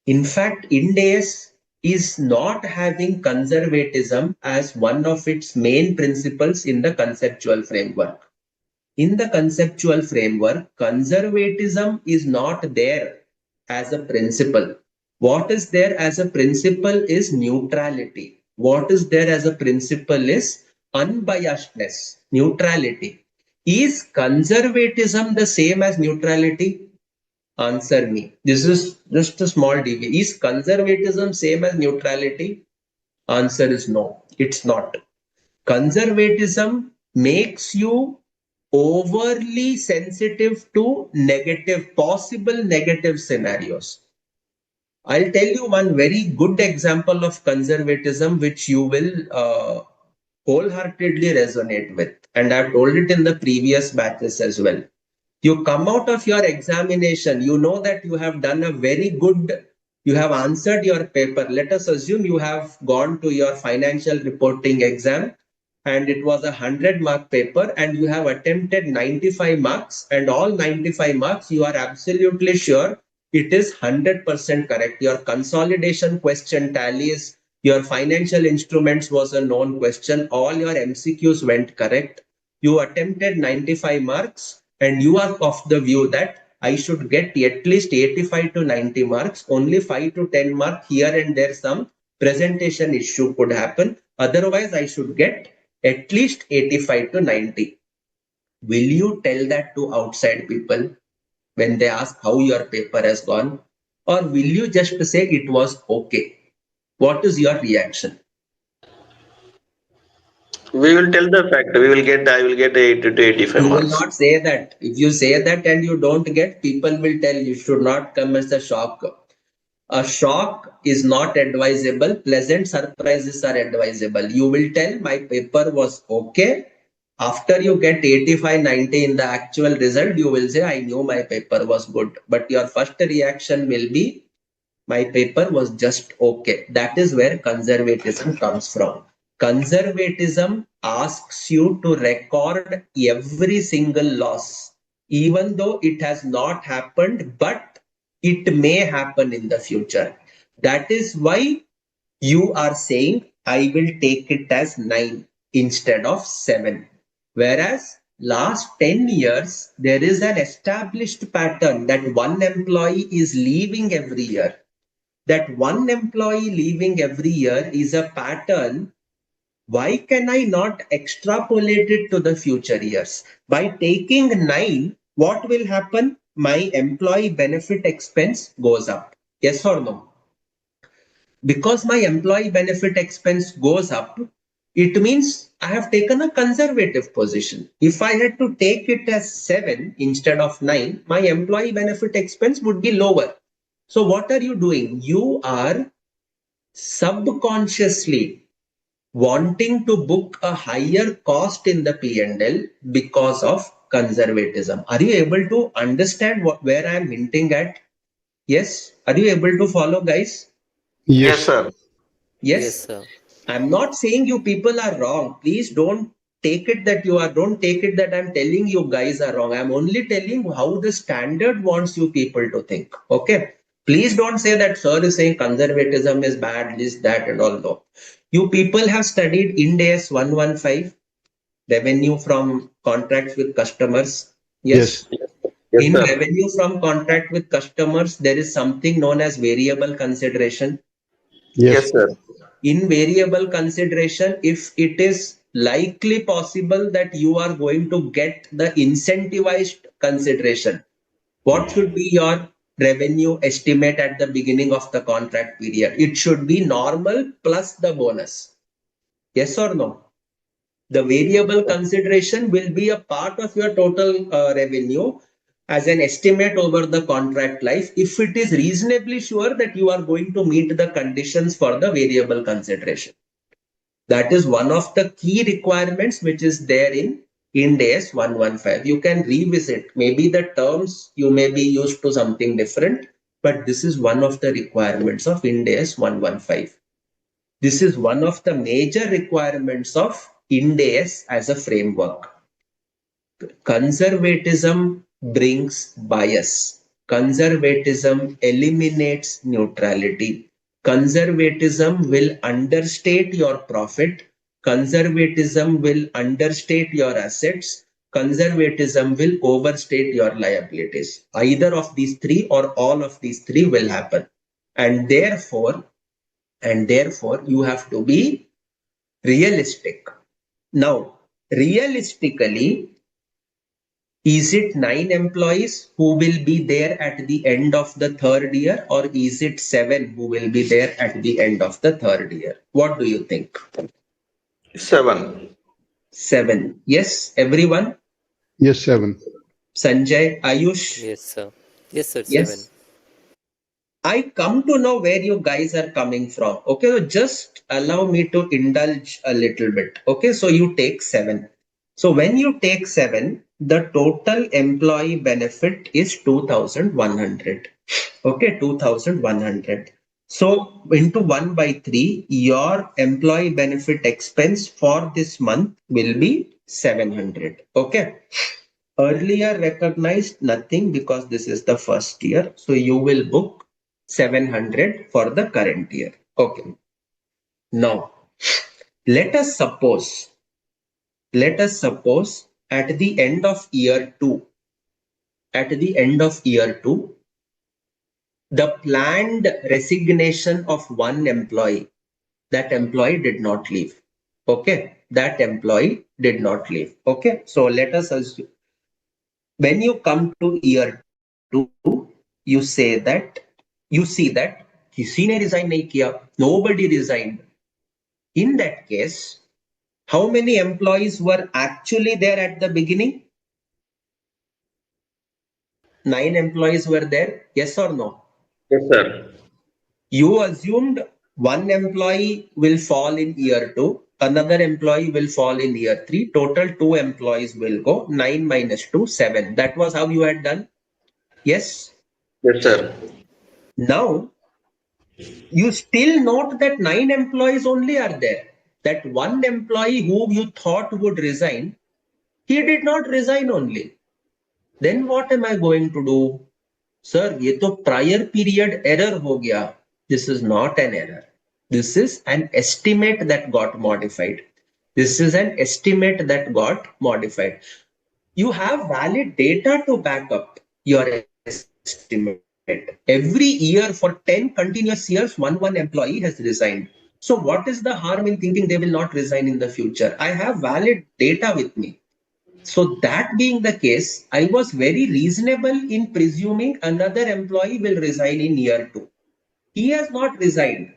In fact, Ind AS is not having conservatism as one of its main principles in the conceptual framework. In the conceptual framework, conservatism is not there as a principle. What is there as a principle is neutrality. What is there as a principle is unbiasedness, neutrality. Is conservatism the same as neutrality? Answer me. This is just a small deviation. Is conservatism same as neutrality? Answer is no, it's not. Conservatism makes you overly sensitive to possible negative scenarios. I'll tell you one very good example of conservatism which you will wholeheartedly resonate with. And I've told it in the previous batches as well. You come out of your examination, you know that you have done a very good, you have answered your paper. Let us assume you have gone to your financial reporting exam and it was a 100-mark paper and you have attempted 95 marks, and all 95 marks you are absolutely sure it is 100% correct. Your consolidation question tallies, your financial instruments was a known question, all your MCQs went correct. You attempted 95 marks and you are of the view that I should get at least 85 to 90 marks, only 5 to 10 marks here and there some presentation issue could happen. Otherwise, I should get at least 85 to 90. Will you tell that to outside people when they ask how your paper has gone? Or will you just say it was okay? What is your reaction? We will tell the fact. I will get 80 to 85 You will marks. not say that. If you say that and you don't get, people will tell you should not come as a shock. A shock is not advisable. Pleasant surprises are advisable. You will tell my paper was okay. After you get 85, 90 in the actual result, you will say, I knew my paper was good. But your first reaction will be, my paper was just okay. That is where conservatism comes from. Conservatism asks you to record every single loss, even though it has not happened, but it may happen in the future. That is why you are saying, I will take it as 9 instead of 7. Whereas last 10 years, there is an established pattern that one employee is leaving every year. That one employee leaving every year is a pattern. Why can I not extrapolate it to the future years? By taking 9, what will happen? My employee benefit expense goes up. Yes or no? Because my employee benefit expense goes up, it means I have taken a conservative position. If I had to take it as 7 instead of 9, my employee benefit expense would be lower. So what are you doing? You are subconsciously wanting to book a higher cost in the P&L because of conservatism. Are you able to understand where I am hinting at? Yes. Are you able to follow, guys? Yes, Yes. sir. Yes, Yes. sir. I'm not saying you people are wrong. Please don't take it that you are, don't take it that I'm telling you guys are wrong. I'm only telling you how the standard wants you people to think. Okay. Please don't say that sir is saying conservatism is bad, this, that, and all. No. You people have studied Ind AS 115, revenue from contracts with customers. Yes. Yes. Yes, In sir. revenue from contract with customers, there is something known as variable consideration. Yes, Yes. sir. In variable consideration, if it is likely possible that you are going to get the incentivized consideration, what should be your revenue estimate at the beginning of the contract period? It should be normal plus the bonus. Yes or no? The variable consideration will be a part of your total revenue. as an estimate over the contract life if it is reasonably sure that you are going to meet the conditions for the variable consideration. That is one of the key requirements which is there in Ind AS 115. You can revisit. Maybe the terms you may be used to something different, but this is one of the requirements of Ind AS 115. This is one of the major requirements of Ind AS as a framework. Conservatism brings bias. Conservatism eliminates neutrality. Conservatism will understate your profit. Conservatism will understate your assets. Conservatism will overstate your liabilities. Either of these three or all of these three will happen. And therefore, you have to be realistic. Now, realistically, is it 9 employees who will be there at the end of the third year, or is it 7 who will be there at the end of the third year? What do you think? 7. 7. Yes, everyone? Yes, 7. Sanjay, Ayush? Yes, sir. Yes, sir. 7. Yes. I come to know where you guys are coming from. Okay, so just allow me to indulge a little bit. Okay, so you take 7. So when you take 7, the total employee benefit is 2,100. Okay, 2,100. So into 1 by 3, your employee benefit expense for this month will be 700. Okay. Earlier recognized nothing because this is the first year. So you will book 700 for the current year. Okay. Now, let us suppose at the end of year 2, the planned resignation of one employee, that employee did not leave. Okay. That employee did not leave. Okay. So let us assume when you come to year 2, you say that किसी ने resign नहीं किया, nobody resigned. In that case, how many employees were actually there at the beginning? 9 employees were there, yes or no? Yes, sir. You assumed one employee will fall in year 2, another employee will fall in year 3, total 2 employees will go, 9 minus 2, 7. That was how you had done? Yes? Yes, sir. Now, you still note that 9 employees only are there. That one employee who you thought would resign, he did not resign only. Then what am I going to do? Sir, ये तो prior period error हो गया. This is not an error. This is an estimate that got modified. This is an estimate that got modified. You have valid data to back up your estimate. Every year for 10 continuous years, one employee has resigned. So what is the harm in thinking they will not resign in the future? I have valid data with me. So that being the case, I was very reasonable in presuming another employee will resign in year 2. He has not resigned.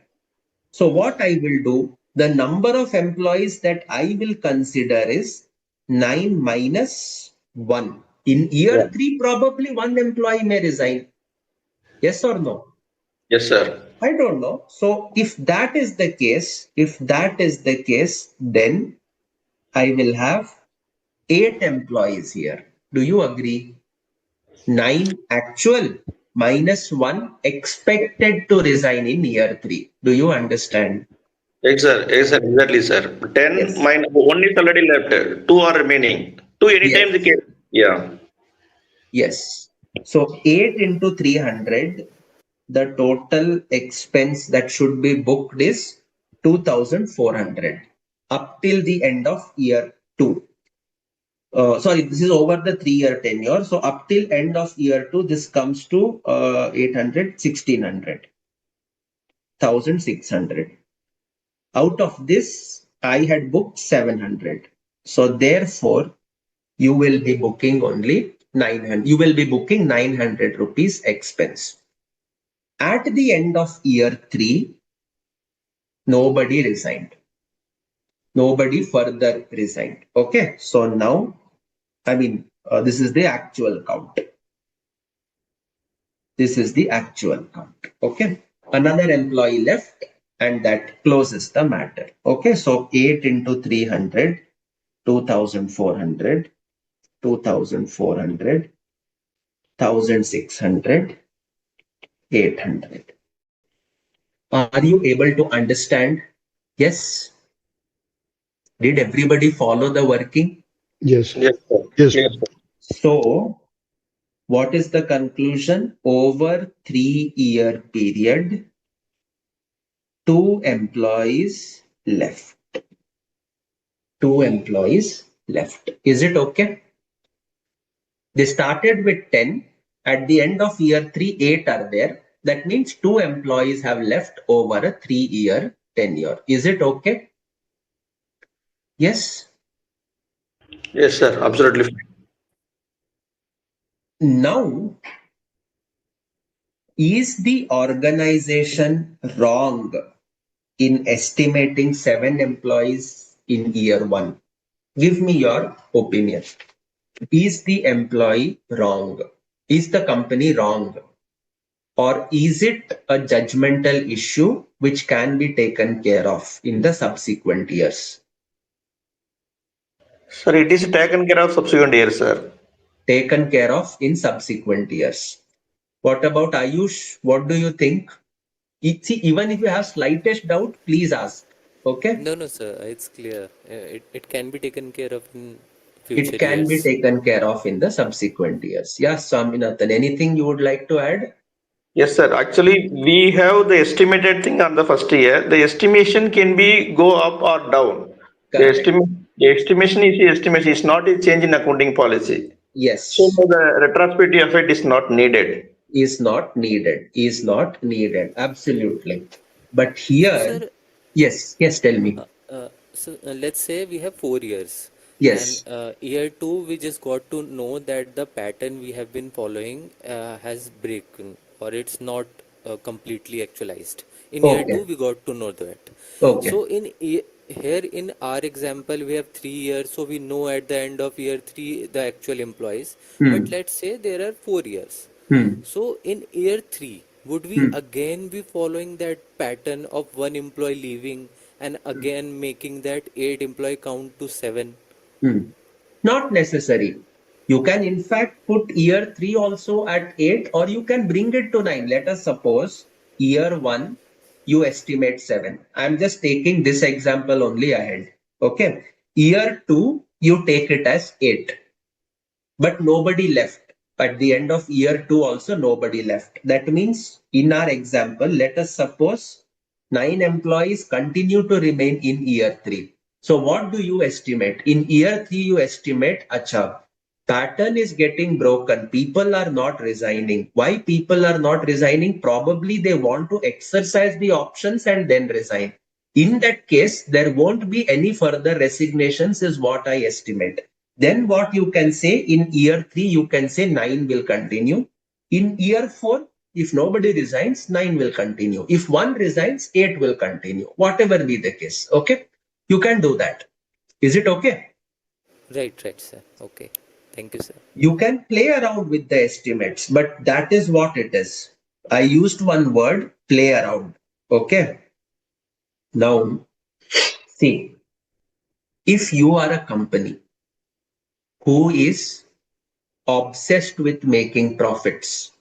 So what I will do, the number of employees that I will consider is 9 minus 1. In year 3, probably one employee may resign. Yes or no? Yes, sir. I don't know. So if that is the case, then I will have 8 employees here. Do you agree? 9 actual minus 1 expected to resign in year 3. Do you understand? Exactly, sir. 10 Yes. minus one is already left. 2 are remaining. 2 anytime Yes. the case. Yeah. Yes. So 8 into 300, the total expense that should be booked is 2,400 up till the end of year 2. Sorry, this is over the 3-year tenure. So up till end of year 2, this comes to 800, 1,600, 1,600. Out of this, I had booked 700. So therefore, you will be booking only 900. You will be booking 900 rupees expense. At the end of year 3, nobody resigned. Nobody further resigned. Okay. So now, this is the actual count. This is the actual count. Okay. Another employee left and that closes the matter. Okay. So 8 into 300, 2,400, 2,400, 1,600, 800. Are you able to understand? Yes. Did everybody follow the working? Yes. Yes, sir. Yes. Yes, sir. So, what is the conclusion? Over 3-year period, 2 employees left. 2 employees left. Is it okay? They started with 10. At the end of year 3, 8 are there. That means 2 employees have left over a 3-year tenure. Is it okay? Yes. Yes, sir. Absolutely fine. Now, is the organization wrong in estimating 7 employees in year 1? Give me your opinion. Is the employee wrong? Is the company wrong? Or is it a judgmental issue which can be taken care of in the subsequent years? Sir, it is taken care of subsequent years, sir. Taken care of in subsequent years. What about Ayush? What do you think? See, even if you have slightest doubt, please ask. Okay? No, no, sir. It's clear. It can be taken care of in future It can be years. taken care of in the subsequent years. Yes, Swaminathan, anything you would like to add? Yes, sir. Actually, we have the estimated thing on the first year. The estimation can be go up or down. The Correct. the estimation is the estimation. It's not a change in accounting policy. So Yes, the retrospective effect is not needed. is not needed. Is not needed. Absolutely. But So, here, sir, yes, tell me. let's say we have 4 years, and Yes. year two we just got to know that the pattern we have been following has broken, or it's not completely actualized. In year two, Okay. we got to know that. Okay. So here in our example, we have 3 years, so we know at the end of year three the actual employees. But Hmm. let's say there are 4 years. Hmm. So in year three, would we Hmm. again be following that pattern of one employee leaving and again making that 8 employee count to 7? Hmm. Not necessary. You can in fact put year 3 also at 8 or you can bring it to 9. Let us suppose year 1 you estimate 7. I'm just taking this example only ahead. Okay. Year 2 you take it as 8. But nobody left. At the end of year 2 also nobody left. That means in our example, let us suppose 9 employees continue to remain in year 3. So what do you estimate? In year 3 you estimate, acha, pattern is getting broken. People are not resigning. Why people are not resigning? Probably they want to exercise the options and then resign. In that case, there won't be any further resignations is what I estimate. Then what you can say in year 3, you can say 9 will continue. In year 4, if nobody resigns, 9 will continue. If one resigns, 8 will continue. Whatever be the case. Okay. You can do that. Is it okay? Right, right, sir. Okay. Thank you, sir. You can play around with the estimates, but that is what it is. I used one word, play around. Okay. Now, see, if you are a company who is obsessed with making profits,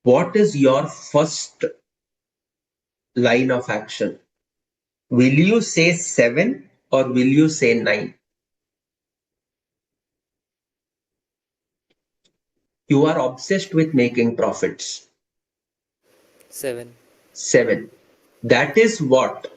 what is your first line of action? Will you say 7 or will you say 9? You are obsessed with making profits. 7. 7. That is what.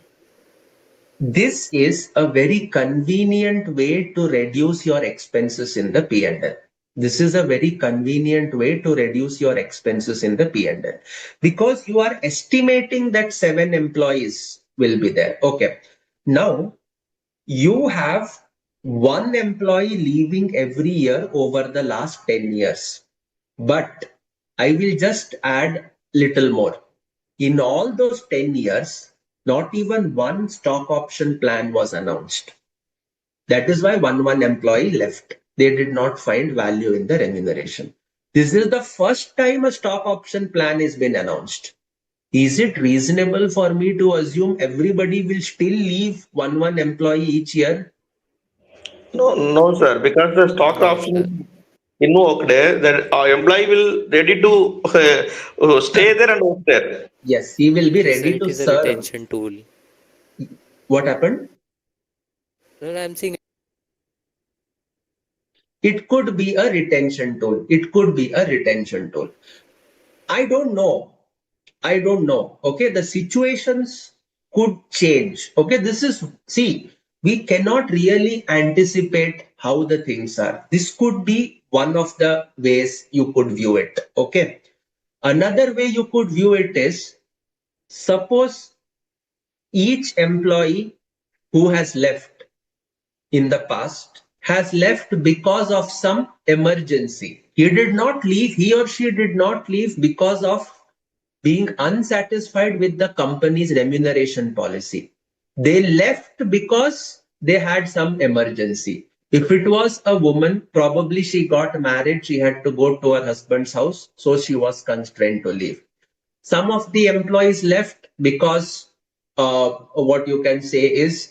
This is a very convenient way to reduce your expenses in the P&L. This is a very convenient way to reduce your expenses in the P&L because you are estimating that 7 employees will be there. Okay. Now, you have one employee leaving every year over the last 10 years. But I will just add little more. In all those 10 years, not even one stock option plan was announced. That is why one employee left. They did not find value in the remuneration. This is the first time a stock option plan has been announced. Is it reasonable for me to assume everybody will still leave one employee each year? No, no, sir, because the stock No, sir. option invoked, that employee will ready to stay there and work there. Yes, he will be Yes, sir. ready It to is a serve. retention tool. What happened? No, I'm saying It could be a retention tool. It could be a retention tool. I don't know. I don't know. Okay, the situations could change. Okay, this is, see, we cannot really anticipate how the things are. This could be one of the ways you could view it. Okay, another way you could view it is, suppose each employee who has left in the past has left because of some emergency. He did not leave, he or she did not leave because of being unsatisfied with the company's remuneration policy. They left because they had some emergency. If it was a woman, probably she got married, she had to go to her husband's house, so she was constrained to leave. Some of the employees left because what you can say is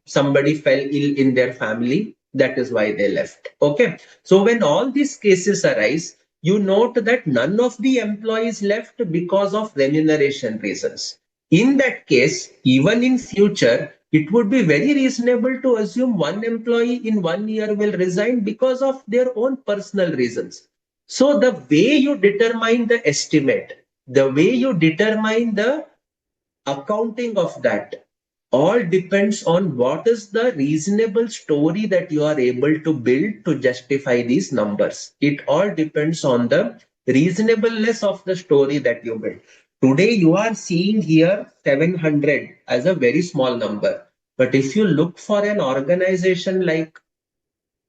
somebody fell ill in their family. That is why they left. Okay. So when all these cases arise, you note that none of the employees left because of remuneration reasons. In that case, even in future, it would be very reasonable to assume one employee in 1 year will resign because of their own personal reasons. So the way you determine the estimate, the way you determine the accounting of that, all depends on what is the reasonable story that you are able to build to justify these numbers. It all depends on the reasonableness of the story that you build. Today you are seeing here 700 as a very small number. But if you look for an organization like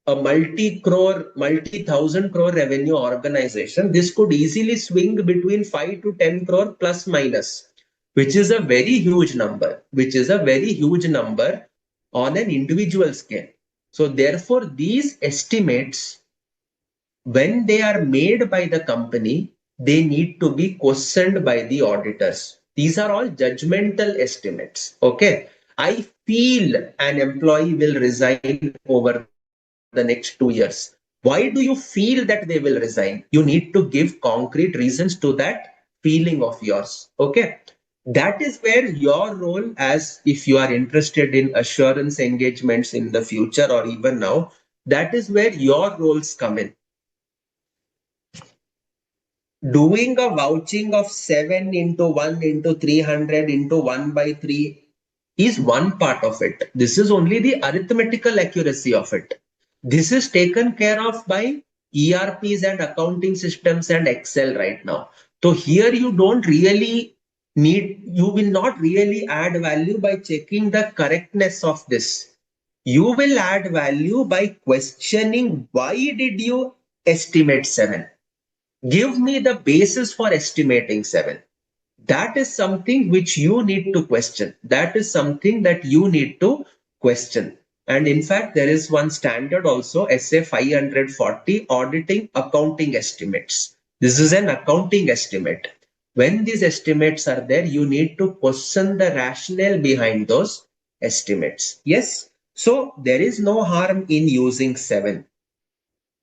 a multi-crore, multi-thousand crore revenue organization, this could easily swing between 5 to 10 crore plus minus, which is a very huge number, which is a very huge number on an individual scale. So therefore, these estimates, when they are made by the company, they need to be questioned by the auditors. These are all judgmental estimates. Okay. I feel an employee will resign over the next 2 years. Why do you feel that they will resign? You need to give concrete reasons to that feeling of yours. Okay. That is where your role, as if you are interested in assurance engagements in the future or even now, that is where your roles come in. Doing a vouching of 7 into 1 into 300 into 1 by 3 is one part of it. This is only the arithmetical accuracy of it. This is taken care of by ERPs and accounting systems and Excel right now. So here you don't really need, you will not really add value by checking the correctness of this. You will add value by questioning, why did you estimate 7? Give me the basis for estimating 7. That is something which you need to question. That is something that you need to question. And in fact, there is one standard also, SA 540, auditing accounting estimates. This is an accounting estimate. When these estimates are there, you need to question the rationale behind those estimates. Yes. So there is no harm in using 7.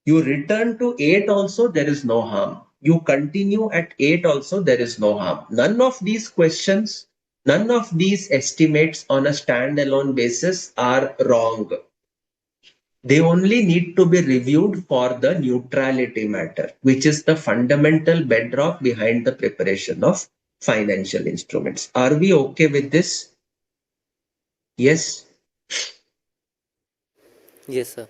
You return to 8 also, there is no harm. You continue at 8 also, there is no harm. None of these questions, none of these estimates on a standalone basis are wrong. They only need to be reviewed for the neutrality matter, which is the fundamental bedrock behind the preparation of financial instruments. Are we okay with this? Yes. yes, sir.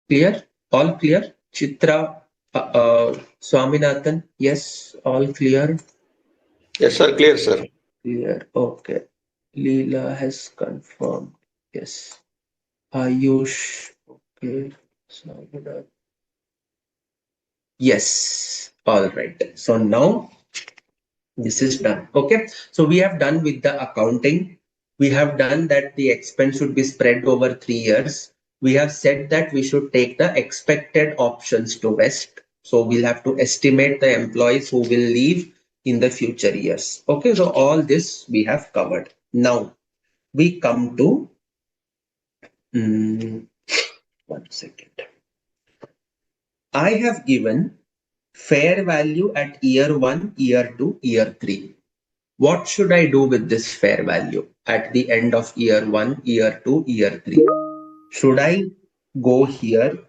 Clear? All clear? Chitra, Swaminathan, yes, all clear. Yes, sir. Clear, sir. Clear. Okay. Leela has confirmed. Yes. Ayush. Okay. Swaminathan. Yes. All right. So now this is done. Okay. So we have done with the accounting. We have done that the expense should be spread over 3 years. We have said that we should take the expected options to vest. So we'll have to estimate the employees who will leave in the future years. Okay, so all this we have covered. Now we come to, mm, 1 second. I have given fair value at year 1, year 2, year 3. What should I do with this fair value at the end of year 1, year 2, year 3? Should I go here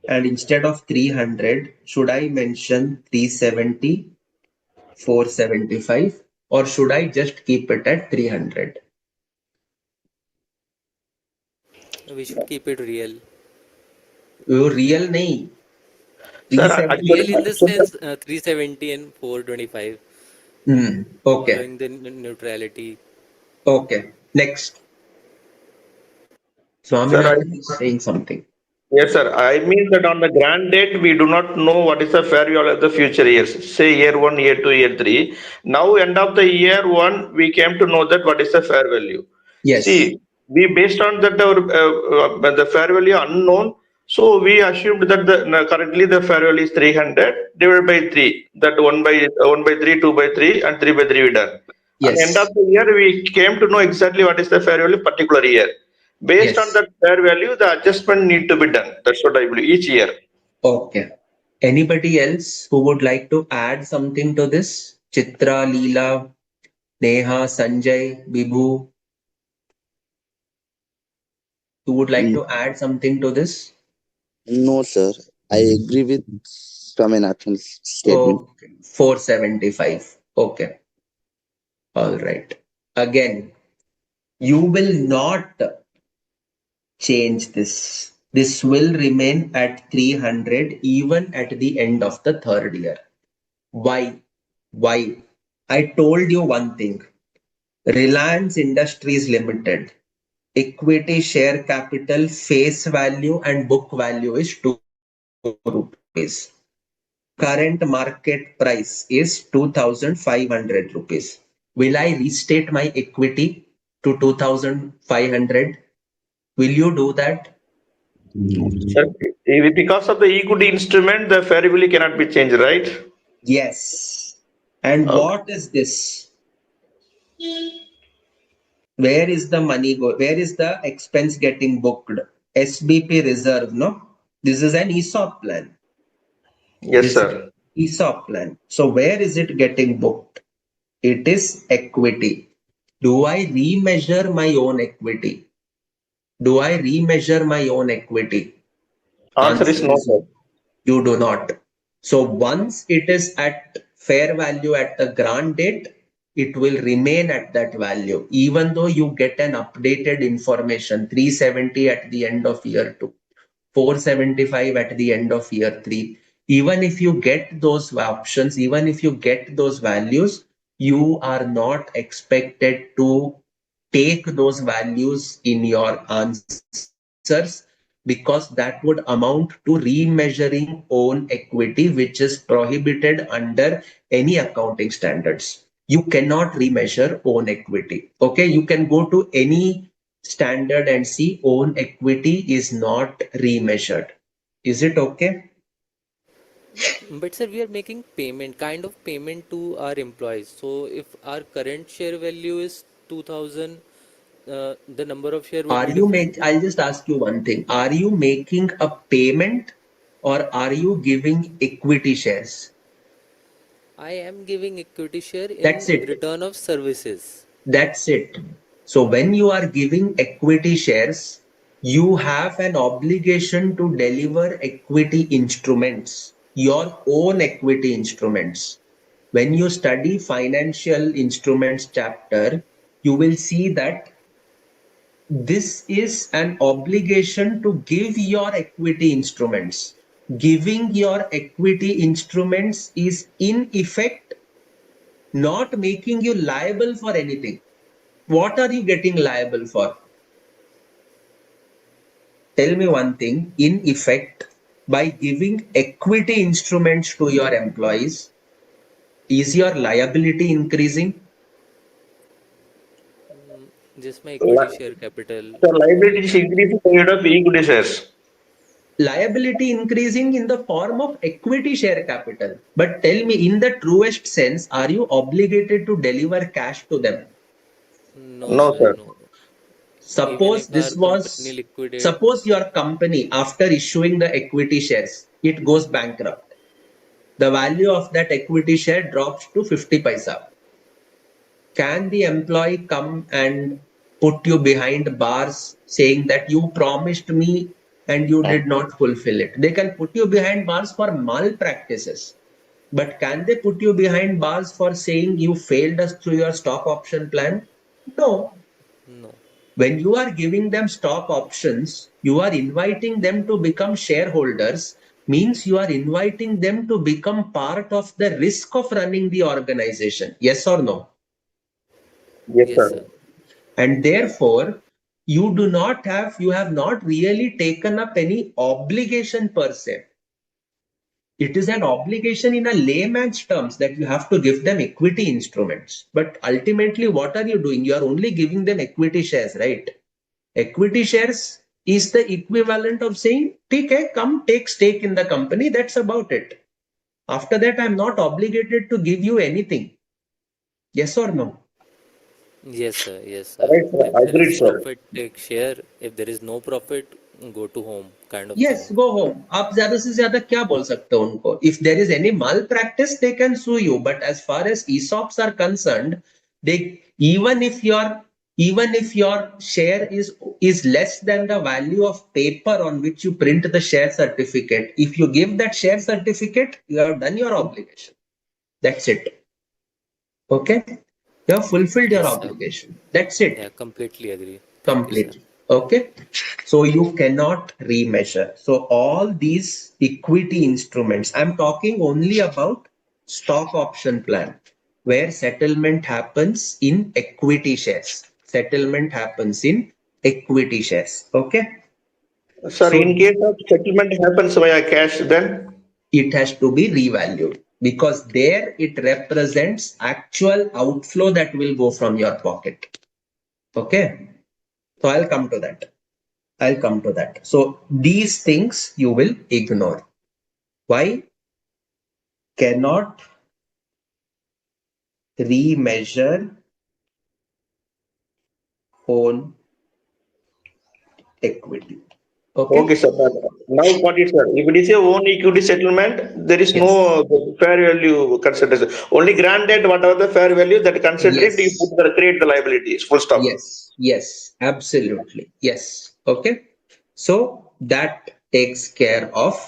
and instead of 300, should I mention 370, 475, or should I just keep it at 300? We should keep it real. Real nahi, Sir, 370. Real in the sense 370 and 425, Okay, following the neutrality. okay. Next, sir, Swaminathan is saying something. yes, sir. I mean that on the grant date, we do not know what is the fair value of the future years. Say year one, year two, year three. Now, end of the year one, we came to know that what is the fair value. Yes, See, we based on that our the fair value unknown. So we assumed that currently the fair value is 300 divided by 3. That 1 by 3, 2 by 3, and 3 by 3 we done. And end of yes, the year, we came to know exactly what is the fair value particular year. Based on yes. that fair value, the adjustment need to be done. That's what I believe each year. Okay. Anybody else who would like to add something to this? Chitra, Leela, Neha, Sanjay, Vibhu, who would like Mm, to add something to this? No, sir. I agree with Swaminathan's statement. Okay, 475. Okay, all right. Again, you will not change this. This will remain at 300 even at the end of the third year. Why? Why? I told you one thing. Reliance Industries Limited, equity share capital face value and book value is 2 rupees. Current market price is 2,500 rupees. Will I restate my equity to 2,500? Will you do that? No. Sir, because of the equity instrument, the fair value cannot be changed, right? Yes. And Okay. what is this? Where is the money go? Where is the expense getting booked? SBP reserve, no? This is an ESOP plan. Yes, This is sir. ESOP plan. So where is it getting booked? It is equity. Do I remeasure my own equity? Do I remeasure my own equity? Answer is Answer no, is sir. no. You do not. So once it is at fair value at the grant date, it will remain at that value, even though you get an updated information 370 at the end of year 2, 475 at the end of year 3. Even if you get those options, even if you get those values, you are not expected to take those values in your answers because that would amount to remeasuring own equity, which is prohibited under any accounting standards. You cannot remeasure own equity. Okay, you can go to any standard and see own equity is not remeasured. Is it okay? But sir, we are making payment, kind of payment to our employees. So if our current share value is 2000, the number of share would Are be you different. make? I'll just ask you one thing. Are you making a payment or are you giving equity shares? I am giving equity share That's in it. return of services. That's it. So when you are giving equity shares, you have an obligation to deliver equity instruments, your own equity instruments. When you study financial instruments chapter, you will see that this is an obligation to give your equity instruments. Giving your equity instruments is in effect not making you liable for anything. What are you getting liable for? Tell me one thing. In effect, by giving equity instruments to your employees, is your liability increasing? Just my equity share capital. The liability is increasing by way of equity shares. liability increasing in the form of equity share capital. But tell me, in the truest sense, are you obligated to deliver cash to them? No, No, sir, sir. no. Even Suppose if our this company was, liquidate, suppose your company, after issuing the equity shares, it goes bankrupt. The value of that equity share drops to 50 paisa. Can the employee come and put you behind bars saying that you promised me and you did not fulfill it? They can put you behind bars for malpractices. But can they put you behind bars for saying you failed us through your stock option plan? No. no. When you are giving them stock options, you are inviting them to become shareholders, means you are inviting them to become part of the risk of running the organization. Yes or no? Yes, Yes, sir. sir. And therefore, you have not really taken up any obligation per se. It is an obligation in a layman's terms that you have to give them equity instruments. But ultimately, what are you doing? You are only giving them equity shares, right? Equity shares is the equivalent of saying, okay, come take stake in the company. That's about it. After that, I'm not obligated to give you anything. Yes or no? Yes, sir. Yes, sir. Right, sir. If there Agreed, is sir. profit, take share. If there is no profit, go to home, kind of Yes, thing. go home. आप ज्यादा से ज्यादा क्या बोल सकते हो उनको? If there is any malpractice, they can sue you. But as far as ESOPs are concerned, they even if your share is less than the value of paper on which you print the share certificate, if you give that share certificate, you have done your obligation. That's it. Okay, you have fulfilled your Yes, sir. obligation. That's it. Yeah, completely agree. Thank you, sir. Completely. Okay. So you cannot remeasure. So all these equity instruments, I'm talking only about stock option plan, where settlement happens in equity shares. Settlement happens in equity shares. Okay. Sir, So in case of settlement happens via cash, then it has to be revalued because there it represents actual outflow that will go from your pocket. Okay. So I'll come to that. I'll come to that. So these things you will ignore. Why? Cannot remeasure own equity. okay, Okay? sir. Now got it, sir. If it is a own equity settlement, there is no Yes. fair value consideration. Only granted whatever the fair value that consider it, you Yes. put the create the liabilities. Full stop. Yes. Yes. Absolutely. Yes. Okay. So that takes care of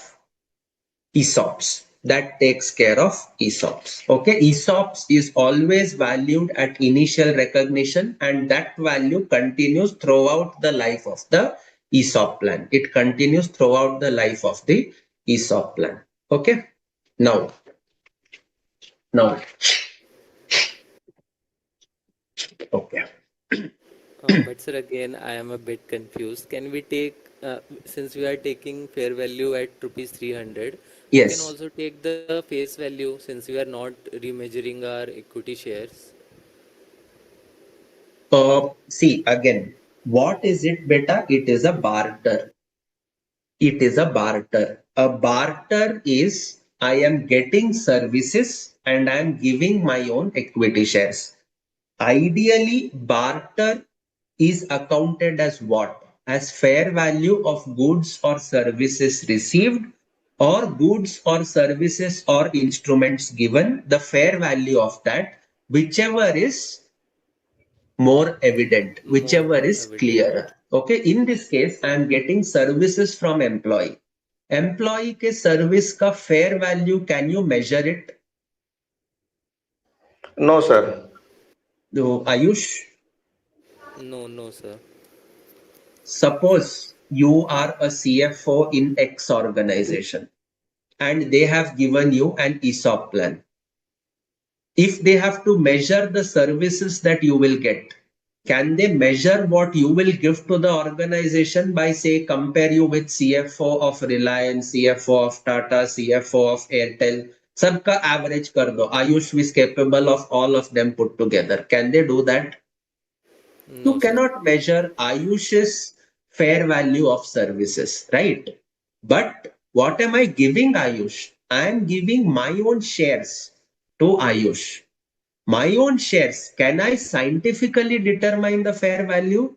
ESOPs. That takes care of ESOPs. Okay, ESOPs is always valued at initial recognition and that value continues throughout the life of the ESOP plan. It continues throughout the life of the ESOP plan. Okay, now, now, okay. But sir, again, I am a bit confused. Can we take, since we are taking fair value at rupees 300, we can Yes. also take the face value since we are not remeasuring our equity shares? See again, what is it, beta? It is a barter. It is a barter. A barter is I am getting services and I am giving my own equity shares. Ideally, barter is accounted as what? As fair value of goods or services received or goods or services or instruments given, the fair value of that, whichever is more evident, More whichever is evident. clearer. Okay, in this case, I am getting services from employee. Employee के service का fair value, can you measure it? No, sir. No, Ayush, No, no, sir. suppose you are a CFO in X organization and they have given you an ESOP plan. If they have to measure the services that you will get, can they measure what you will give to the organization by say compare you with CFO of Reliance, CFO of Tata, CFO of Airtel? सबका average कर दो. Ayush is capable of all of them put together. Can they do that? No, You sir. cannot measure Ayush's fair value of services, right? But what am I giving Ayush? I am giving my own shares to Ayush. My own shares. Can I scientifically determine the fair value?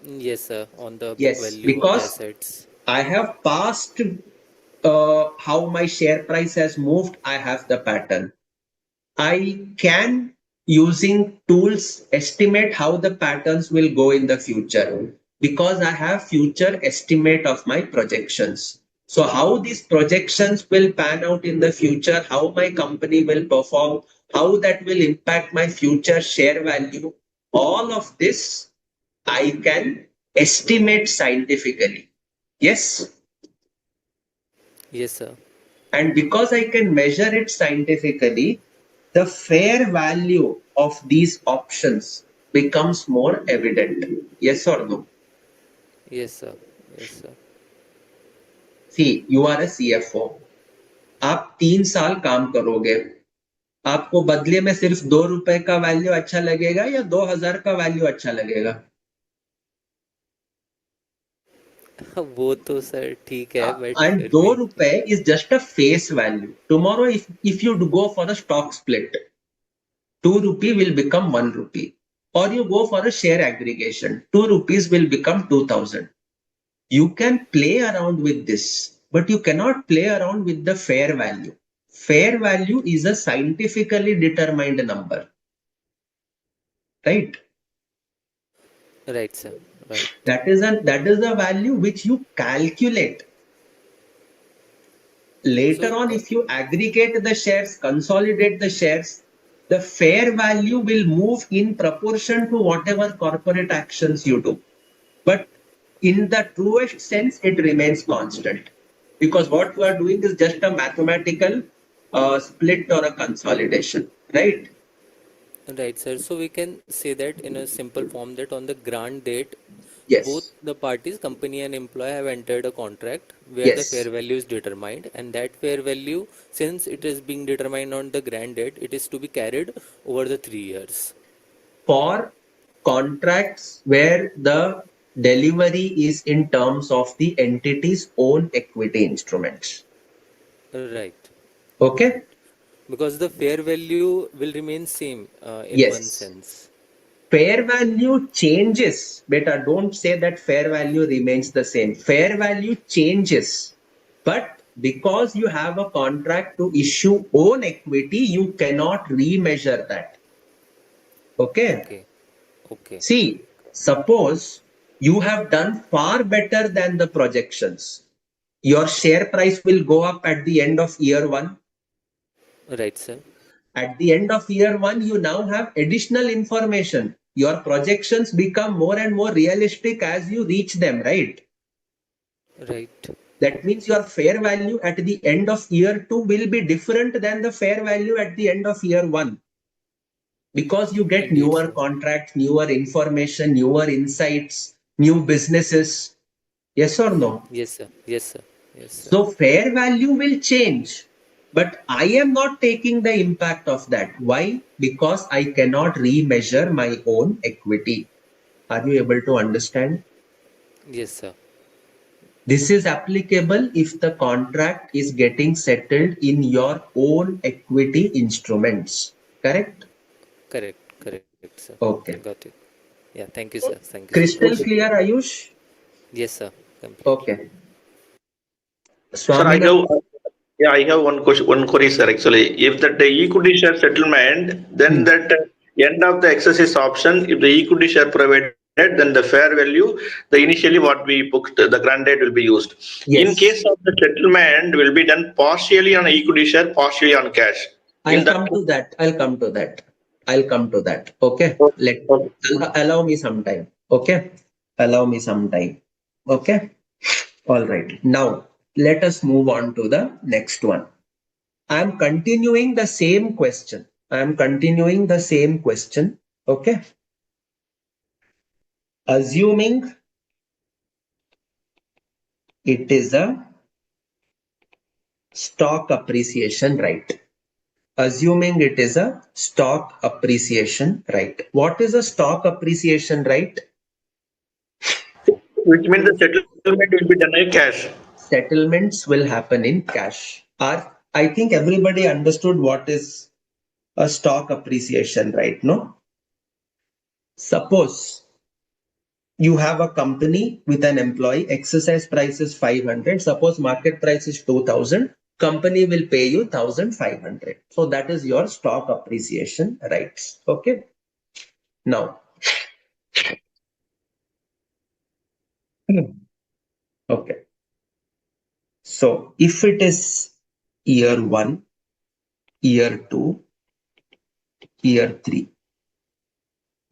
Yes, sir. On the book Yes, value of the because assets. I have passed how my share price has moved. I have the pattern. I can, using tools, estimate how the patterns will go in the future because I have future estimate of my projections. So how these projections will pan out in the future, how my company will perform, how that will impact my future share value, all of this I can estimate scientifically. Yes. Yes, sir. And because I can measure it scientifically, the fair value of these options becomes more evident. Yes or no? Yes, sir. Yes, sir. See, you are a CFO. आप 3 साल काम करोगे, आपको बदले में सिर्फ 2 रुपए का वैल्यू अच्छा लगेगा या 2,000 का वैल्यू अच्छा लगेगा? वो तो सर ठीक है, बट And फिर दो भी रुपए is just a face value. Tomorrow, if you go for a stock split, 2 rupee will become 1 rupee. Or you go for a share aggregation, 2 rupees will become 2,000. You can play around with this, but you cannot play around with the fair value. Fair value is a scientifically determined number, right? right, sir. Right. That is a value which you calculate. Later So, on, if you aggregate the shares, consolidate the shares, the fair value will move in proportion to whatever corporate actions you do. But in the truest sense, it remains constant because what you are doing is just a mathematical split or a consolidation, right? right, sir. So we can say that in a simple form that on the grant date, both Yes, the parties, company and employee, have entered a contract where the fair yes. value is determined, and that fair value, since it is being determined on the grant date, it is to be carried over the 3 years. For contracts where the delivery is in terms of the entity's own equity instruments. Right. Okay? Because the fair value will remain same in one Yes. sense. Fair value changes. Beta, don't say that fair value remains the same. Fair value changes. But because you have a contract to issue own equity, you cannot remeasure that. Okay. Okay. Okay. See, suppose you have done far better than the projections. Your share price will go up at the end of year one. Right, sir. At the end of year one, you now have additional information. Your projections become more and more realistic as you reach them, right? Right. That means your fair value at the end of year two will be different than the fair value at the end of year one. Because you get Indeed, newer sir. contracts, newer information, newer insights, new businesses. Yes or no? Yes, sir. Yes, sir. Yes, sir. So fair value will change, but I am not taking the impact of that. Why? Because I cannot remeasure my own equity. Are you able to understand? Yes, sir. This is applicable if the contract is getting settled in your own equity instruments. Correct? Correct. Correct, sir. Got Okay. it. Yeah. Thank you, sir. Thank you so much. Crystal clear, Ayush? Yes, sir. Completely. Okay. Sir, Swaminath? I have one question, one query, sir. Actually, if that the equity share settlement, then Hmm. that end of the exercise option, if the equity share provided, then the fair value, the initially what we booked, the grant date will be used. In case Yes. of the settlement, will be done partially on equity share, partially on cash. In I'll that. come to that. I'll come to that. I'll come to that. Okay. Allow me some time. Okay. Allow me some time. Okay. All right. Now let us move on to the next one. I'm continuing the same question. I'm continuing the same question. Okay. Assuming it is a stock appreciation right. Assuming it is a stock appreciation right. What is a stock appreciation right? which means the settlement will be done in cash. Settlements will happen in cash. I think everybody understood what is a stock appreciation, right? No? Suppose you have a company with an employee, exercise price is 500. Suppose market price is 2000. Company will pay you 1500. So that is your stock appreciation rights. Okay. Now, okay. So if it is year 1, year 2, year 3,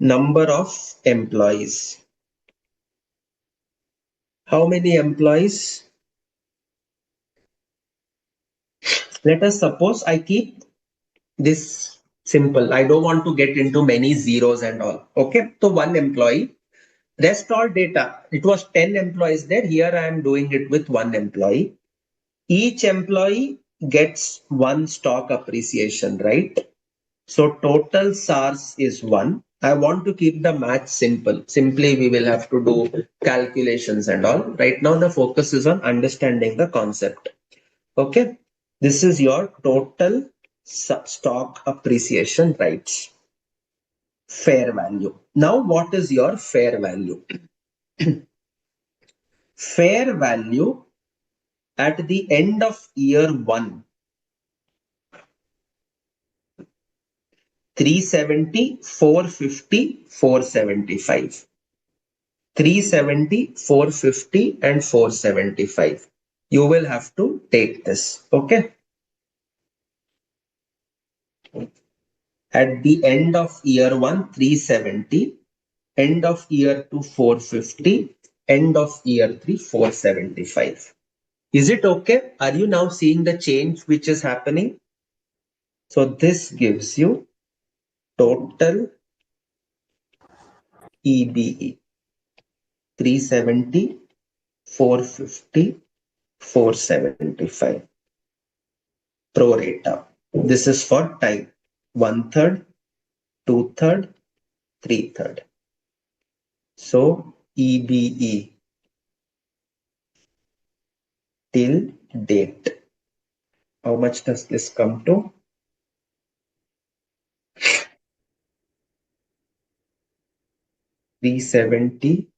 number of employees. How many employees? Let us suppose I keep this simple. I don't want to get into many zeros and all. Okay. So one employee, rest all data. It was 10 employees there. Here I am doing it with one employee. Each employee gets one stock appreciation, right? So total SARs is 1. I want to keep the math simple. Simply we will have to do calculations and all. Right now the focus is on understanding the concept. Okay. This is your total stock appreciation rights. Fair value. Now what is your fair value? Fair value at the end of year 1. 370, 450, 475. 370, 450 and 475. You will have to take this. Okay. At the end of year 1, 370. End of year 2, 450. End of year 3, 475. Is it okay? Are you now seeing the change which is happening? So this gives you total EBE. 370, 450, 475. Pro rata. This is for time. 1/3, 2/3, 3/3. So EBE till date. How much does this come to? 370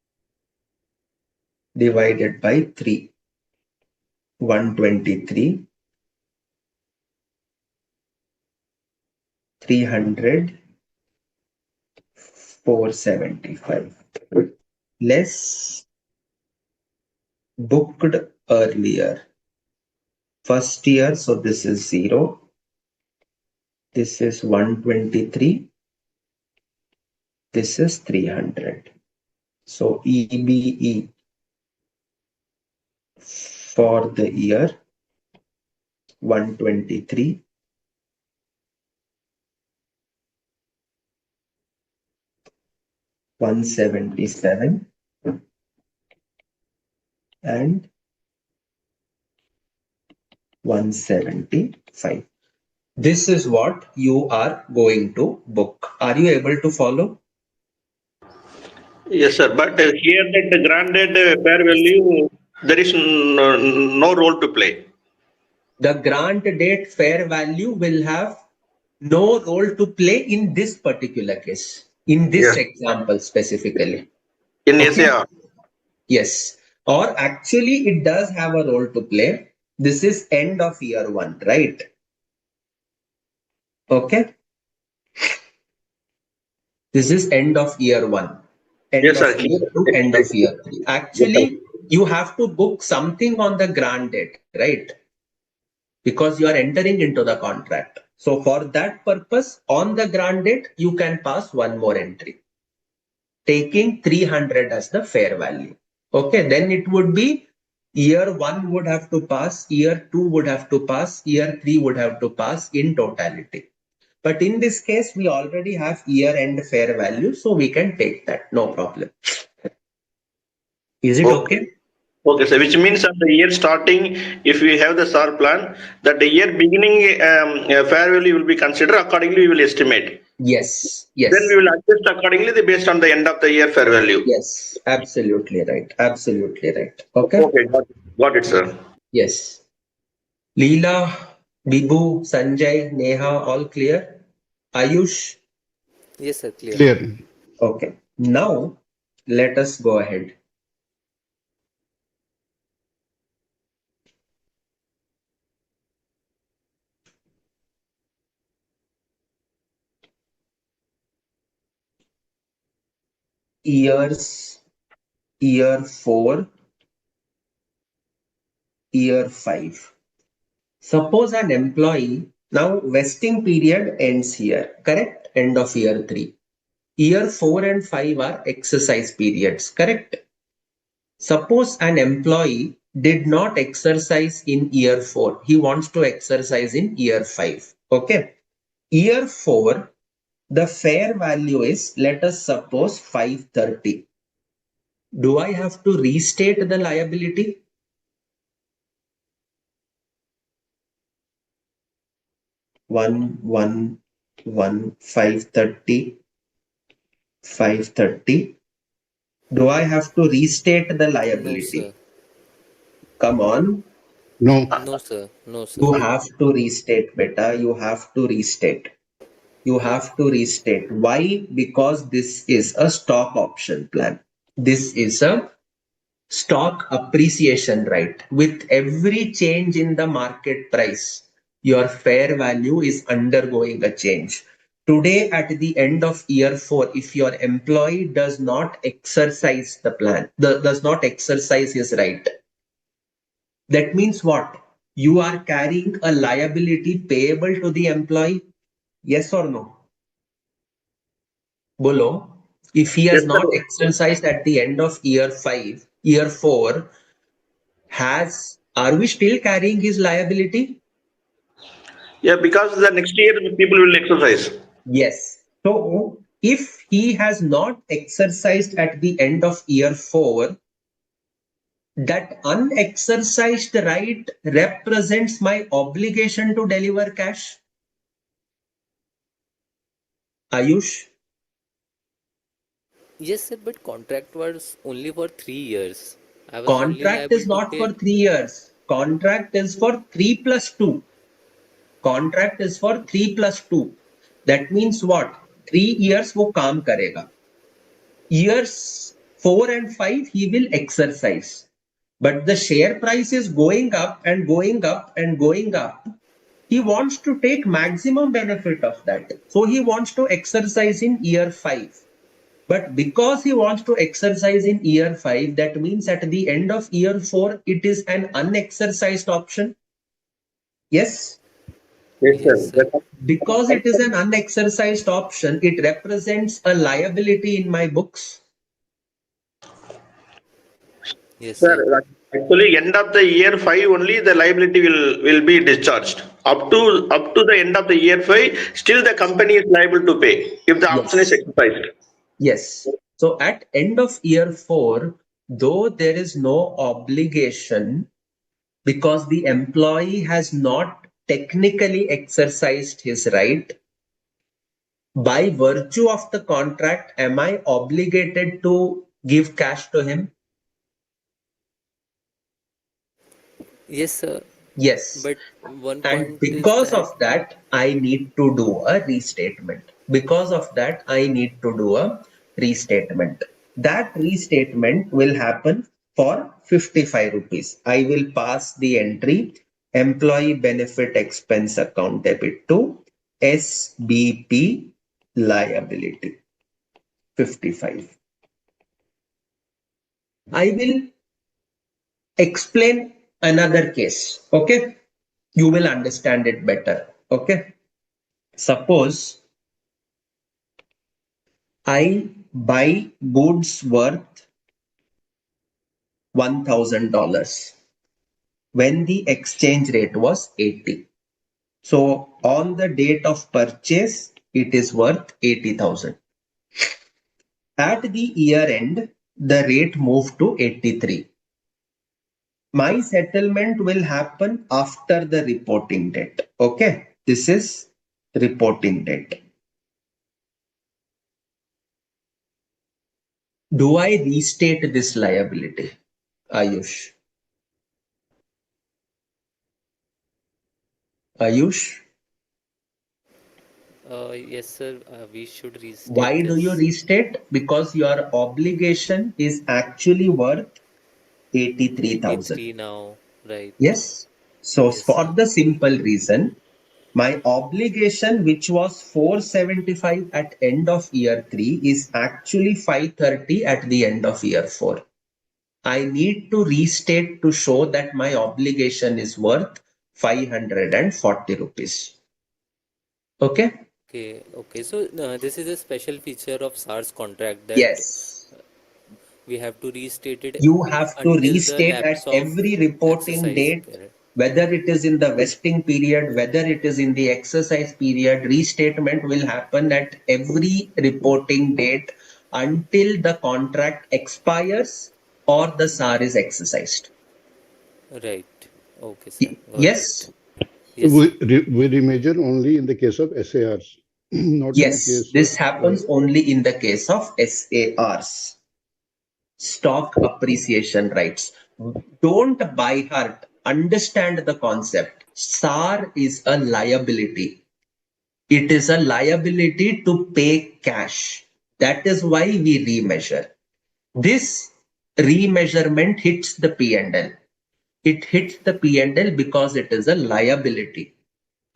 divided by 3. 123. 300. 475. Less booked earlier. First year, so this is 0. This is 123. This is 300. So EBE for the year 123. 177 and 175. This is what you are going to book. Are you able to follow? Yes, sir. But here that the granted fair value, there is no role to play. The grant date fair value will have no role to play in this particular case, in this example specifically. In Okay? SAR. Yes. Or actually it does have a role to play. This is end of year 1, right? Okay. This is end of year 1. End Yes, of sir. year 2, end of year 3. Actually, you have to book something on the grant date, right? Because you are entering into the contract. So for that purpose, on the grant date, you can pass one more entry, taking 300 as the fair value. Okay, then it would be year 1 would have to pass, year 2 would have to pass, year 3 would have to pass in totality. But in this case, we already have year end fair value, so we can take that, no problem. Is it okay? Okay, so which means at the year starting, if we have the SAR plan, that the year beginning fair value will be considered, accordingly we will estimate. Yes, Then yes, we will adjust accordingly based on the end of the year fair value. yes, absolutely right. Absolutely right. Okay. Okay, got it, sir. Yes. Leela, Bibu, Sanjay, Neha, all clear? Ayush? Yes, sir. Clear. Clear. Okay. Now, let us go ahead. Years, year 4, year 5. Suppose an employee, now vesting period ends here, correct? End of year 3. Year 4 and 5 are exercise periods, correct? Suppose an employee did not exercise in year 4. He wants to exercise in year 5. Okay. Year 4, the fair value is, let us suppose 530. Do I have to restate the liability? One, 530, 530. Do I have to restate the No, sir. liability? Come on. No. No, sir. No, sir. You have to restate, beta. You have to restate. You have to restate. Why? Because this is a stock option plan. This is a stock appreciation right. With every change in the market price, your fair value is undergoing a change. Today, at the end of year 4, if your employee does not exercise the plan, does not exercise his right, that means what? You are carrying a liability payable to the employee. Yes or no? Bolo, if he Yes, has not sir. exercised at the end of year 5, year 4, are we still carrying his liability? Yeah, because the next year people will exercise. Yes. So if he has not exercised at the end of year 4, that unexercised right represents my obligation to deliver cash. Ayush? Yes, sir. But contract was only for 3 years. I was only Contract liable is to not pay. for 3 years. Contract is for 3 plus 2. Contract is for 3 plus 2. That means what? 3 years वो काम करेगा. Years 4 and 5 he will exercise. But the share price is going up and going up and going up. He wants to take maximum benefit of that. So he wants to exercise in year 5. But because he wants to exercise in year 5, that means at the end of year 4, it is an unexercised option. Yes. Yes, Yes, sir. sir. Because it is an unexercised option, it represents a liability in my books. Yes, Sir, sir. actually, end of the year 5 only the liability will be discharged. Up to the end of the year 5, still the company is liable to pay if the option is Yes. exercised. Yes. So at end of year 4, though there is no obligation because the employee has not technically exercised his right, by virtue of the contract, am I obligated to give cash to him? Yes, sir. Yes. But one And point is because that, of that, I need to do a restatement. Because of that, I need to do a restatement. That restatement will happen for 55 rupees. I will pass the entry employee benefit expense account debit to SBP liability 55. I will explain another case. Okay. You will understand it better. Okay. Suppose I buy goods worth $1,000 when the exchange rate was 80. So on the date of purchase, it is worth 80,000. At the year end, the rate moved to 83. My settlement will happen after the reporting date. Okay, this is reporting date. Do I restate this liability, Ayush? Ayush, Yes, sir. We should restate why do you this. restate? Because your obligation is actually worth 83,000. 83 now, right? Yes. So Yes, for sir. the simple reason, my obligation, which was 475 at end of year 3, is actually 530 at the end of year 4. I need to restate to show that my obligation is worth 540 rupees. Okay? Okay, okay. So this is a special feature of SARS contract that Yes. we have to restate it You have to until the restate lapse at of every reporting exercise date, period. whether it is in the vesting period, whether it is in the exercise period. Restatement will happen at every reporting date until the contract expires or the SAR is exercised. Right. Okay, sir. Got Yes, it. Yes, sir. We remeasure only in the case of SARs, not in the yes, case of this happens only in the case of SARs, stock appreciation rights. Don't by heart, understand the concept. SAR is a liability. It is a liability to pay cash. That is why we remeasure. This remeasurement hits the P&L. It hits the P&L because it is a liability.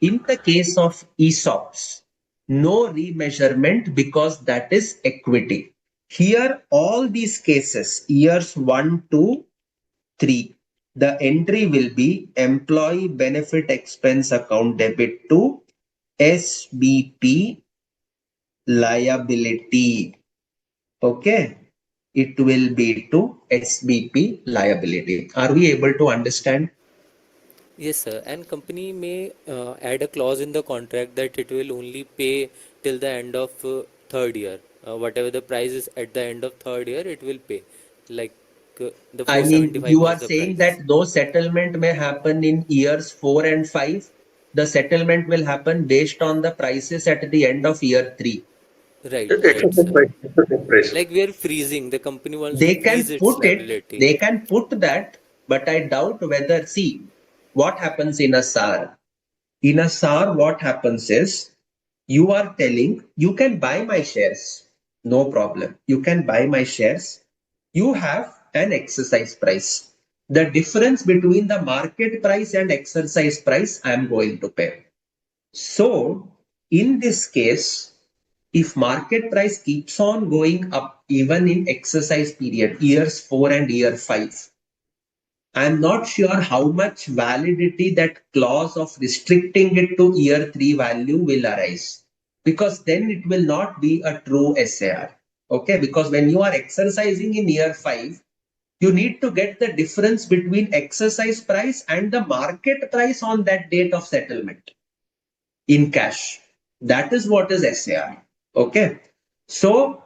In the case of ESOPs, no remeasurement because that is equity. Here, all these cases, years 1 to 3, the entry will be employee benefit expense account debit to SBP liability. Okay. It will be to SBP liability. Are we able to understand? Yes, sir. And company may add a clause in the contract that it will only pay till the end of third year. Whatever the price is at the end of third year, it will pay. Like the I mean, 475 you are was the saying price. that though settlement may happen in years 4 and 5, the settlement will happen based on the prices at the end of year 3. Right, right, Exercise sir. price, exercise price. Like we are freezing. The company wants to They freeze can its put it, liability. they can put that, but I doubt whether, see, what happens in a SAR? In a SAR, what happens is you are telling you can buy my shares, no problem. You can buy my shares. You have an exercise price. The difference between the market price and exercise price, I am going to pay. So, in this case, if market price keeps on going up even in exercise period, years 4 and year 5, I'm not sure how much validity that clause of restricting it to year 3 value will arise, because then it will not be a true SAR. Okay, because when you are exercising in year 5, you need to get the difference between exercise price and the market price on that date of settlement in cash. That is what is SAR. Okay. So,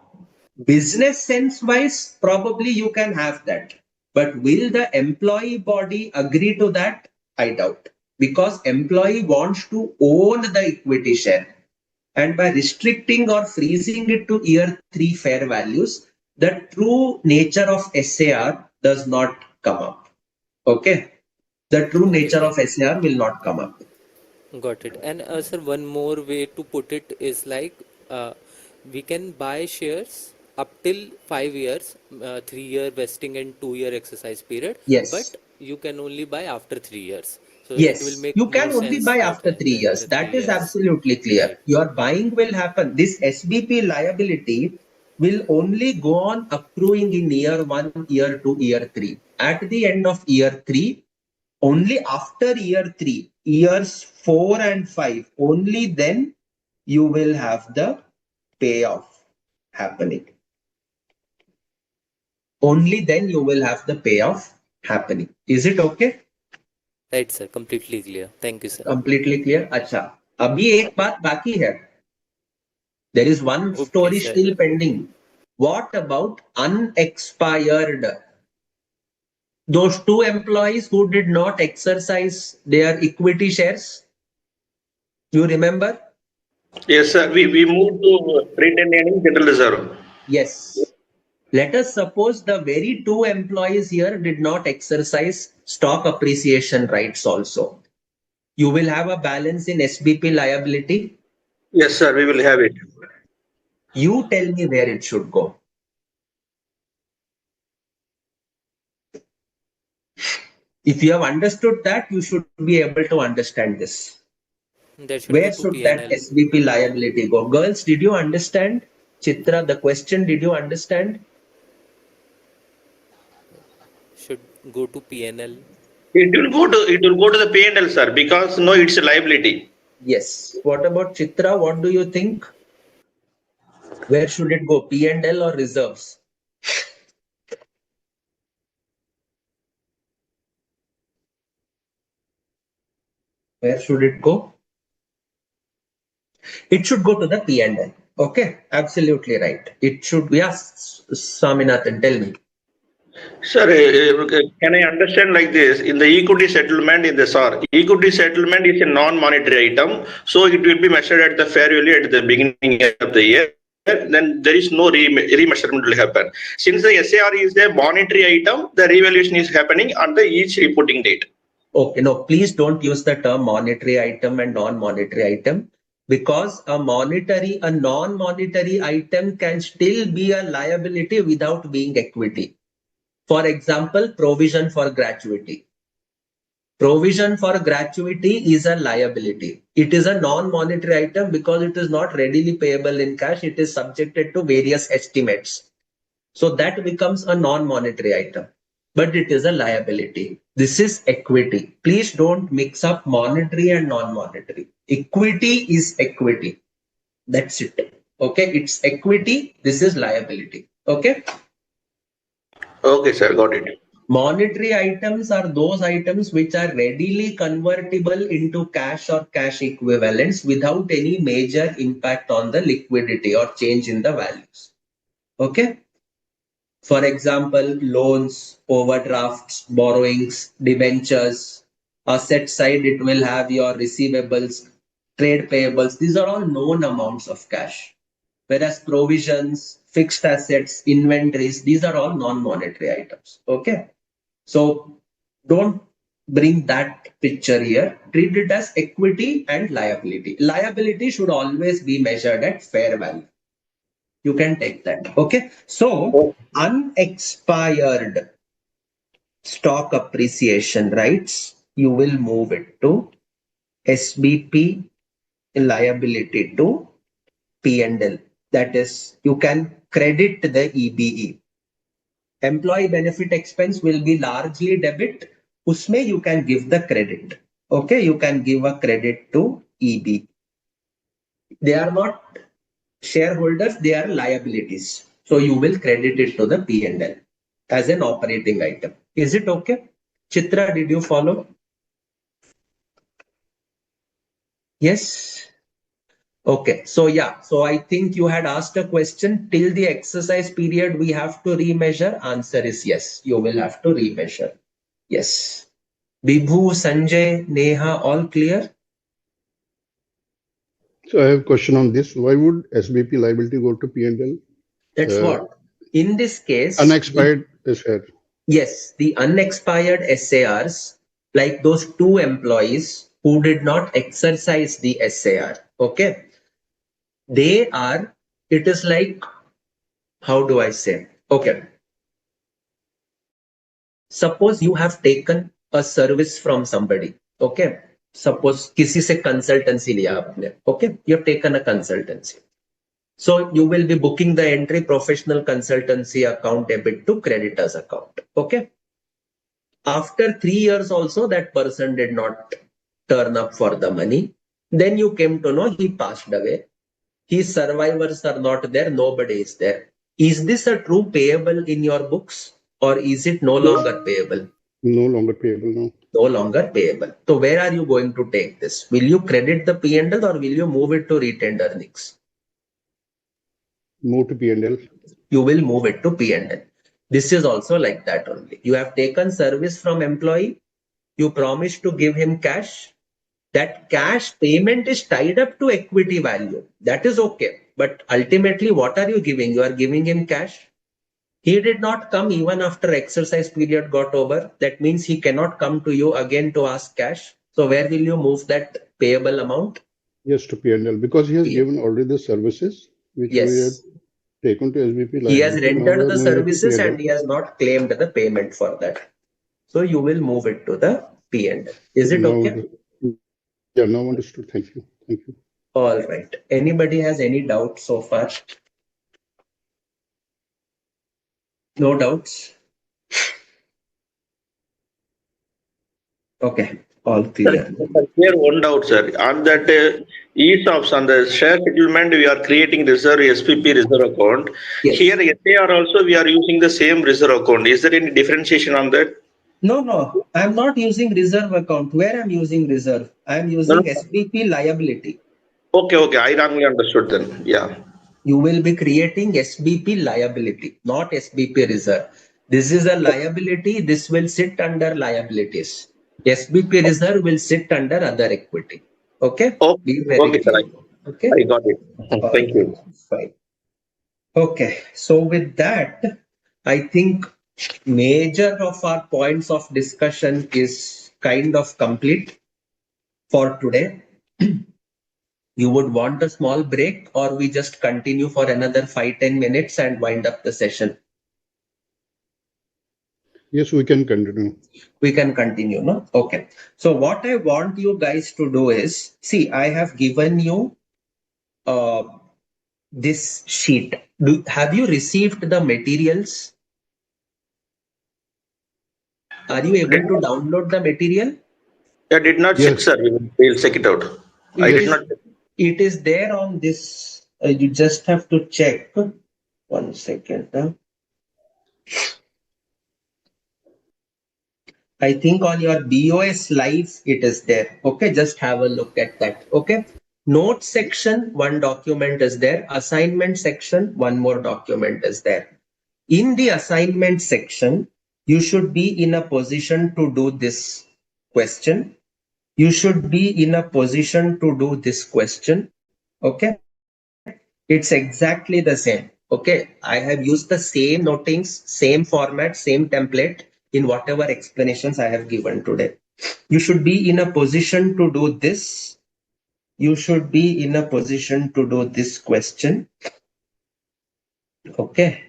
business sense wise, probably you can have that. But will the employee body agree to that? I doubt. Because employee wants to own the equity share. And by restricting or freezing it to year 3 fair values, the true nature of SAR does not come up. Okay. The true nature Okay, of SAR will not come up. got it. And sir, one more way to put it is like uh, we can buy shares up till 5 years, 3 year vesting and 2 year exercise period, Yes. but you can only buy after 3 years. So it will Yes, make you more can only sense buy that after three after years. three That is years, absolutely clear. right? Your buying will happen. This SBP liability will only go on accruing in year 1, year 2, year 3. At the end of year 3, only after year 3, years 4 and 5, only then you will have the payoff happening. Only then you will have the payoff happening. Is it okay? Right, sir. Completely clear. Thank you, sir. Completely clear? अच्छा, अभी एक बात बाकी है. There is one Okay, story sir. still pending. What about unexpired? Those two employees who did not exercise their equity shares, you remember? Yes, sir. We moved to retained earning general reserve. Yes. Let us suppose the very two employees here did not exercise stock appreciation rights also. You will have a balance in SBP liability. Yes, sir, we will have it. You tell me where it should go. If you have understood that, you should be able to understand this. That should go Where to should that PNL. SBP liability go? Girls, did you understand? Chitra, the question, did you understand? Should go to PNL. It will go to the P&L, sir, because no, it's a liability. Yes. What about Chitra? What do you think? Where should it go? P&L or reserves? Where should it go? It should go to the P&L. Okay, absolutely right. It should be. Yes, Swaminathan, tell me. Sir, can I understand like this? In the equity settlement in the SAR, equity settlement is a non-monetary item, so it will be measured at the fair value at the beginning of the year. Then there is no remeasurement will happen. Since the SAR is a monetary item, the revaluation is happening on the each reporting date. Okay, no, please don't use the term monetary item and non-monetary item, because a non-monetary item can still be a liability without being equity. For example, provision for gratuity. Provision for gratuity is a liability. It is a non-monetary item because it is not readily payable in cash. It is subjected to various estimates. So that becomes a non-monetary item, but it is a liability. This is equity. Please don't mix up monetary and non-monetary. Equity is equity. That's it. Okay, it's equity. This is liability. Okay. Okay, sir, got it. Monetary items are those items which are readily convertible into cash or cash equivalents without any major impact on the liquidity or change in the values. Okay. For example, loans, overdrafts, borrowings, debentures. Asset side, it will have your receivables, trade payables. These are all known amounts of cash. Whereas provisions, fixed assets, inventories, these are all non-monetary items. Okay. So don't bring that picture here. Treat it as equity and liability. Liability should always be measured at fair value. You can take that. Okay. So unexpired stock appreciation rights, you will move it to SBP liability to P&L. That is, you can credit the EBE. Employee benefit expense will be largely debit. Usme you can give the credit. Okay, you can give a credit to EB. They are not shareholders, they are liabilities. So you will credit it to the P&L as an operating item. Is it okay? Chitra, did you follow? Yes. Okay. So yeah. So I think you had asked a question. Till the exercise period, we have to remeasure. Answer is yes. You will have to remeasure. Yes. Vibhu, Sanjay, Neha, all clear? So I have a question on this. Why would SBP liability go to P&L? That's what. In this case, Unexpired SR. yes, the unexpired SARs, like those two employees who did not exercise the SAR, okay, they are, it is like, how do I say? Okay, suppose you have taken a service from somebody, okay, suppose किसी से consultancy लिया आपने, okay, you have taken a consultancy. So you will be booking the entry professional consultancy account debit to creditors account, okay. After 3 years also that person did not turn up for the money. Then you came to know he passed away. His survivors are not there. Nobody is there. Is this a true payable in your books or is it no longer payable? No longer payable now. No longer payable. So where are you going to take this? Will you credit the P&L or will you move it to retained earnings? Move to P&L. You will move it to P&L. This is also like that only. You have taken service from employee. You promise to give him cash. That cash payment is tied up to equity value. That is okay. But ultimately, what are you giving? You are giving him cash. He did not come even after exercise period got over. That means he cannot come to you again to ask cash. So where will you move that payable amount? Yes, to P&L, because he has Yeah. given already the services which we had Yes. taken to SBP He has liability. Now we rendered are the moving it to services P&L. and he has not claimed the payment for that. So you will move it to the P&L. Is it Now, okay? yeah, now understood. Thank you. Thank you. All right. Anybody has any doubt so far? No doubts? Okay. All clear. Clear one doubt, sir. On that ESOPs, on the share settlement, we are creating reserve, SPP reserve account. Yes. Here, SAR also, we are using the same reserve account. Is there any differentiation on that? No. I'm not using reserve account. Where I'm using reserve? I'm No, using no. SPP liability. Okay. I wrongly understood then. Yeah. You will be creating SBP liability, not SBP reserve. This is a liability. This will sit under liabilities. SBP reserve will sit under other equity. Okay. Be very Okay, sir. clear. Okay. I got it. All Thank right. you. Fine. Okay. So with that, I think major of our points of discussion is kind of complete for today. You would want a small break, or we just continue for another 5-10 minutes and wind up the session? Yes, we can continue. We can continue, no? Okay. So what I want you guys to do is, see, I have given you uh, this sheet. Have you received the materials? Are you able to download the material? I did not check, Yes, sir. We'll check it out. I It did is not check. it is there on this. You just have to check. 1 second. I think on your BOS live it is there. Okay, just have a look at that. Okay. Note section, one document is there. Assignment section, one more document is there. In the assignment section, you should be in a position to do this question. You should be in a position to do this question. Okay. It's exactly the same. Okay. I have used the same notings, same format, same template in whatever explanations I have given today. You should be in a position to do this. You should be in a position to do this question. Okay.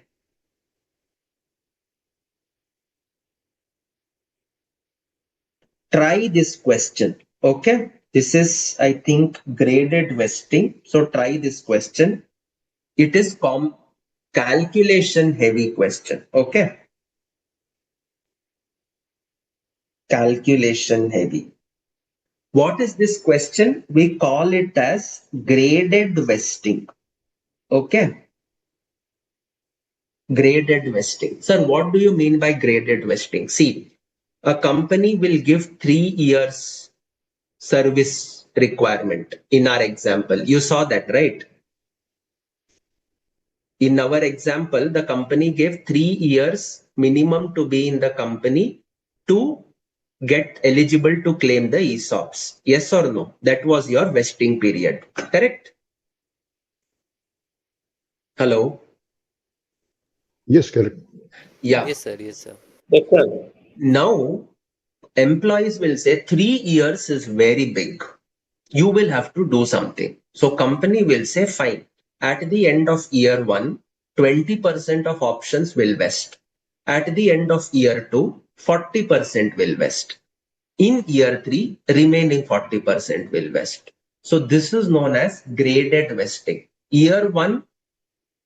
Try this question. Okay. This is, I think, graded vesting. So try this question. It is calculation heavy question. Okay. Calculation heavy. What is this question? We call it as graded vesting. Okay. Graded vesting. Sir, what do you mean by graded vesting? See, a company will give 3 years service requirement in our example. You saw that, right? In our example, the company gave 3 years minimum to be in the company to get eligible to claim the ESOPs. Yes or no? That was your vesting period. Correct? Hello? yes, correct. Yeah. Yes, sir. Yes, sir. Yes, sir. Now, employees will say 3 years is very big. You will have to do something. So company will say, fine. At the end of year one, 20% of options will vest. At the end of year two, 40% will vest. In year three, remaining 40% will vest. So this is known as graded vesting. Year one,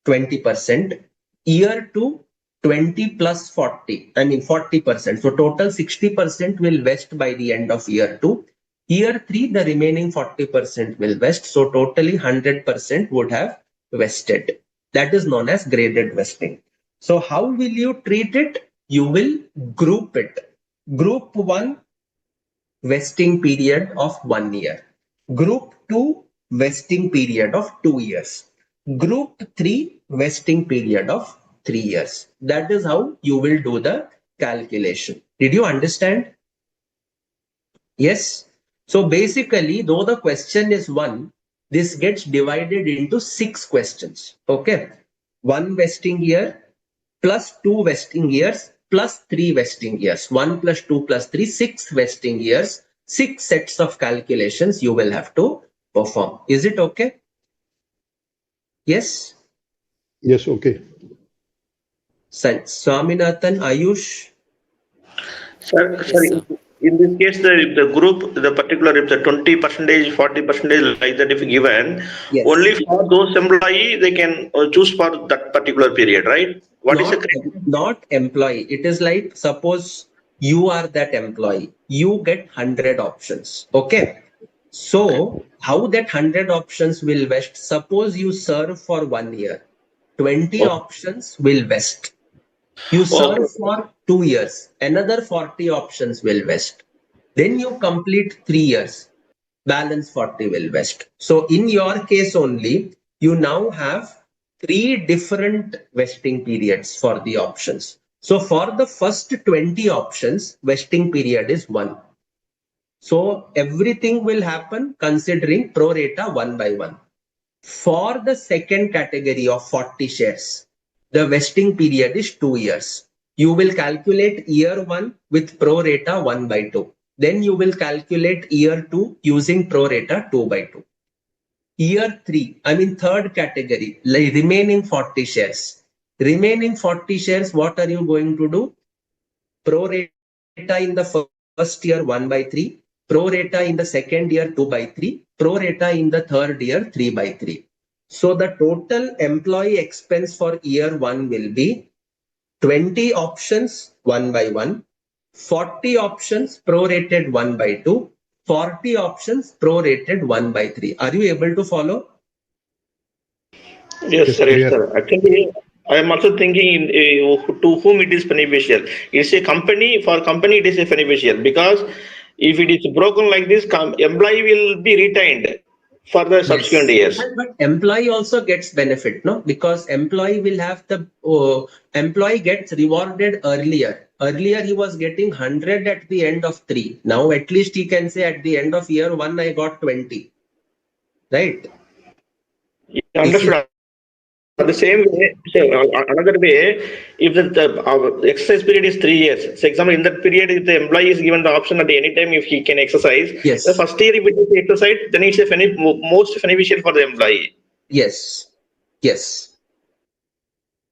20%. Year two, 20 plus 40. I mean 40%. So total 60% will vest by the end of year two. Year three, the remaining 40% will vest. So totally 100% would have vested. That is known as graded vesting. So how will you treat it? You will group it. Group one, vesting period of 1 year. Group 2, vesting period of 2 years. Group 3, vesting period of 3 years. That is how you will do the calculation. Did you understand? Yes. So basically, though the question is one, this gets divided into 6 questions. Okay. One vesting year, plus 2 vesting years plus 3 vesting years. 1 plus 2 plus 3, 6 vesting years, 6 sets of calculations you will have to perform. Is it okay? Yes? Yes, okay. Swaminathan, Ayush? Sir, Yes, sir. in this case, the group, the particular, if the 20%, 40% like that, if given, Yes. only for those employee they can choose for that particular period, right? What is the Not employee. It is like, suppose you are that employee, you get 100 options. Okay. So how that 100 options will vest? Suppose you serve for 1 year, 20 okay? options will vest. You Okay. serve for 2 years, another 40 options will vest. Then you complete 3 years, balance 40 will vest. So in your case only, you now have 3 different vesting periods for the options. So for the first 20 options, vesting period is 1. So everything will happen considering pro rata 1 by 1. For the second category of 40 shares, the vesting period is 2 years. You will calculate year 1 with pro rata 1 by 2. Then you will calculate year 2 using pro rata 2 by 2. Year 3, third category, like remaining 40 shares. Remaining 40 shares, what are you going to do? Pro rata in the first year 1 by 3, pro rata in the second year 2 by 3, pro rata in the third year 3 by 3. So the total employee expense for year 1 will be 20 options 1 by 1, 40 options prorated 1 by 2, 40 options prorated 1 by 3. Are you able to follow? Yes, Yes, sir. Yes, clear. sir. Actually, I am also thinking to whom it is beneficial. It's a company, for company it is a beneficial because if it is broken like this, employee will be retained for the subsequent Yes. years. But employee also gets benefit, no? Because employee will have the employee gets rewarded earlier. Earlier he was getting 100 at the end of 3. Now at least he can say at the end of year 1 I got 20. Right? Yeah, If understood. The same way, so, another way, if our exercise period is 3 years, so example, in that period, if the employee is given the option at any time if he can exercise, the yes, first year if it is exercise, then it's a most beneficial for the employee. yes, yes.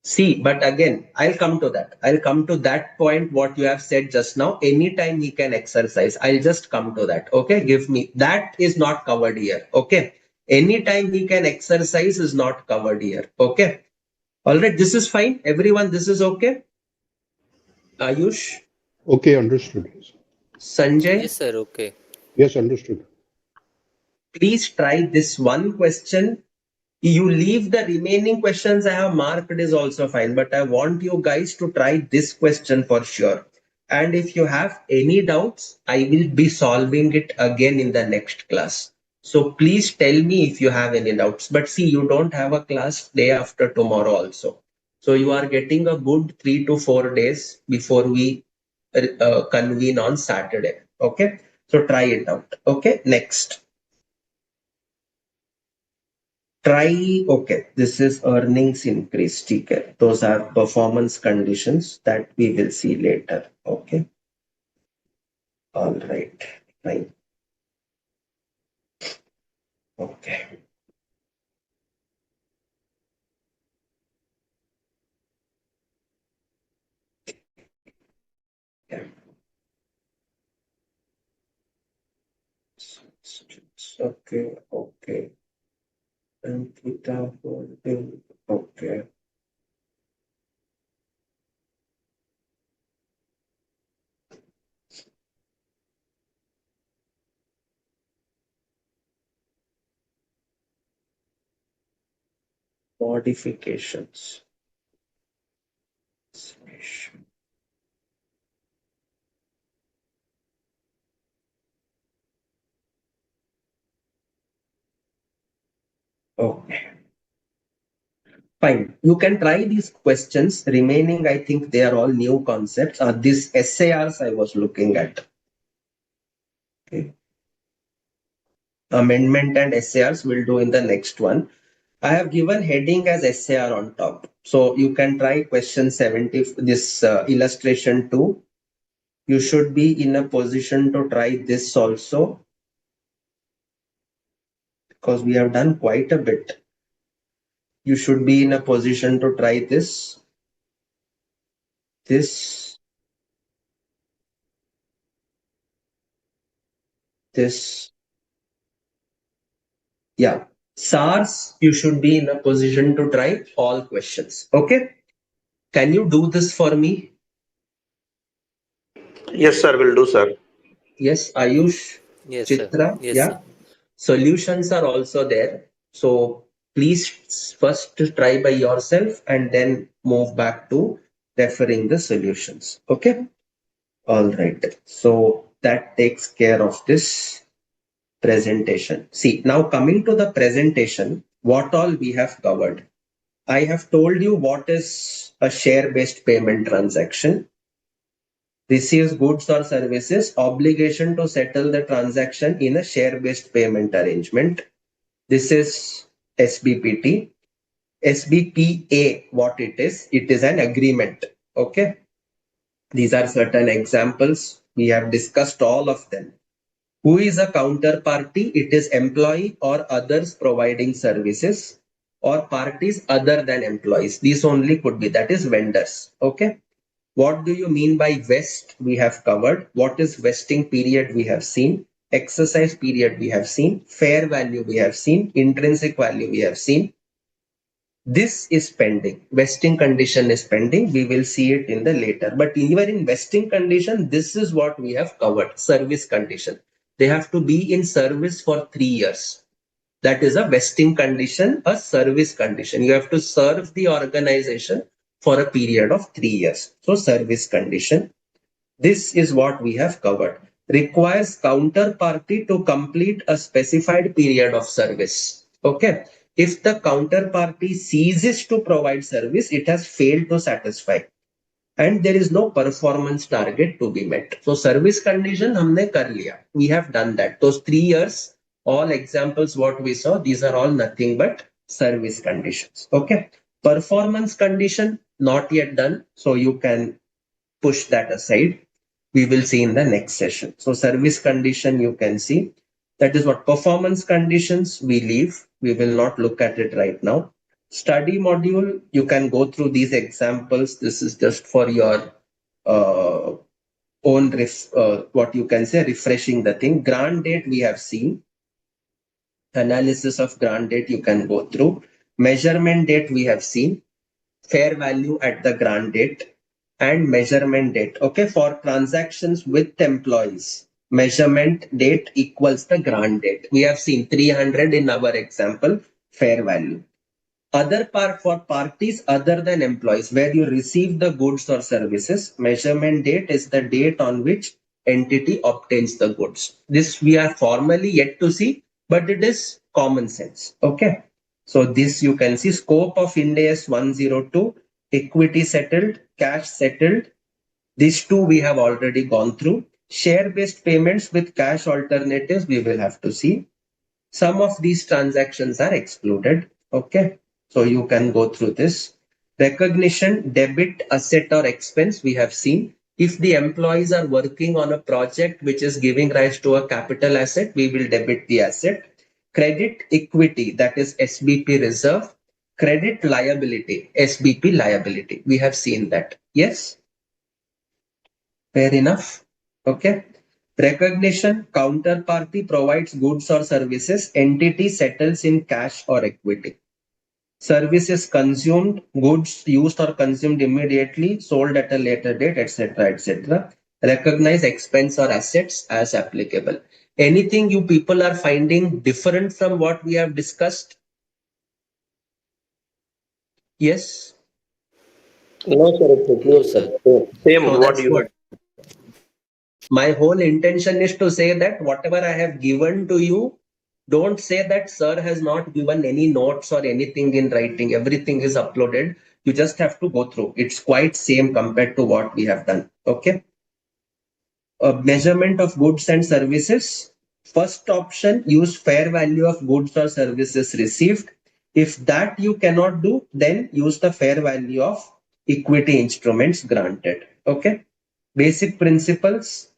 See, but again, I'll come to that. I'll come to that point, what you have said just now. Anytime he can exercise, I'll just come to that. Okay, give me that is not covered here. Okay, anytime he can exercise is not covered here. Okay, all right, this is fine. Everyone, this is okay. Ayush, Okay, understood. Sanjay, Yes, sir. Okay. Yes, understood. please try this one question. You leave the remaining questions I have marked is also fine, but I want you guys to try this question for sure. And if you have any doubts, I will be solving it again in the next class. So please tell me if you have any doubts. But see, you don't have a class day after tomorrow also. So you are getting a good 3 to 4 days before we convene on Saturday. Okay. So try it out. Okay. Next. Try, okay, this is earnings increase, okay. Those are performance conditions that we will see later. Okay. All right. Fine. Okay. Yeah. Okay. Okay. And theta holding. Okay. Modifications. Okay. Fine. You can try these questions. Remaining, I think they are all new concepts. These SARs I was looking at. Okay. Amendment and SARs we'll do in the next one. I have given heading as SAR on top. So you can try question 70, this illustration too. You should be in a position to try this also, because we have done quite a bit. You should be in a position to try this, this, this. Yeah. SARs, you should be in a position to try all questions. Okay. Can you do this for me? Yes, sir, will do, sir. Yes, Ayush, Yes, sir. Chitra. Yes, sir. Yeah. Solutions are also there. So please first try by yourself and then move back to referring the solutions. Okay. All right. So that takes care of this presentation. See, now coming to the presentation, what all we have covered. I have told you what is a share-based payment transaction. Receives goods or services, obligation to settle the transaction in a share-based payment arrangement. This is SBPT. SBPA, what it is? It is an agreement. Okay. These are certain examples. We have discussed all of them. Who is a counterparty? It is employee or others providing services or parties other than employees. These only could be, that is vendors. Okay. What do you mean by vest? We have covered. What is vesting period? We have seen. Exercise period we have seen. Fair value we have seen. Intrinsic value we have seen. This is pending. Vesting condition is pending. We will see it in the later. But even in vesting condition, this is what we have covered. Service condition. They have to be in service for 3 years. That is a vesting condition, a service condition. You have to serve the organization for a period of 3 years. So service condition. This is what we have covered. Requires counterparty to complete a specified period of service. Okay. If the counterparty ceases to provide service, it has failed to satisfy. And there is no performance target to be met. So service condition हमने कर लिया. We have done that. Those 3 years, all examples what we saw, these are all nothing but service conditions. Okay. Performance condition not yet done. So you can push that aside. We will see in the next session. So service condition you can see. That is what performance conditions we leave. We will not look at it right now. Study module, you can go through these examples. This is just for your uh, own what you can say, refreshing the thing. Grant date we have seen. Analysis of grant date you can go through. Measurement date we have seen. Fair value at the grant date and measurement date. Okay, for transactions with employees, measurement date equals the grant date. We have seen 300 in our example, fair value. Other part for parties other than employees, where you receive the goods or services, measurement date is the date on which entity obtains the goods. This we are formally yet to see, but it is common sense. Okay. So this you can see scope of Ind AS 102, equity settled, cash settled. These two we have already gone through. Share-based payments with cash alternatives we will have to see. Some of these transactions are excluded. Okay. So you can go through this. Recognition, debit, asset or expense we have seen. If the employees are working on a project which is giving rise to a capital asset, we will debit the asset. Credit equity, that is SBP reserve. Credit liability, SBP liability. We have seen that. Yes. Fair enough. Okay. Recognition, counterparty provides goods or services, entity settles in cash or equity. Services consumed, goods used or consumed immediately, sold at a later date, etc., etc. Recognize expense or assets as applicable. Anything you people are finding different from what we have discussed? Yes. No, sir, it's No, clear, sir. sir. Same, So what that's you what my whole intention is to say, that whatever I have given to you, don't say that sir has not given any notes or anything in writing. Everything is uploaded. You just have to go through. It's quite same compared to what we have done. Okay. A measurement of goods and services. First option, use fair value of goods or services received. If that you cannot do, then use the fair value of equity instruments granted. Okay. Basic principles: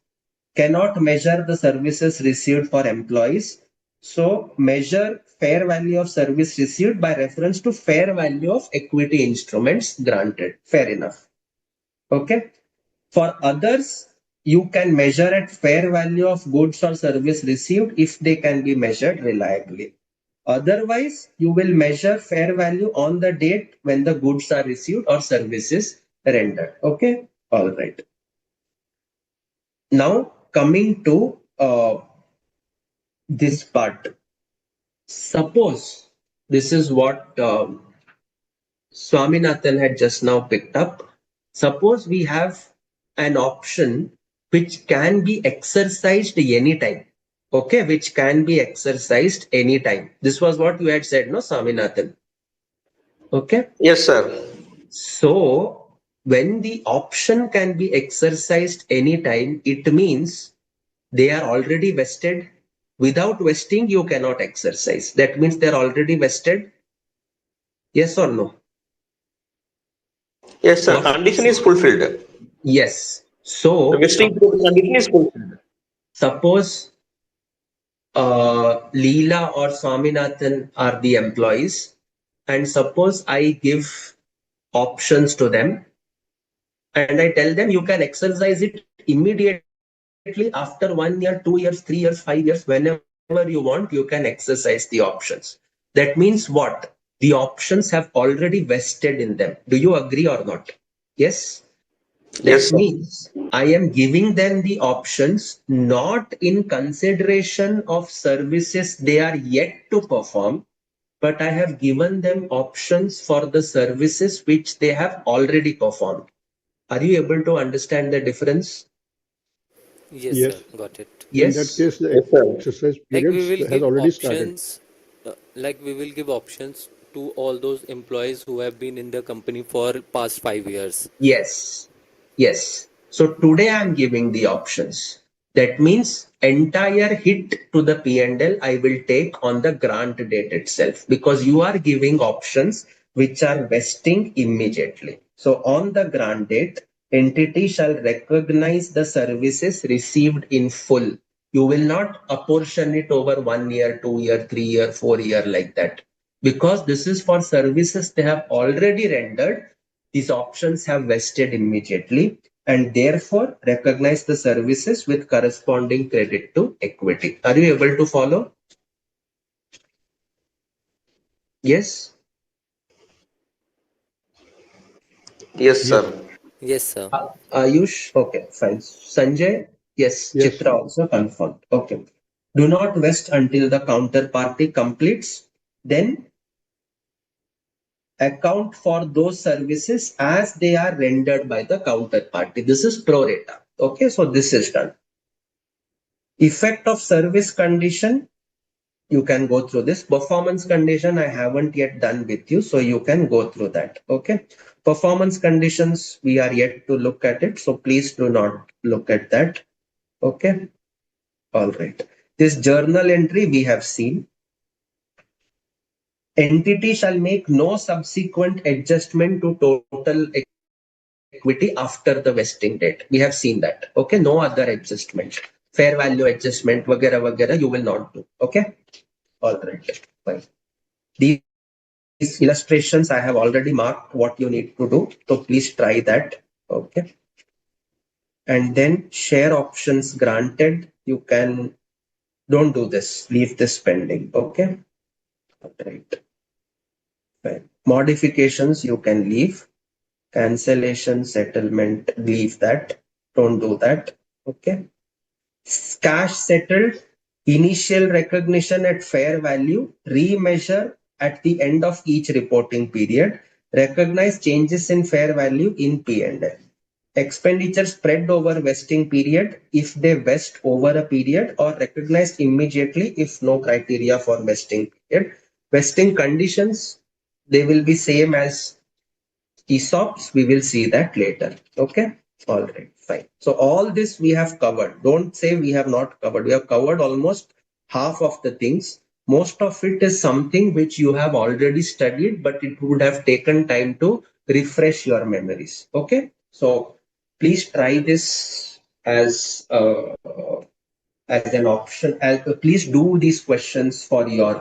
cannot measure the services received for employees. So measure fair value of service received by reference to fair value of equity instruments granted. Fair enough. Okay. For others, you can measure at fair value of goods or service received if they can be measured reliably. Otherwise, you will measure fair value on the date when the goods are received or services rendered. Okay. All right. Now coming to this part. Suppose this is what Swaminathan had just now picked up. Suppose we have an option which can be exercised anytime. Okay, which can be exercised anytime. This was what you had said, no, Swaminathan? Okay. Yes, sir. So when the option can be exercised anytime, it means they are already vested. Without vesting, you cannot exercise. That means they're already vested. Yes or no? Yes, sir. What? Condition is fulfilled. Yes. The So vesting condition is fulfilled. suppose Leela or Swaminathan are the employees, and suppose I give options to them, and I tell them you can exercise it immediately after 1 year, 2 years, 3 years, 5 years, whenever you want, you can exercise the options. That means what? The options have already vested in them. Do you agree or not? Yes. That Yes, sir. means I am giving them the options not in consideration of services they are yet to perform, but I have given them options for the services which they have already performed. Are you able to understand the difference? Yes, sir. Yes. Got it. In that Yes. case, the Yes, sir. exercise Like we periods will has give already started. options, like we will give options to all those employees who have been in the company for past 5 years. Yes. Yes. So today I'm giving the options. That means entire hit to the P&L I will take on the grant date itself, because you are giving options which are vesting immediately. So on the grant date, entity shall recognize the services received in full. You will not apportion it over 1 year, 2 year, 3 year, 4 year like that. Because this is for services they have already rendered, these options have vested immediately and therefore recognize the services with corresponding credit to equity. Are you able to follow? Yes. Yes, Yes. sir. Yes, sir. Ayush? Okay, fine. Sanjay? Yes. Yes. Chitra also confirmed. Okay. Do not vest until the counterparty completes. Then account for those services as they are rendered by the counterparty. This is pro rata. Okay, so this is done. Effect of service condition, you can go through this. Performance condition I haven't yet done with you, so you can go through that. Okay. Performance conditions, we are yet to look at it, so please do not look at that. Okay. All right. This journal entry we have seen. Entity shall make no subsequent adjustment to total equity after the vesting date. We have seen that. Okay. No other adjustment. Fair value adjustment, vagara vagara, you will not do. Okay. All right. Fine. These illustrations, I have already marked what you need to do. So please try that. Okay. And then share options granted. You can, don't do this. Leave this pending. Okay. Right. Fine. Modifications you can leave. Cancellation, settlement, leave that. Don't do that. Okay. Cash settled, initial recognition at fair value, remeasure at the end of each reporting period, recognize changes in fair value in P&L. Expenditure spread over vesting period if they vest over a period, or recognized immediately if no criteria for vesting period. Vesting conditions, they will be same as ESOPs, we will see that later. Okay. All right. Fine. So all this we have covered. Don't say we have not covered. We have covered almost half of the things. most of it is something which you have already studied, but it would have taken time to refresh your memories. Okay, so please try this as an option. Please do these questions for your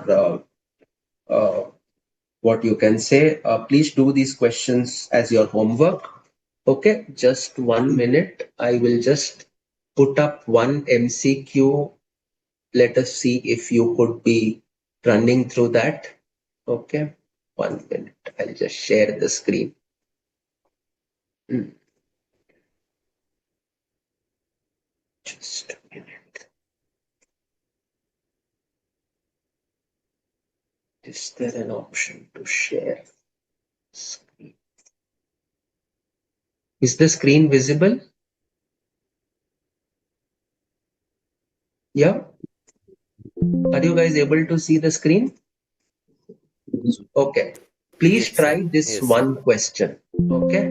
what you can say. Please do these questions as your homework. Okay, just 1 minute. I will just put up one MCQ. Let us see if you could be running through that. Okay, 1 minute. I'll just share the screen. Just a minute. Is there an option to share screen? Is the screen visible? Yeah. Are you guys able to see the screen? Okay. Please Yes, sir. try this Yes, sir. one question. Okay.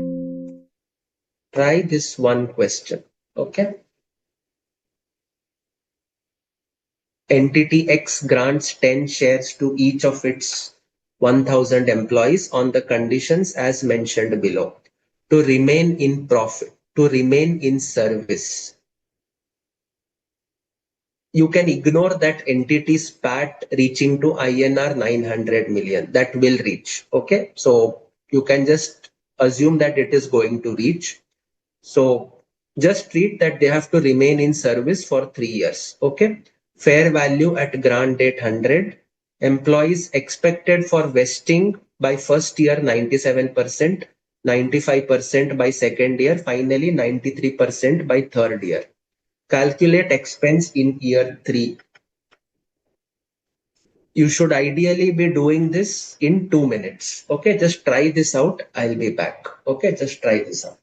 Try this one question. Okay. Entity X grants 10 shares to each of its 1000 employees on the conditions as mentioned below to remain in profit, to remain in service. You can ignore that entity's PAT reaching to INR 900 million. That will reach. Okay. So you can just assume that it is going to reach. So just treat that they have to remain in service for 3 years. Okay. Fair value at grant date 100. Employees expected for vesting by first year 97%, 95% by second year, finally 93% by third year. Calculate expense in year 3. You should ideally be doing this in 2 minutes. Okay, just try this out. I'll be back. Okay, just try this out.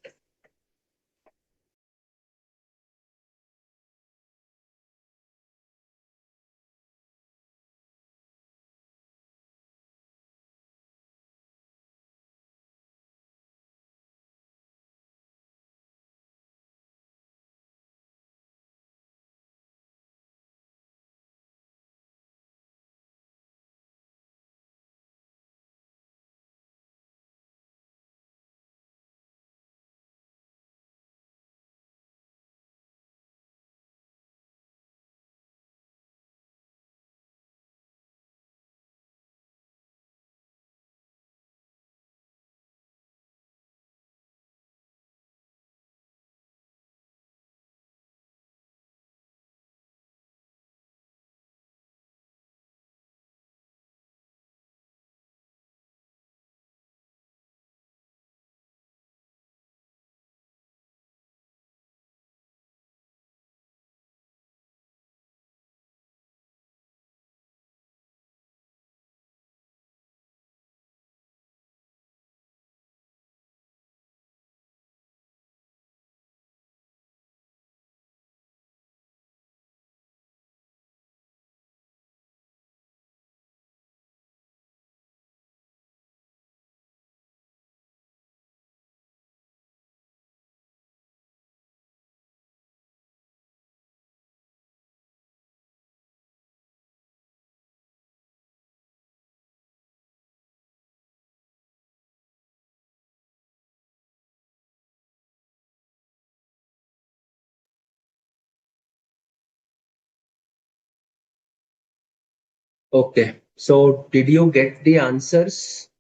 Okay, so did you get the answers?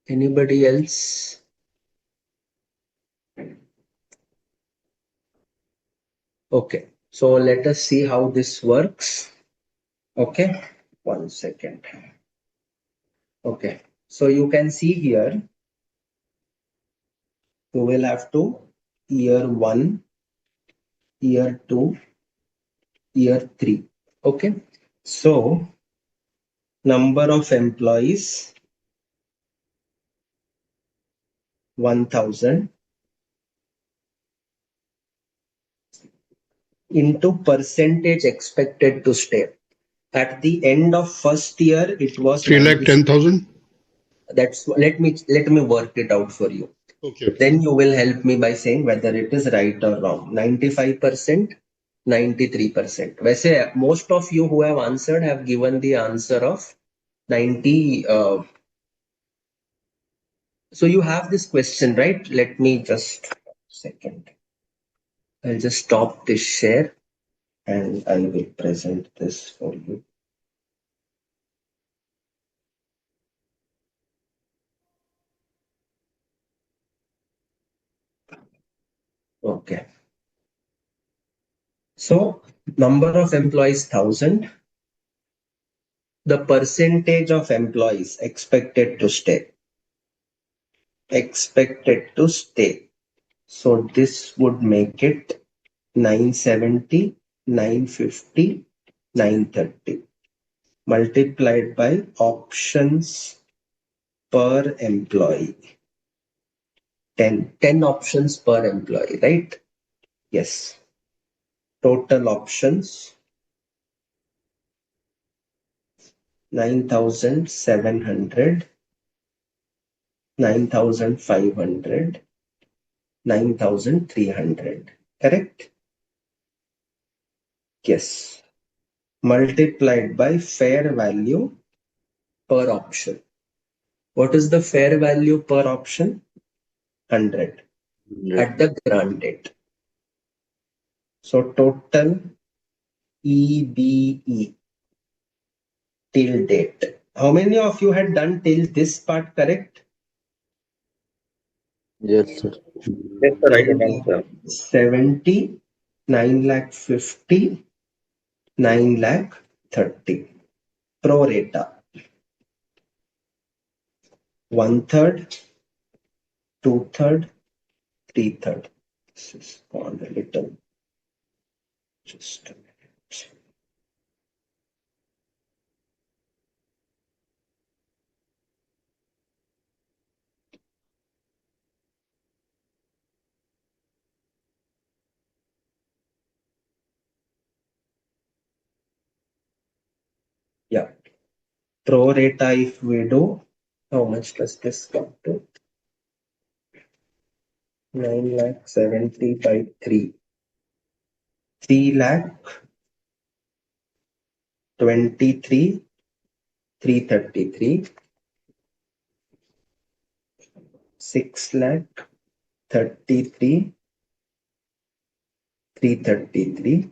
Anybody else? Okay, so let us see how this works. Okay, 1 second. Okay, so you can see here, you will have to year 1, year 2, year 3. Okay, so number of employees 1000 into percentage expected to stay. At the end of first year, it was 3,10,000. That's let me work it out for you. Okay. Then you will help me by saying whether it is right or wrong. 95%, 93%. वैसे most of you who have answered have given the answer of 90. So you have this question, right? Let me just second. I'll just stop this share and I will present this for you. Okay. So number of employees 1000. The percentage of employees expected to stay. Expected to stay. So this would make it 970, 950, 930 multiplied by options per employee. 10 options per employee, right? Yes. Total options 9,700, 9,500, 9,300. Correct? Yes. Multiplied by fair value per option. What is the fair value per option? 100 at the grant date. So total EBE till date. How many of you had done till this part correct? Yes, sir. Yes, sir, I 9 can lakh answer. 70, 9 lakh 50, 9 lakh 30. Pro rata. 1/3, 2/3, 3/3. This is gone a little. Just a minute. Yeah. Pro rata if we do, how much does this come to? 9 lakh 70 by 3. 3 lakh 23, 333. 6 lakh 33, 333.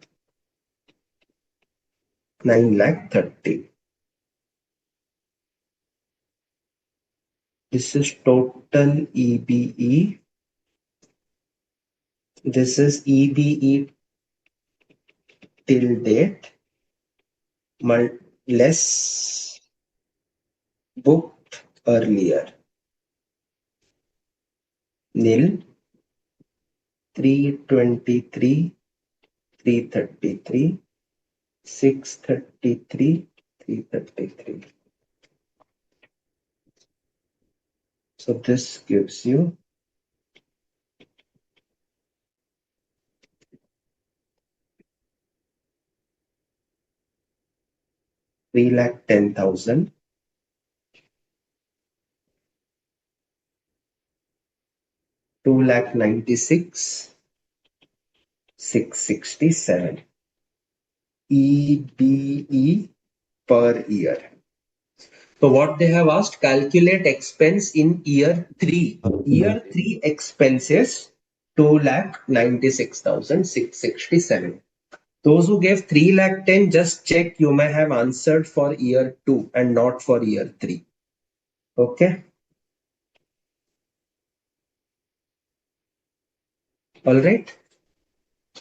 9 lakh 30. This is total EBE. This is EBE till date less booked earlier. Nil 323, 333, 633, 333. So this gives you 3,10,000. 2,96,667. EBE per year. So what they have asked, calculate expense in year 3. Year 3 expenses 2,96,667. Those who gave 3,10,000, just check you may have answered for year 2 and not for year 3. Okay. All right.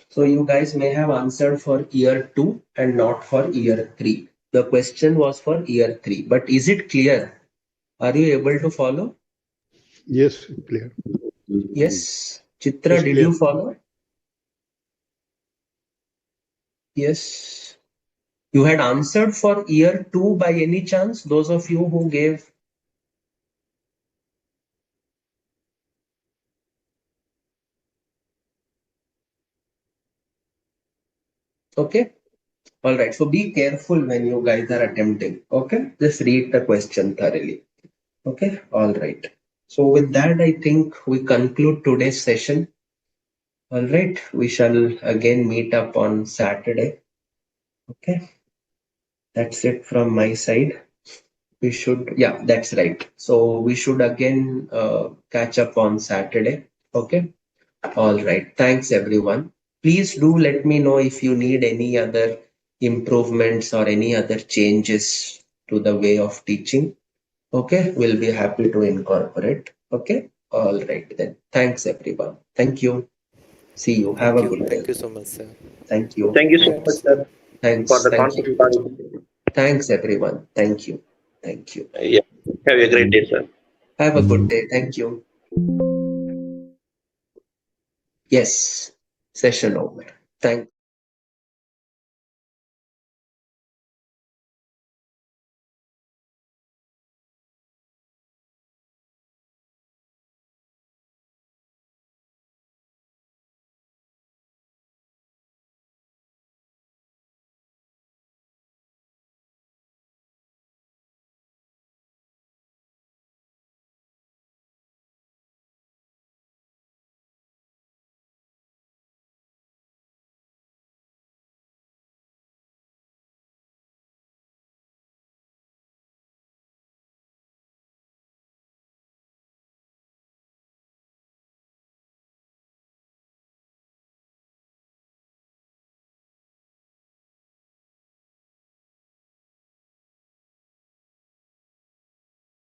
So you guys may have answered for year 2 and not for year 3. The question was for year 3. But is it clear? Are you able to follow? Yes, clear. Yes. Chitra, Yes, did clear. you follow? Yes. You had answered for year 2 by any chance? Those of you who gave. Okay. All right. So be careful when you guys are attempting. Okay. Just read the question thoroughly. Okay. All right. So with that, I think we conclude today's session. All right, we shall again meet up on Saturday. Okay, that's it from my side. We should, yeah, that's right. So we should again catch up on Saturday. Okay. All right. Thanks, everyone. Please do let me know if you need any other improvements or any other changes to the way of teaching. Okay. We'll be happy to incorporate. Okay. All right then. Thanks, everyone. Thank you. See you. Have a good day. Thank you so much, sir. Thank you. Thank you so much, Thanks. sir, for Thanks. the Thank context you. clarification. Thanks, everyone. Thank you. Thank you. Yeah. Have a great day, sir. Have a good day. Thank you. Yes. Session over. Thank